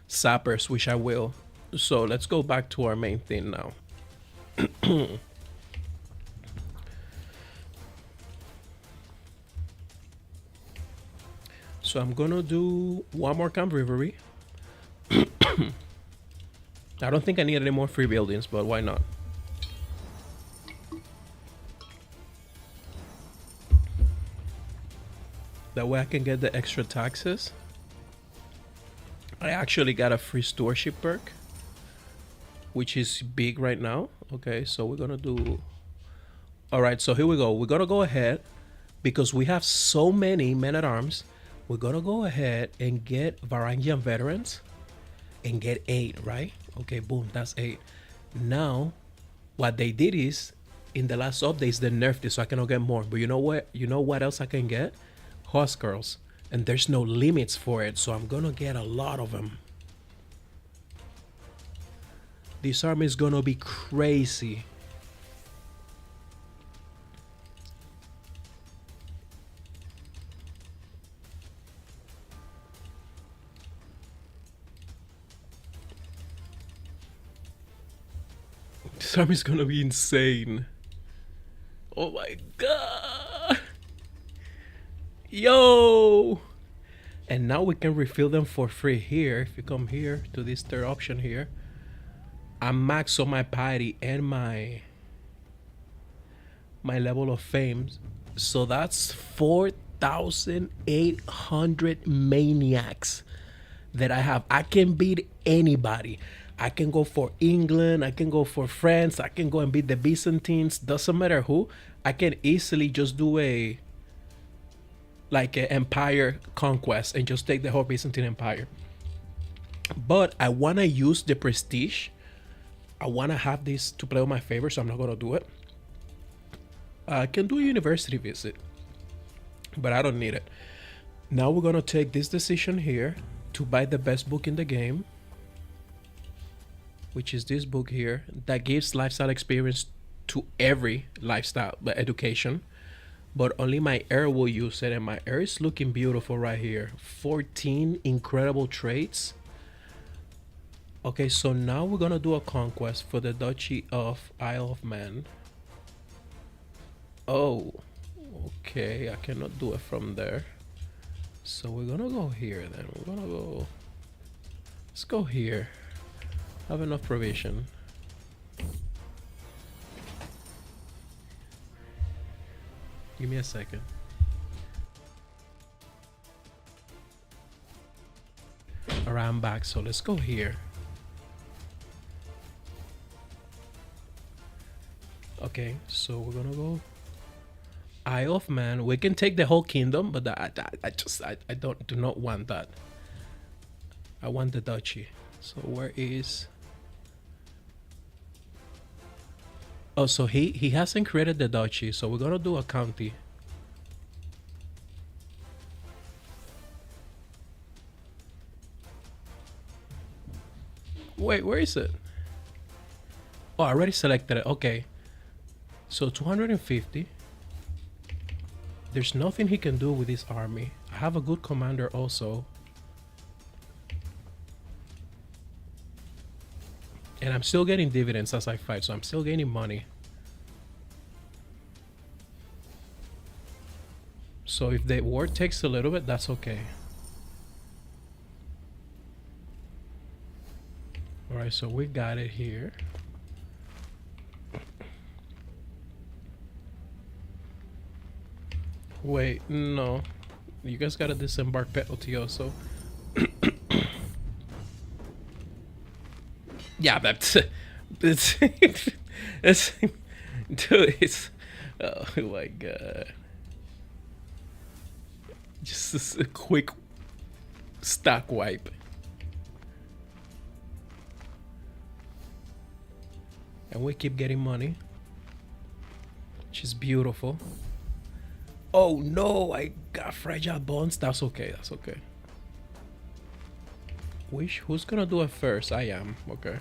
sappers, which I will. So let's go back to our main thing now. So I'm gonna do 1 more camp reverie. I don't think I need any more free buildings, but why not? That way I can get the extra taxes. I actually got a free stewardship perk, which is big right now. Okay, so we're gonna do... Alright, so here we go. We're gonna go ahead, because we have so many men at arms, we're gonna go ahead and get Varangian veterans and get 8, right? Okay, boom, that's 8. Now, what they did is, in the last updates, they nerfed it, so I cannot get more. But you know what? You know what else I can get? Horse girls. And there's no limits for it, so I'm gonna get a lot of them. This army is gonna be crazy. This army is gonna be insane. Oh my god. Yo. And now we can refill them for free here. If you come here to this third option here, I'm max on my piety and my level of fame. So that's 4,800 maniacs that I have. I can beat anybody. I can go for England. I can go for France. I can go and beat the Byzantines. Doesn't matter who. I can easily just do a like an empire conquest and just take the whole Byzantine Empire. But I want to use the prestige. I want to have this to play on my favor, so I'm not going to do it. I can do a university visit, but I don't need it. Now we're going to take this decision here to buy the best book in the game, which is this book here that gives lifestyle experience to every lifestyle education, but only my heir will use it, and my heir is looking beautiful right here. 14 incredible traits. Okay, so now we're gonna do a conquest for the Duchy of Isle of Man. Oh, okay, I cannot do it from there. So we're gonna go here then. We're gonna go, let's go here. Have enough provision. Give me a second. Alright, I'm back, so let's go here. Okay, so we're gonna go Isle of Man. We can take the whole kingdom, but I do not want that. I want the duchy. So where is? Oh, so he hasn't created the duchy, so we're gonna do a county. Wait, where is it? Oh, I already selected it. Okay. So 250. There's nothing he can do with this army. I have a good commander also. And I'm still getting dividends as I fight, so I'm still gaining money. So if the war takes a little bit, that's okay. Alright, so we got it here. Wait, no. You guys got a disembark penalty also. Yeah, that's it's it's dude, it's oh my god. Just a quick stock wipe. And we keep getting money, which is beautiful. Oh no, I got fragile bonds. That's okay, that's okay. Who's gonna do it first? I am, okay.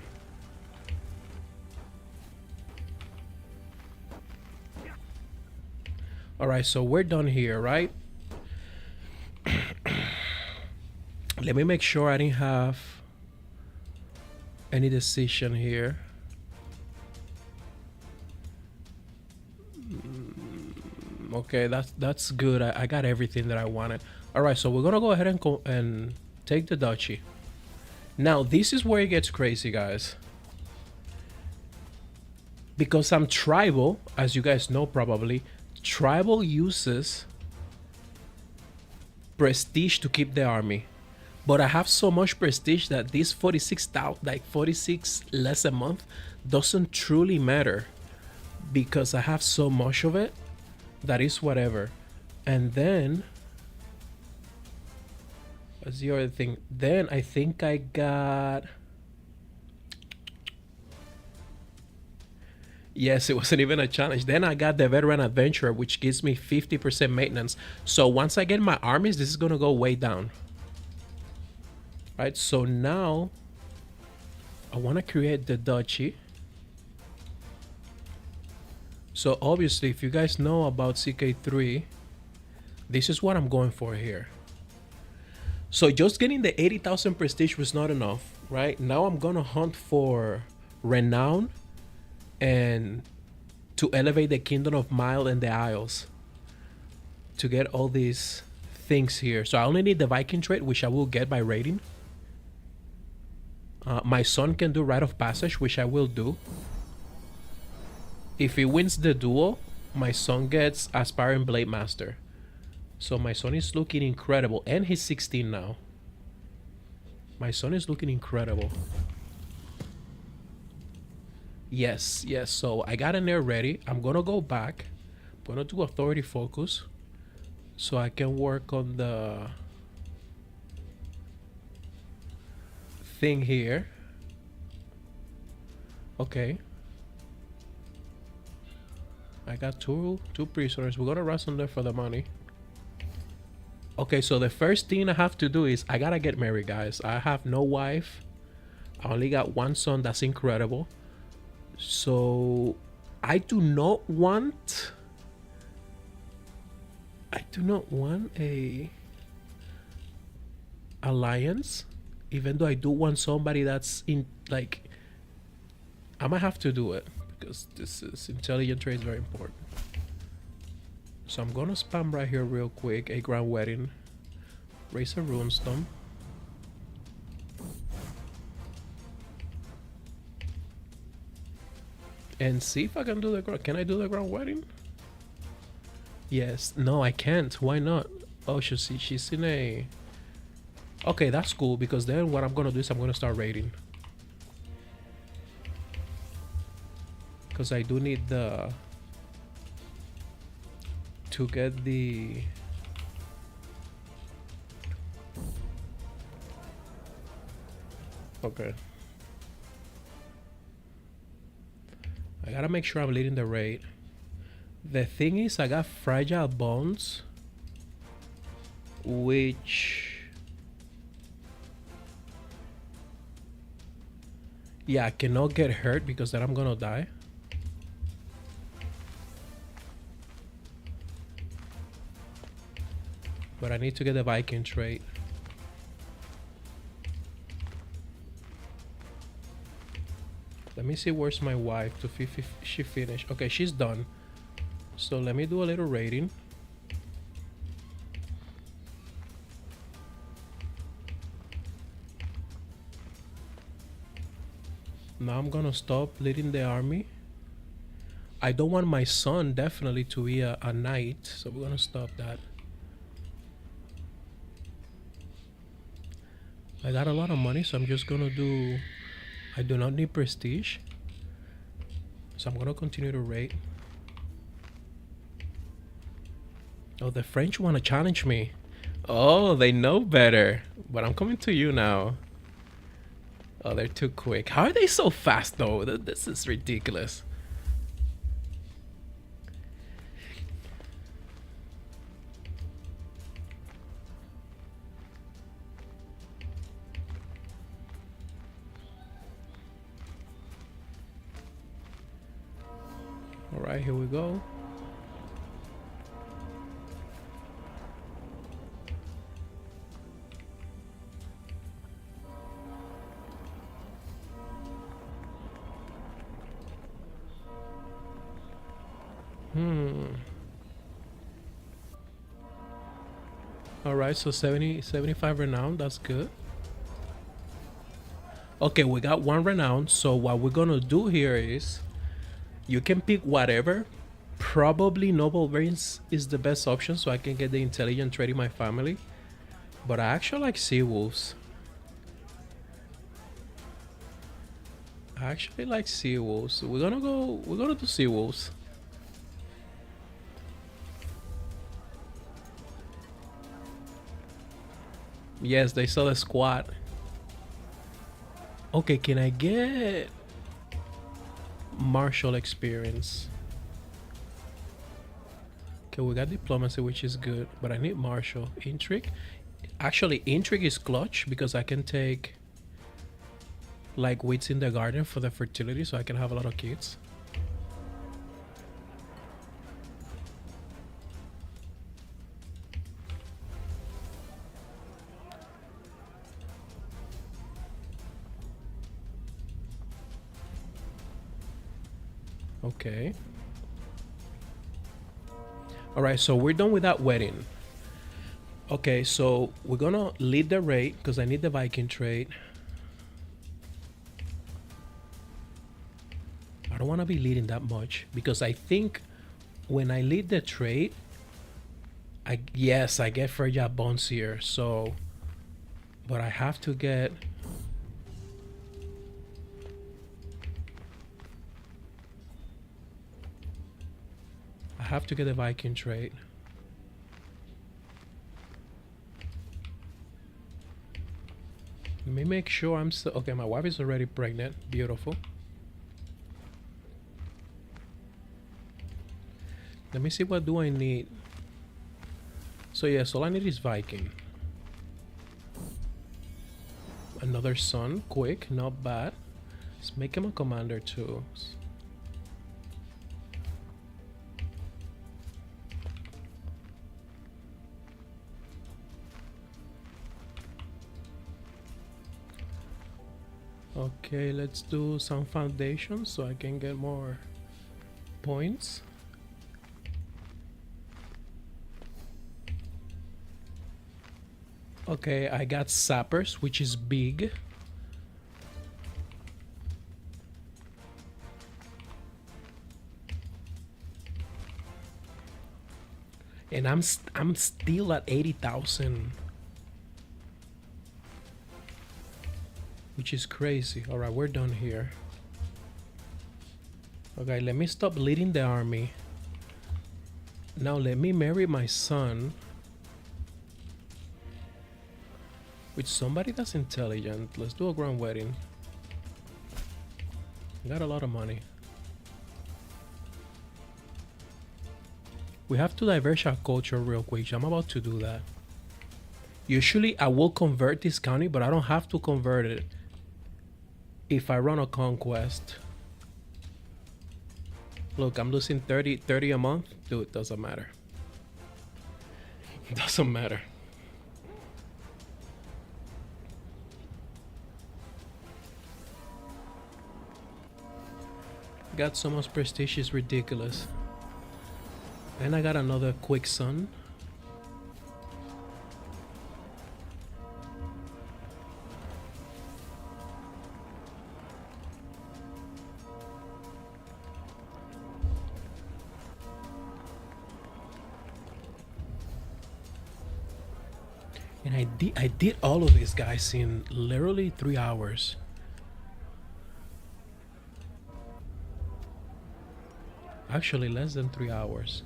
Alright, so we're done here, right? Let me make sure I didn't have any decision here. Okay, that's good. I got everything that I wanted. All right, so we're gonna go ahead and take the duchy. Now this is where it gets crazy, guys. Because I'm tribal, as you guys know probably, tribal uses prestige to keep the army. But I have so much prestige that this 46,000, like 46 less a month, doesn't truly matter because I have so much of it. That is whatever. And then what's the other thing? Then I think I got, yes, it wasn't even a challenge. Then I got the veteran adventurer, which gives me 50% maintenance. So once I get my armies, this is gonna go way down. Right, so now I want to create the duchy. So obviously, if you guys know about CK3, this is what I'm going for here. So just getting the 80,000 prestige was not enough, right? Now I'm gonna hunt for renown and to elevate the Kingdom of Mile and the Isles to get all these things here. So I only need the Viking trait, which I will get by raiding. My son can do rite of passage, which I will do. If he wins the duel, my son gets aspiring blade master. So my son is looking incredible, and he's 16 now. My son is looking incredible. Yes, yes. So I got an air ready. I'm gonna go back. I'm gonna do authority focus, so I can work on the thing here. Okay. I got two prisoners. We're gonna rush on there for the money. Okay, so the first thing I have to do is I gotta get married, guys. I have no wife. I only got one son. That's incredible. So I do not want a alliance, even though I do want somebody that's in, like, I might have to do it because this is intelligent trade is very important. So I'm gonna spam right here real quick. A grand wedding, raise a runestone. And see if I can do the ground. Can I do the ground wedding? Yes. No, I can't. Why not? Oh, she's in a... Okay, that's cool, because then what I'm gonna do is I'm gonna start raiding. Because I do need the... to get the... Okay. I gotta make sure I'm leading the raid. The thing is, I got fragile bones, which... Yeah, I cannot get hurt because then I'm gonna die. But I need to get the Viking trait. Let me see where's my wife to see if she finished. Okay, she's done. So let me do a little rating. Now I'm gonna stop leading the army. I don't want my son definitely to be a knight, so we're gonna stop that. I got a lot of money, so I'm just gonna do... I do not need prestige, so I'm gonna continue to raid. Oh, the French want to challenge me. Oh, they know better. But I'm coming to you now. Oh, they're too quick. How are they so fast, though? This is ridiculous. All right, here we go. All right, so 75 renown. That's good. Okay, we got one renown. So what we're gonna do here is you can pick whatever. Probably noble brains is the best option, so I can get the intelligent trait in my family. But I actually like sea wolves. I actually like sea wolves. So we're gonna do sea wolves. Yes, they saw the squad. Okay, can I get martial experience? Okay, we got diplomacy, which is good, but I need martial. Intrigue. Actually, intrigue is clutch because I can take like wits in the garden for the fertility, so I can have a lot of kids. Okay. All right, so we're done with that wedding. Okay, so we're gonna lead the raid because I need the Viking trade. don't want to be leading that much because I think when I lead the trade, I get fragile bonds here. So, but I have to get. I have to get a Viking trade. Let me make sure I'm still okay. My wife is already pregnant. Beautiful. Let me see, what do I need? So yes, all I need is Viking. Another son, quick, not bad. Let's make him a commander too. Okay, let's do some foundations so I can get more points. Okay, I got sappers, which is big. And I'm still at 80,000, which is crazy. All right, we're done here. Okay, let me stop leading the army. Now let me marry my son with somebody that's intelligent. Let's do a grand wedding. Got a lot of money. We have to diverge our culture real quick. I'm about to do that. Usually I will convert this county, but I don't have to convert it if I run a conquest. Look, I'm losing 30 a month. Dude, doesn't matter. Doesn't matter. Got so much prestige, is ridiculous. And I got another quick son. And I did all of these guys in literally 3 hours. Actually, less than 3 hours.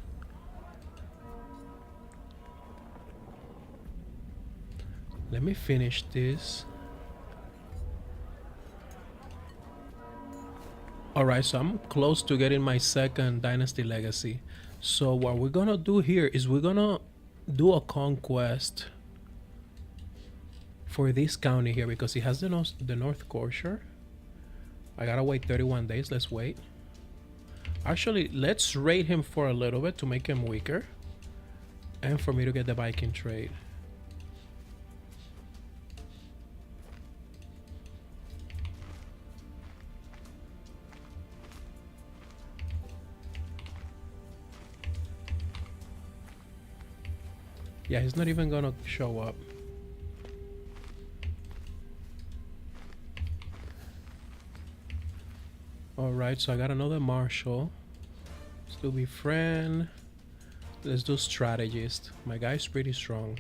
Let me finish this. Alright, so I'm close to getting my second dynasty legacy. So what we're gonna do here is we're gonna do a conquest for this county here because it has the North Corsair. I gotta wait 31 days. Let's wait. Actually, let's raid him for a little bit to make him weaker and for me to get the Viking trade. Yeah, he's not even gonna show up. Alright, so I got another marshal. Let's do befriend. Let's do strategist. My guy's pretty strong.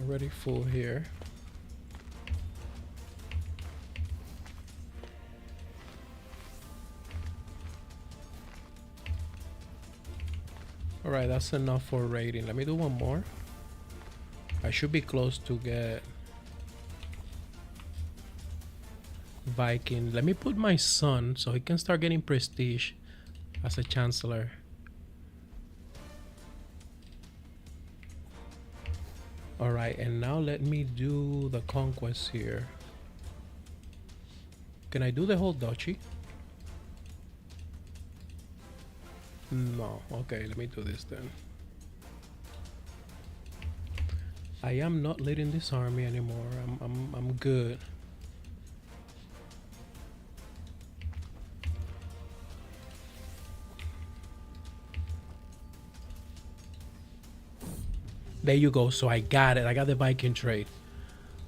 Already full here. Alright, that's enough for raiding. Let me do one more. I should be close to get Viking. Let me put my son so he can start getting prestige as a chancellor. Alright, and now let me do the conquest here. Can I do the whole duchy? No. Okay, let me do this then. I am not leading this army anymore. I'm good. There you go. So I got it. I got the Viking trade.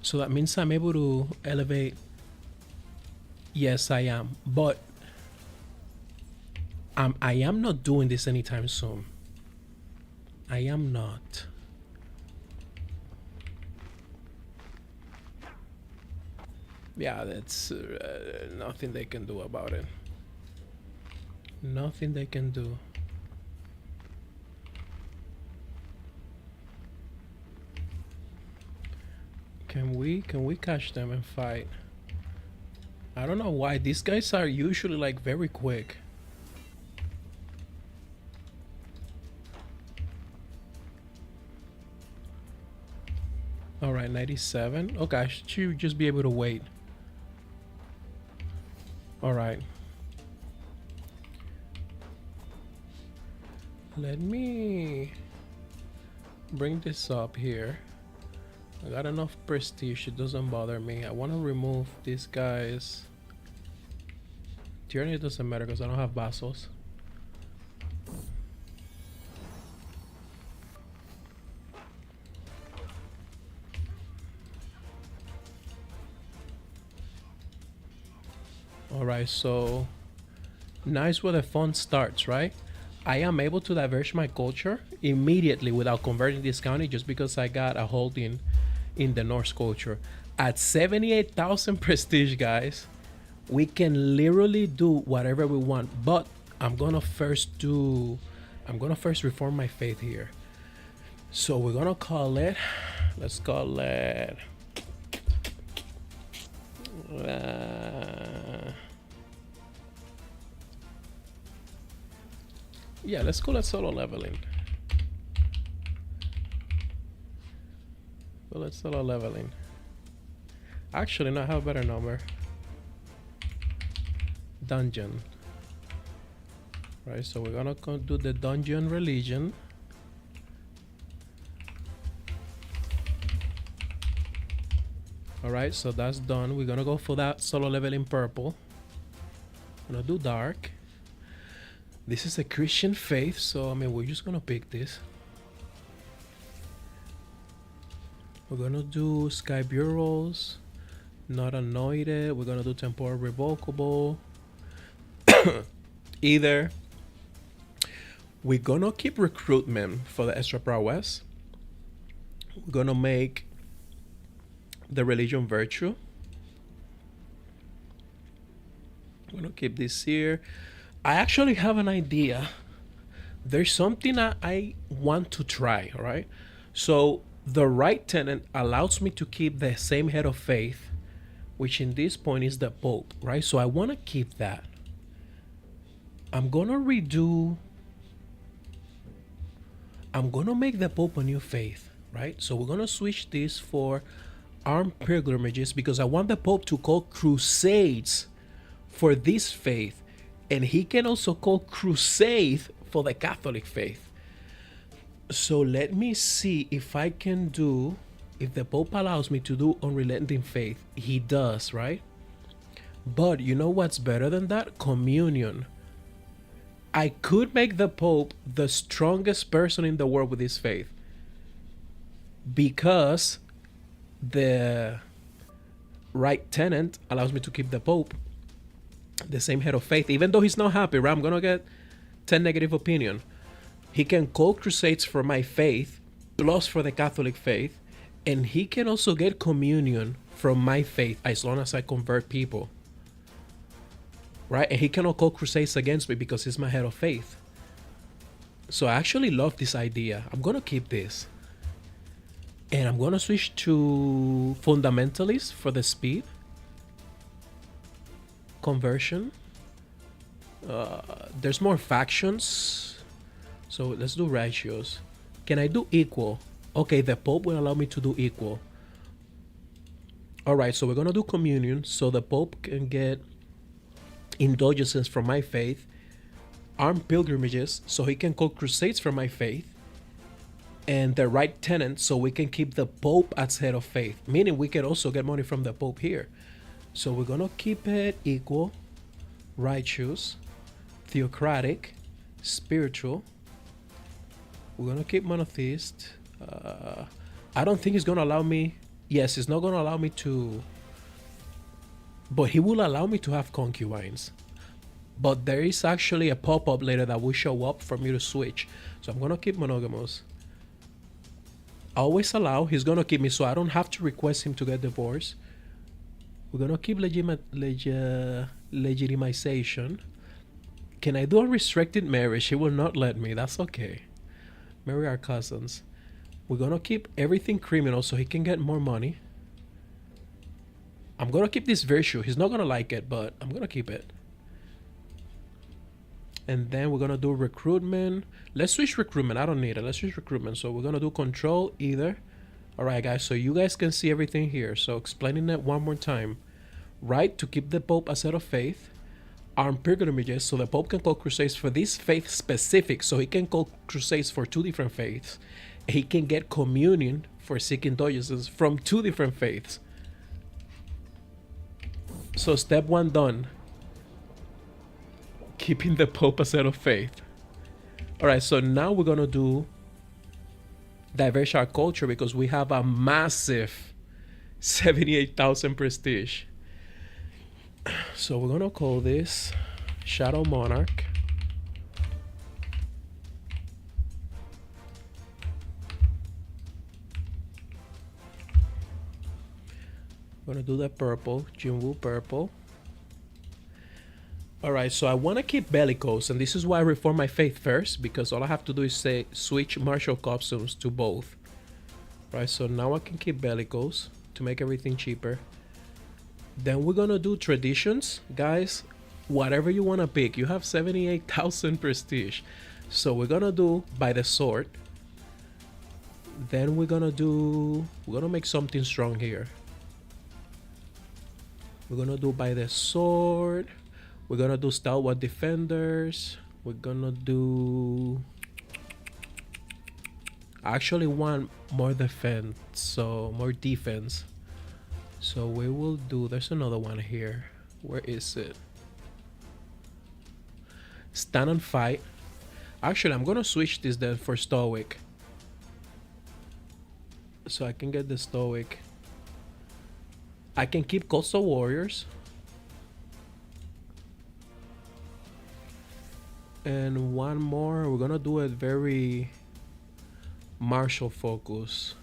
So that means I'm able to elevate. Yes, I am. But I am not doing this anytime soon. I am not. Yeah, that's nothing they can do about it. Nothing they can do. Can we catch them and fight? I don't know why these guys are usually like very quick. All right, 97. Okay, I should just be able to wait. All right. Let me bring this up here. I got enough prestige, it doesn't bother me. I want to remove these guys. Tyranny doesn't matter because I don't have vassals. Alright, so now is where the fun starts, right? I am able to diverge my culture immediately without converting this county just because I got a holding in the Norse culture. At 78,000 prestige, guys, we can literally do whatever we want. But I'm gonna first reform my faith here. So we're gonna call it, let's call it yeah, let's call it solo leveling. Well, let's solo leveling. Actually, no, I have a better number. Dungeon. Right, so we're gonna go do the dungeon religion. Alright, so that's done. We're gonna go for that solo leveling purple. I'm gonna do dark. This is a Christian faith, so I mean we're just gonna pick this. We're gonna do sky bureaus, not anointed. We're gonna do temporal revocable. Either we're gonna keep recruitment for the extra prowess. We're gonna make the religion virtue. I'm gonna keep this here. I actually have an idea. There's something I want to try, all right? So the right tenant allows me to keep the same head of faith, which in this point is the Pope, right? So I want to keep that. I'm gonna make the Pope a new faith, right? So we're gonna switch this for armed pilgrimages because I want the Pope to call crusades for this faith, and he can also call crusade for the Catholic faith. So let me see if I can do, if the Pope allows me to do unrelenting faith. He does, right? But you know what's better than that? Communion. I could make the Pope the strongest person in the world with his faith because the right tenant allows me to keep the Pope the same head of faith, even though he's not happy, right? I'm gonna get 10 negative opinion. He can call crusades for my faith plus for the Catholic faith, and he can also get communion from my faith as long as I convert people, right? And he cannot call crusades against me because he's my head of faith. So I actually love this idea. I'm gonna keep this, and I'm gonna switch to fundamentalist for the speed conversion. There's more factions, so let's do ratios. Can I do equal? Okay, the Pope will allow me to do equal. All right, so we're gonna do communion so the Pope can get indulgences from my faith, armed pilgrimages so he can call crusades from my faith, and the right tenant so we can keep the Pope as head of faith, meaning we can also get money from the Pope here. So we're gonna keep it equal, righteous, theocratic, spiritual. We're gonna keep monotheist. Uh, I don't think he's gonna allow me. Yes, he's not gonna allow me to. But he will allow me to have concubines. But there is actually a pop-up later that will show up for me to switch. So I'm gonna keep monogamous. Always allow. He's gonna keep me, so I don't have to request him to get divorced. We're gonna keep legitimization. Can I do unrestricted marriage? He will not let me. That's okay. Marry our cousins. We're gonna keep everything criminal so he can get more money. I'm gonna keep this virtue. He's not gonna like it, but I'm gonna keep it. And then we're gonna do recruitment. Let's switch recruitment. I don't need it. Let's switch recruitment. So we're gonna do control either. All right, guys. So you guys can see everything here. So explaining it one more time. Right, to keep the Pope a set of faith. Arm pilgrimages so the Pope can call crusades for this faith specific. So he can call crusades for 2 different faiths. He can get communion for Sikh indulgences from 2 different faiths. So step 1 done. Keeping the Pope a set of faith. Alright, so now we're gonna do diverse our culture because we have a massive 78,000 prestige. So we're gonna call this Shadow Monarch. We're gonna do the purple, Jinwoo purple. Alright, so I want to keep bellicose, and this is why I reform my faith first, because all I have to do is say switch martial costumes to both. Right, so now I can keep bellicose to make everything cheaper. Then we're gonna do traditions, guys. Whatever you want to pick. You have 78,000 prestige, so we're gonna do by the sword. Then we're gonna make something strong here. We're gonna do by the sword. We're gonna do stalwart defenders. We're gonna do. I actually want more defense, so more defense. So we will do. There's another one here. Where is it? Stand and fight. Actually, I'm gonna switch this then for stoic, so I can get the stoic. I can keep coastal warriors. And one more. We're gonna do it very martial focus,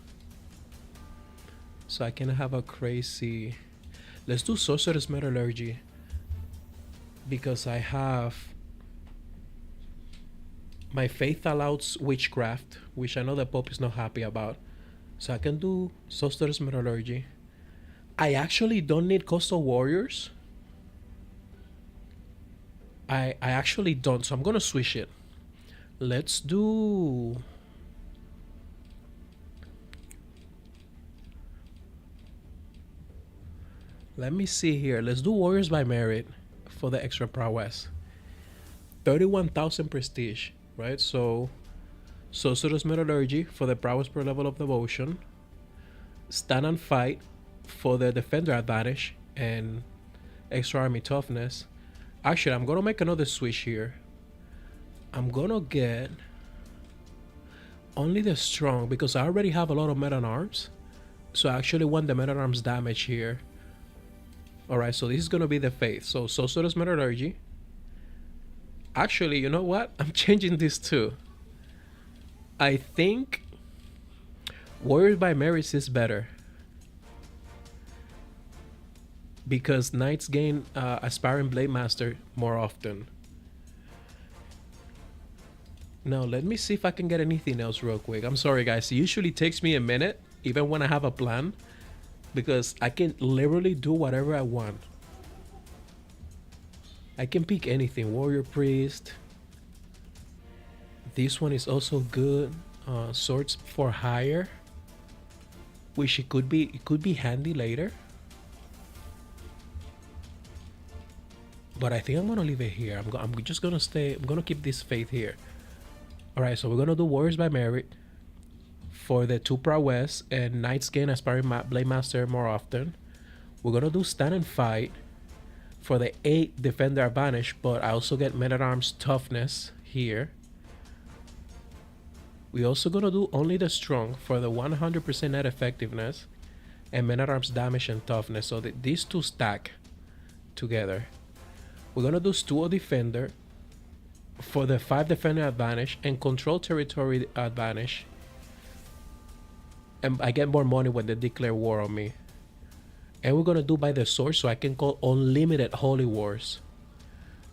so I can have a crazy. Let's do sorcerer's metallurgy because I have my faith allows witchcraft, which I know the Pope is not happy about. So I can do sorcerer's metallurgy. I actually don't need coastal warriors. I actually don't, so I'm gonna switch it. Let's do. Let me see here. Let's do warriors by merit for the extra prowess. 31,000 prestige, right? So sorcerer's metallurgy for the prowess per level of devotion. Stand and fight for the defender advantage and extra army toughness. Actually, I'm gonna make another switch here. I'm gonna get only the strong because I already have a lot of men-at-arms. So I actually want the men-at-arms damage here. Alright, so this is gonna be the faith. So sorcerer's metallurgy. Actually, you know what? I'm changing this too. I think warriors by merit is better, because knights gain aspiring blade master more often. Now let me see if I can get anything else real quick. I'm sorry guys, it usually takes me a minute even when I have a plan, because I can literally do whatever I want. I can pick anything. Warrior priest. This one is also good. Swords for hire, which it could be handy later. But I think I'm gonna leave it here. I'm just gonna stay. I'm gonna keep this faith here. All right, so we're gonna do warriors by merit for the 2 prowess and knights gain aspiring blade master more often. We're gonna do stand and fight for the 8 defender advantage, but I also get men at arms toughness here. We also gonna do only the strong for the 100% net effectiveness and men at arms damage and toughness. So that these two stack together. We're gonna do dual defender for the 5 defender advantage and control territory advantage. And I get more money when they declare war on me. And we're gonna do by the sword so I can call unlimited holy wars.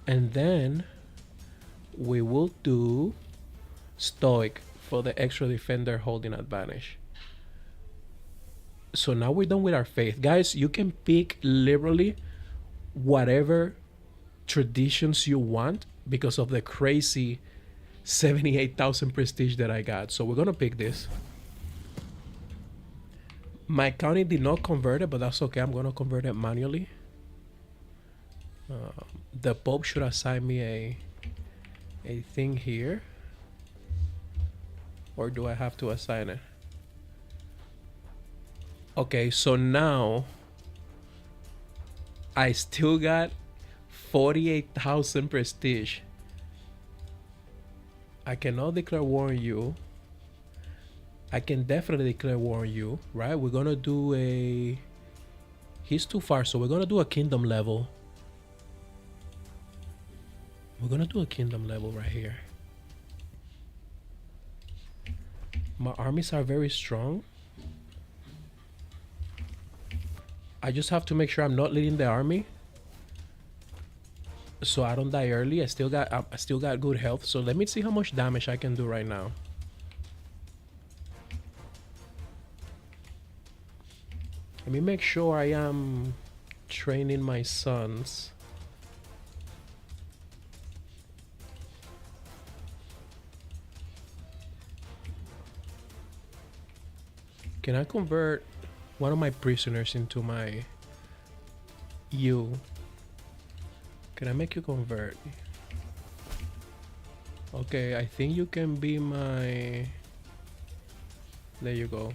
And then we will do stoic for the extra defender holding advantage. So now we're done with our faith. Guys, you can pick literally whatever traditions you want because of the crazy 78,000 prestige that I got. So we're gonna pick this. My county did not convert it, but that's okay. I'm gonna convert it manually. The Pope should assign me a thing here. Or do I have to assign it? Okay, so now I still got 48,000 prestige. I cannot declare war on you. I can definitely declare war on you, right? We're gonna do a... He's too far, so we're gonna do a kingdom level. We're gonna do a kingdom level right here. My armies are very strong. I just have to make sure I'm not leading the army, so I don't die early. I still got good health. So let me see how much damage I can do right now. Let me make sure I am training my sons. Can I convert one of my prisoners into my you? Can I make you convert? Okay, I think you can be my... There you go.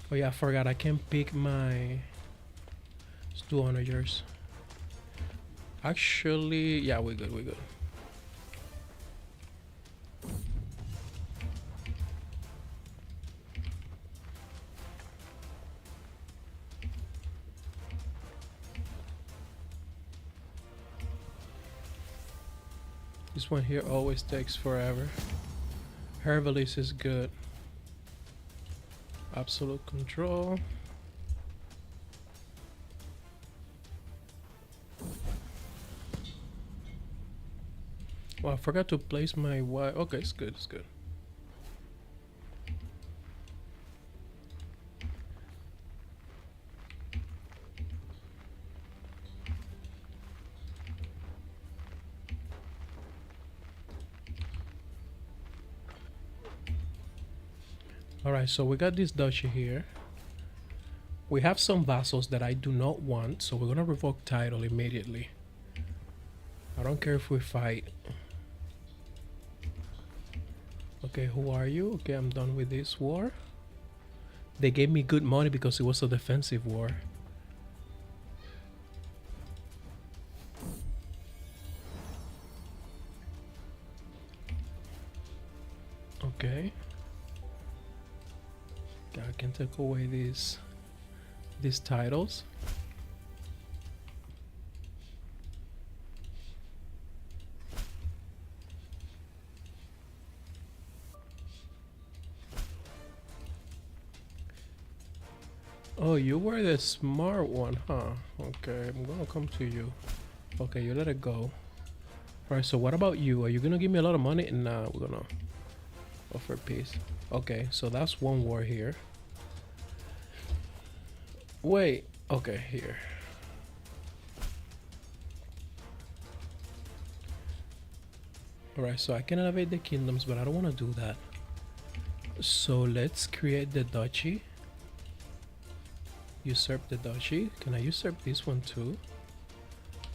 Oh yeah, I forgot I can pick my... Let's do honor yours. Actually, yeah, we're good, we're good. This one here always takes forever. Herbalist is good. Absolute control. Well, I forgot to place my wife. Okay, it's good, it's good. Alright, so we got this duchy here. We have some vassals that I do not want, so we're gonna revoke title immediately. I don't care if we fight. Okay, who are you? Okay, I'm done with this war. They gave me good money because it was a defensive war. Okay. I can take away these titles. Oh, you were the smart one, huh? Okay, I'm gonna come to you. Okay, you let it go. Alright, so what about you? Are you gonna give me a lot of money? Nah, we're gonna offer peace. Okay, so that's one war here. Wait, okay, here. Alright, so I can elevate the kingdoms, but I don't want to do that. So let's create the duchy. Usurp the duchy. Can I usurp this one too?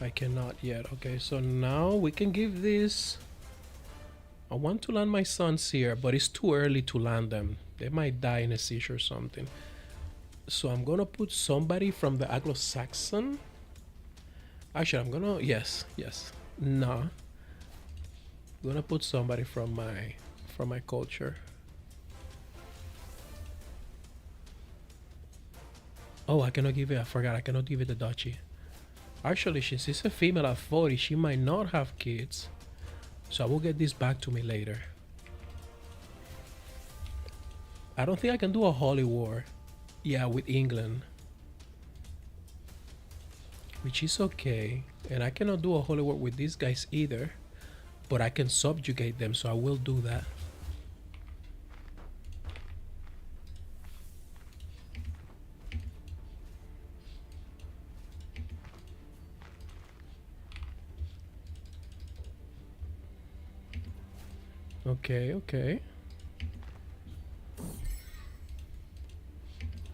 I cannot yet. Okay, so now we can give this... I want to land my sons here, but it's too early to land them. They might die in a siege or something. So I'm gonna put somebody from the Anglo-Saxon. Actually, I'm gonna yes. No, I'm gonna put somebody from my culture. Oh, I cannot give it. I forgot. I cannot give it the duchy. Actually, since it's a female at 40, she might not have kids. So I will get this back to me later. I don't think I can do a holy war. Yeah, with England. Which is okay. And I cannot do a holy war with these guys either. But I can subjugate them, so I will do that. Okay, okay.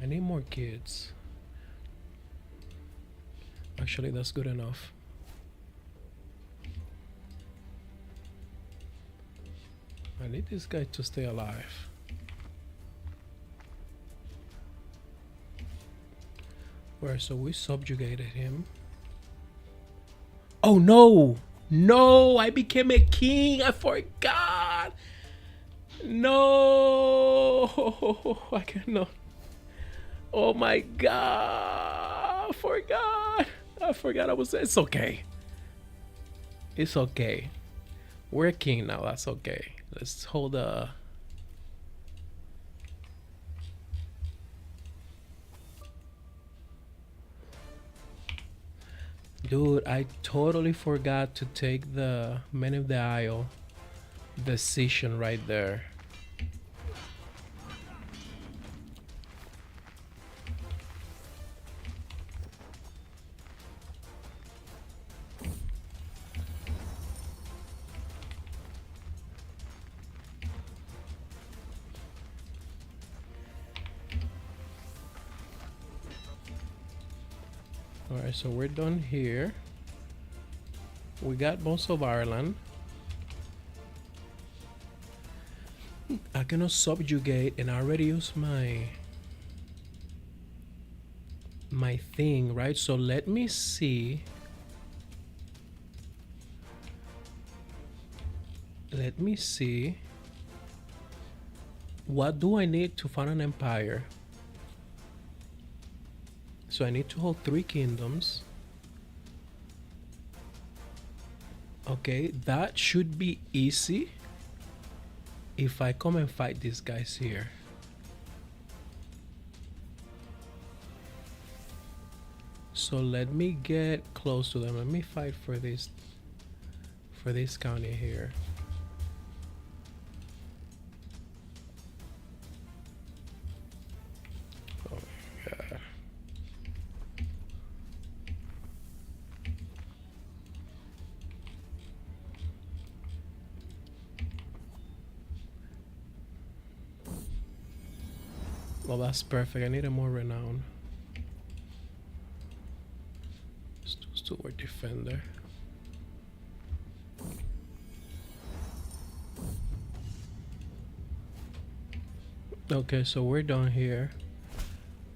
I need more kids. Actually, that's good enough. I need this guy to stay alive. Where? So we subjugated him. Oh no! No! I became a king! I forgot! No! I cannot. Oh my god! I forgot! I forgot I was. It's okay. It's okay. We're a king now. That's okay. Let's hold a. Dude, I totally forgot to take the Man of the Isle decision right there. Alright, so we're done here. We got most of Ireland. I cannot subjugate, and I already used my thing, right? So let me see. Let me see. What do I need to found an empire? So I need to hold 3 kingdoms. Okay, that should be easy if I come and fight these guys here. So let me get close to them. Let me fight for this county here. Oh my god. Well, that's perfect. I need a more renown. Steward defender. Okay, so we're done here.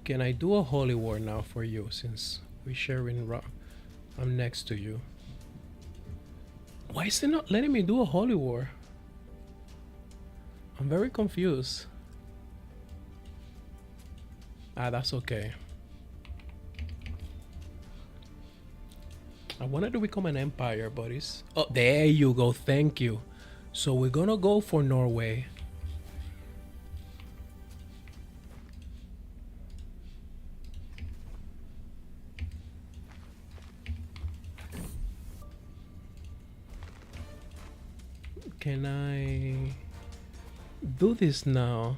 Can I do a holy war now for you since we share in rock? I'm next to you. Why is it not letting me do a holy war? I'm very confused. Ah, that's okay. I wanted to become an empire, buddies. Oh, there you go. Thank you. So we're gonna go for Norway. Can I do this now?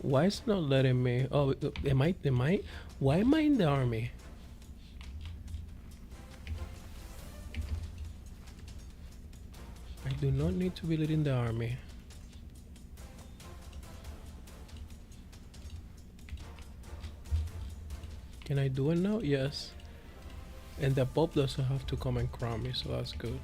Why is it not letting me? Oh, am I? Why am I in the army? I do not need to be leading the army. Can I do it now? Yes. And the Pope doesn't have to come and crown me, so that's good.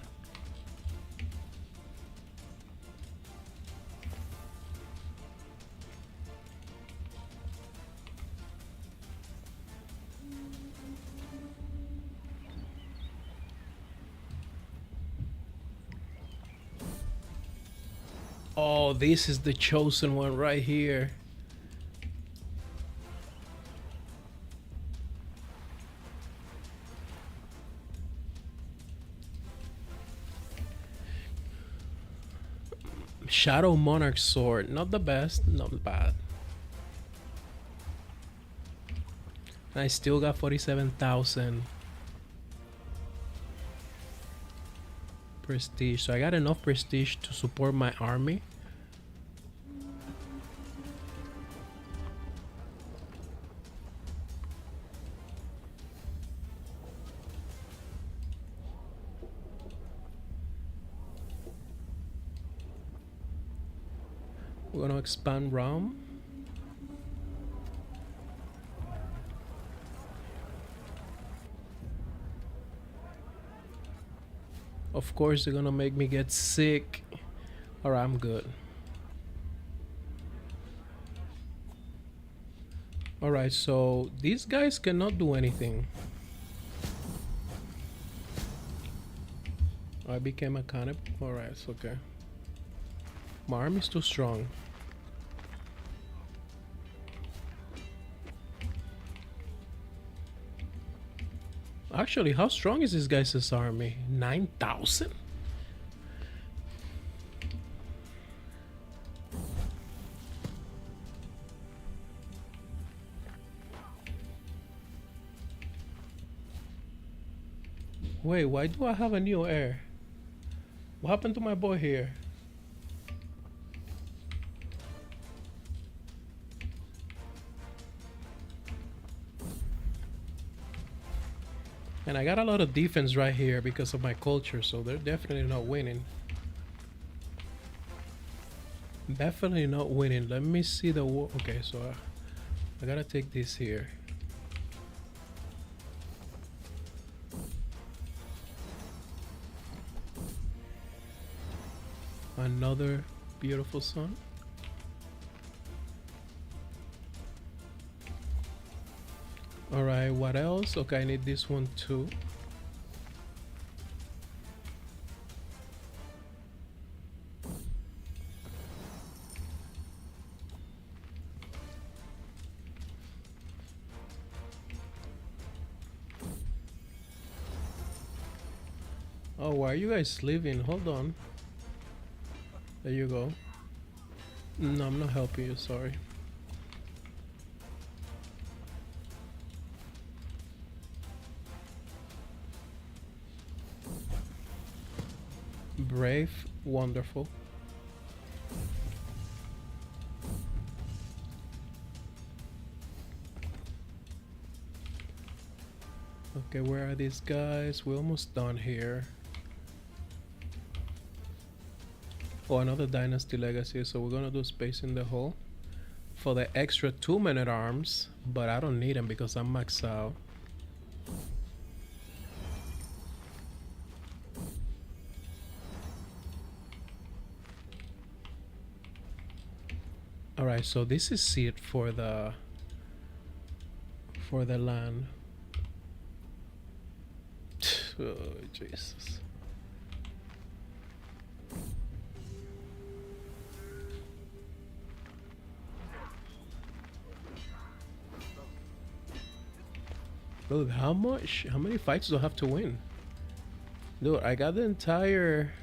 Oh, this is the chosen one right here. Shadow Monarch sword, not the best, not bad. I still got 47,000 prestige, so I got enough prestige to support my army. We're gonna expand realm. Of course, they're gonna make me get sick. Alright, I'm good. Alright, so these guys cannot do anything. I became a cannibal. Alright, it's okay. My army's too strong. Actually, how strong is this guy's army? 9,000? Wait, why do I have a new heir? What happened to my boy here? And I got a lot of defense right here because of my culture, so they're definitely not winning. Definitely not winning. Let me see the war. Okay, so I gotta take this here. Another beautiful sun. Alright, what else? Okay, I need this one too. Oh, why are you guys leaving? Hold on. There you go. No, I'm not helping you, sorry. Brave, wonderful. Okay, where are these guys? We're almost done here. Oh, another dynasty legacy, so we're gonna do space in the hole for the extra 2-minute arms, but I don't need them because I'm maxed out. Alright, so this is it for the land. Oh, Jesus. Dude, how many fights do I have to win? Dude, I got the entire...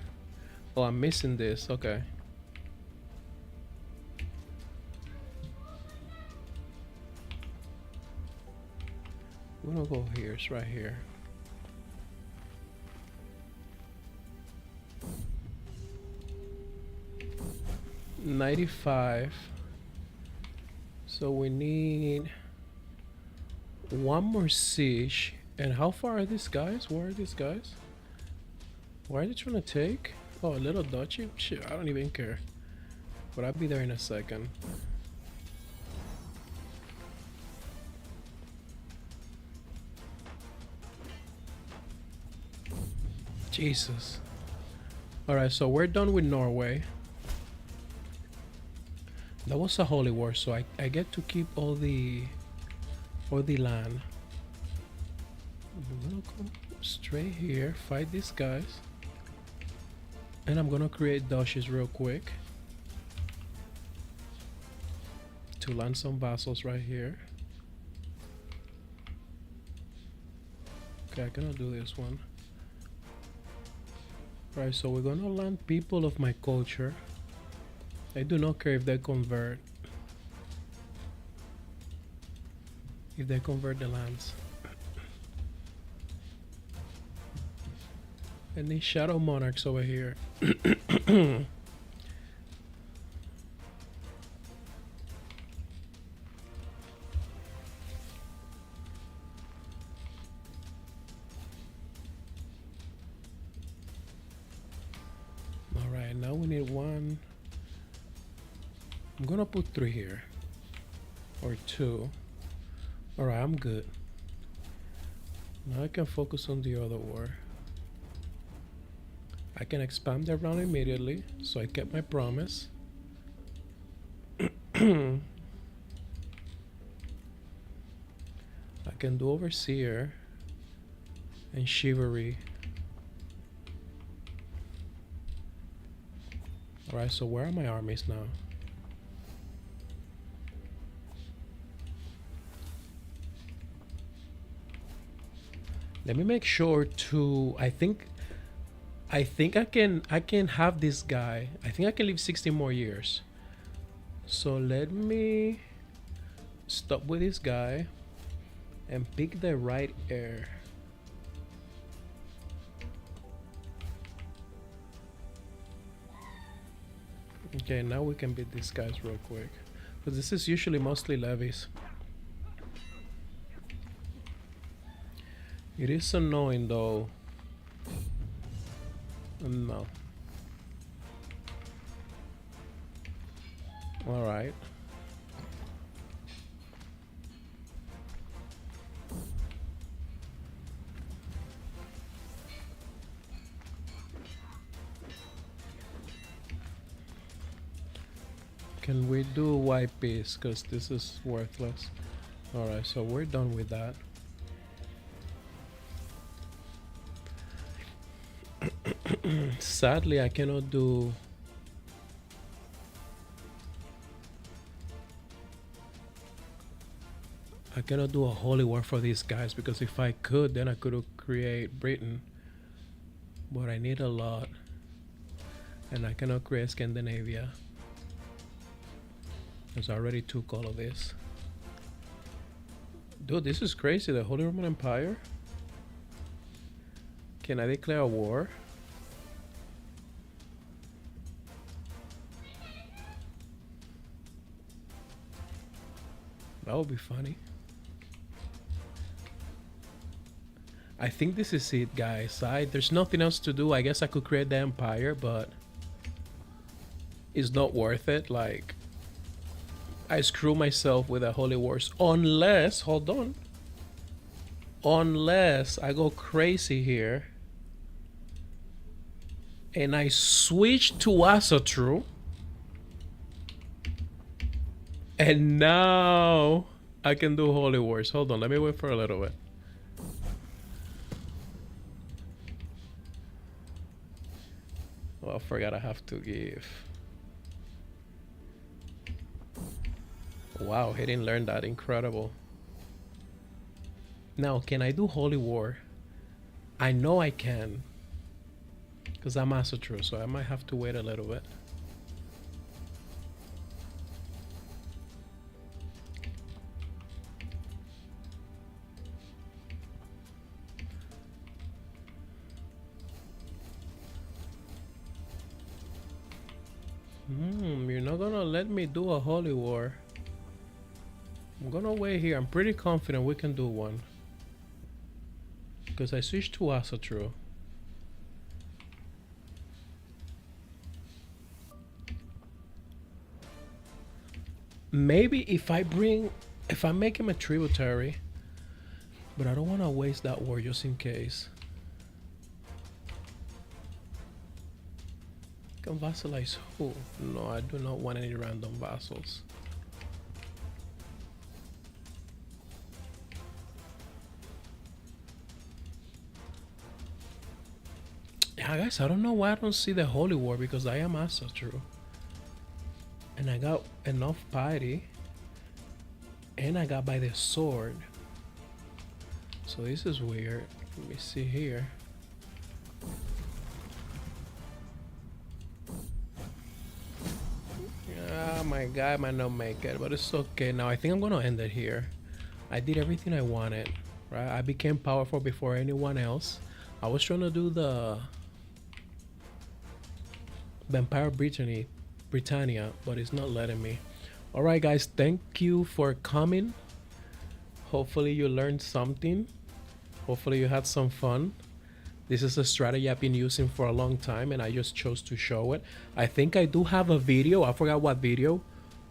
Oh, I'm missing this. Okay. I'm gonna go here. It's right here. $95. So we need one more siege. And how far are these guys? Where are these guys? Why are they trying to take? Oh, a little duchy? Shit, I don't even care. But I'll be there in a second. Jesus. Alright, so we're done with Norway. That was a holy war, so I get to keep all the land. I'm gonna come straight here, fight these guys. And I'm gonna create dushes real quick. to land some vassals right here. Okay, I cannot do this one. Right, so we're gonna land people of my culture. I do not care if they convert. If they convert the lands. And these shadow monarchs over here. Alright, now we need one. I'm gonna put 3 here. Or 2. Alright, I'm good. Now I can focus on the other war. I can expand the round immediately, so I kept my promise. I can do Overseer and Chivalry. Alright, so where are my armies now? Let me make sure to I think I can have this guy. I think I can live 60 more years. So let me stop with this guy and pick the right heir. Okay, now we can beat these guys real quick. Because this is usually mostly levies. It is annoying though. No. Alright. Can we do white piece? Because this is worthless. Alright, so we're done with that. Sadly, I cannot do... I cannot do a holy war for these guys, because if I could, then I could create Britain. But I need a lot. And I cannot create Scandinavia. Because I already took all of this. Dude, this is crazy. The Holy Roman Empire? Can I declare a war? That would be funny. I think this is it, guys. There's nothing else to do. I guess I could create the empire, but it's not worth it. Like, I screw myself with the Holy Wars. Unless, hold on. Unless I go crazy here and I switch to Asatru. And now I can do Holy Wars. Hold on, let me wait for a little bit. Oh, I forgot I have to give. Wow, he didn't learn that. Incredible. Now, can I do Holy War? I know I can. Because I'm Asatru, so I might have to wait a little bit. You're not gonna let me do a holy war. I'm gonna wait here. I'm pretty confident we can do one. Because I switched to Asatru. Maybe if I make him a tributary, but I don't want to waste that war just in case. Can vassalize who? No, I do not want any random vassals. Yeah, guys, I don't know why I don't see the holy war, because I am Asatru. And I got enough piety. And I got by the sword. So this is weird. Let me see here. Ah, my guy might not make it, but it's okay. Now I think I'm gonna end it here. I did everything I wanted, right? I became powerful before anyone else. I was trying to do the Vampire Britannia, but it's not letting me. All right, guys, thank you for coming. Hopefully you learned something. Hopefully you had some fun. This is a strategy I've been using for a long time and I just chose to show it. I think I do have a video, I forgot what video,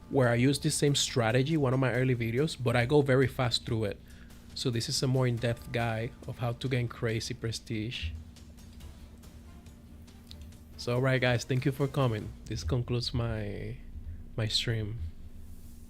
where I use the same strategy, one of my early videos, but I go very fast through it. So this is a more in-depth guide of how to gain crazy prestige. So alright guys, thank you for coming. This concludes my stream.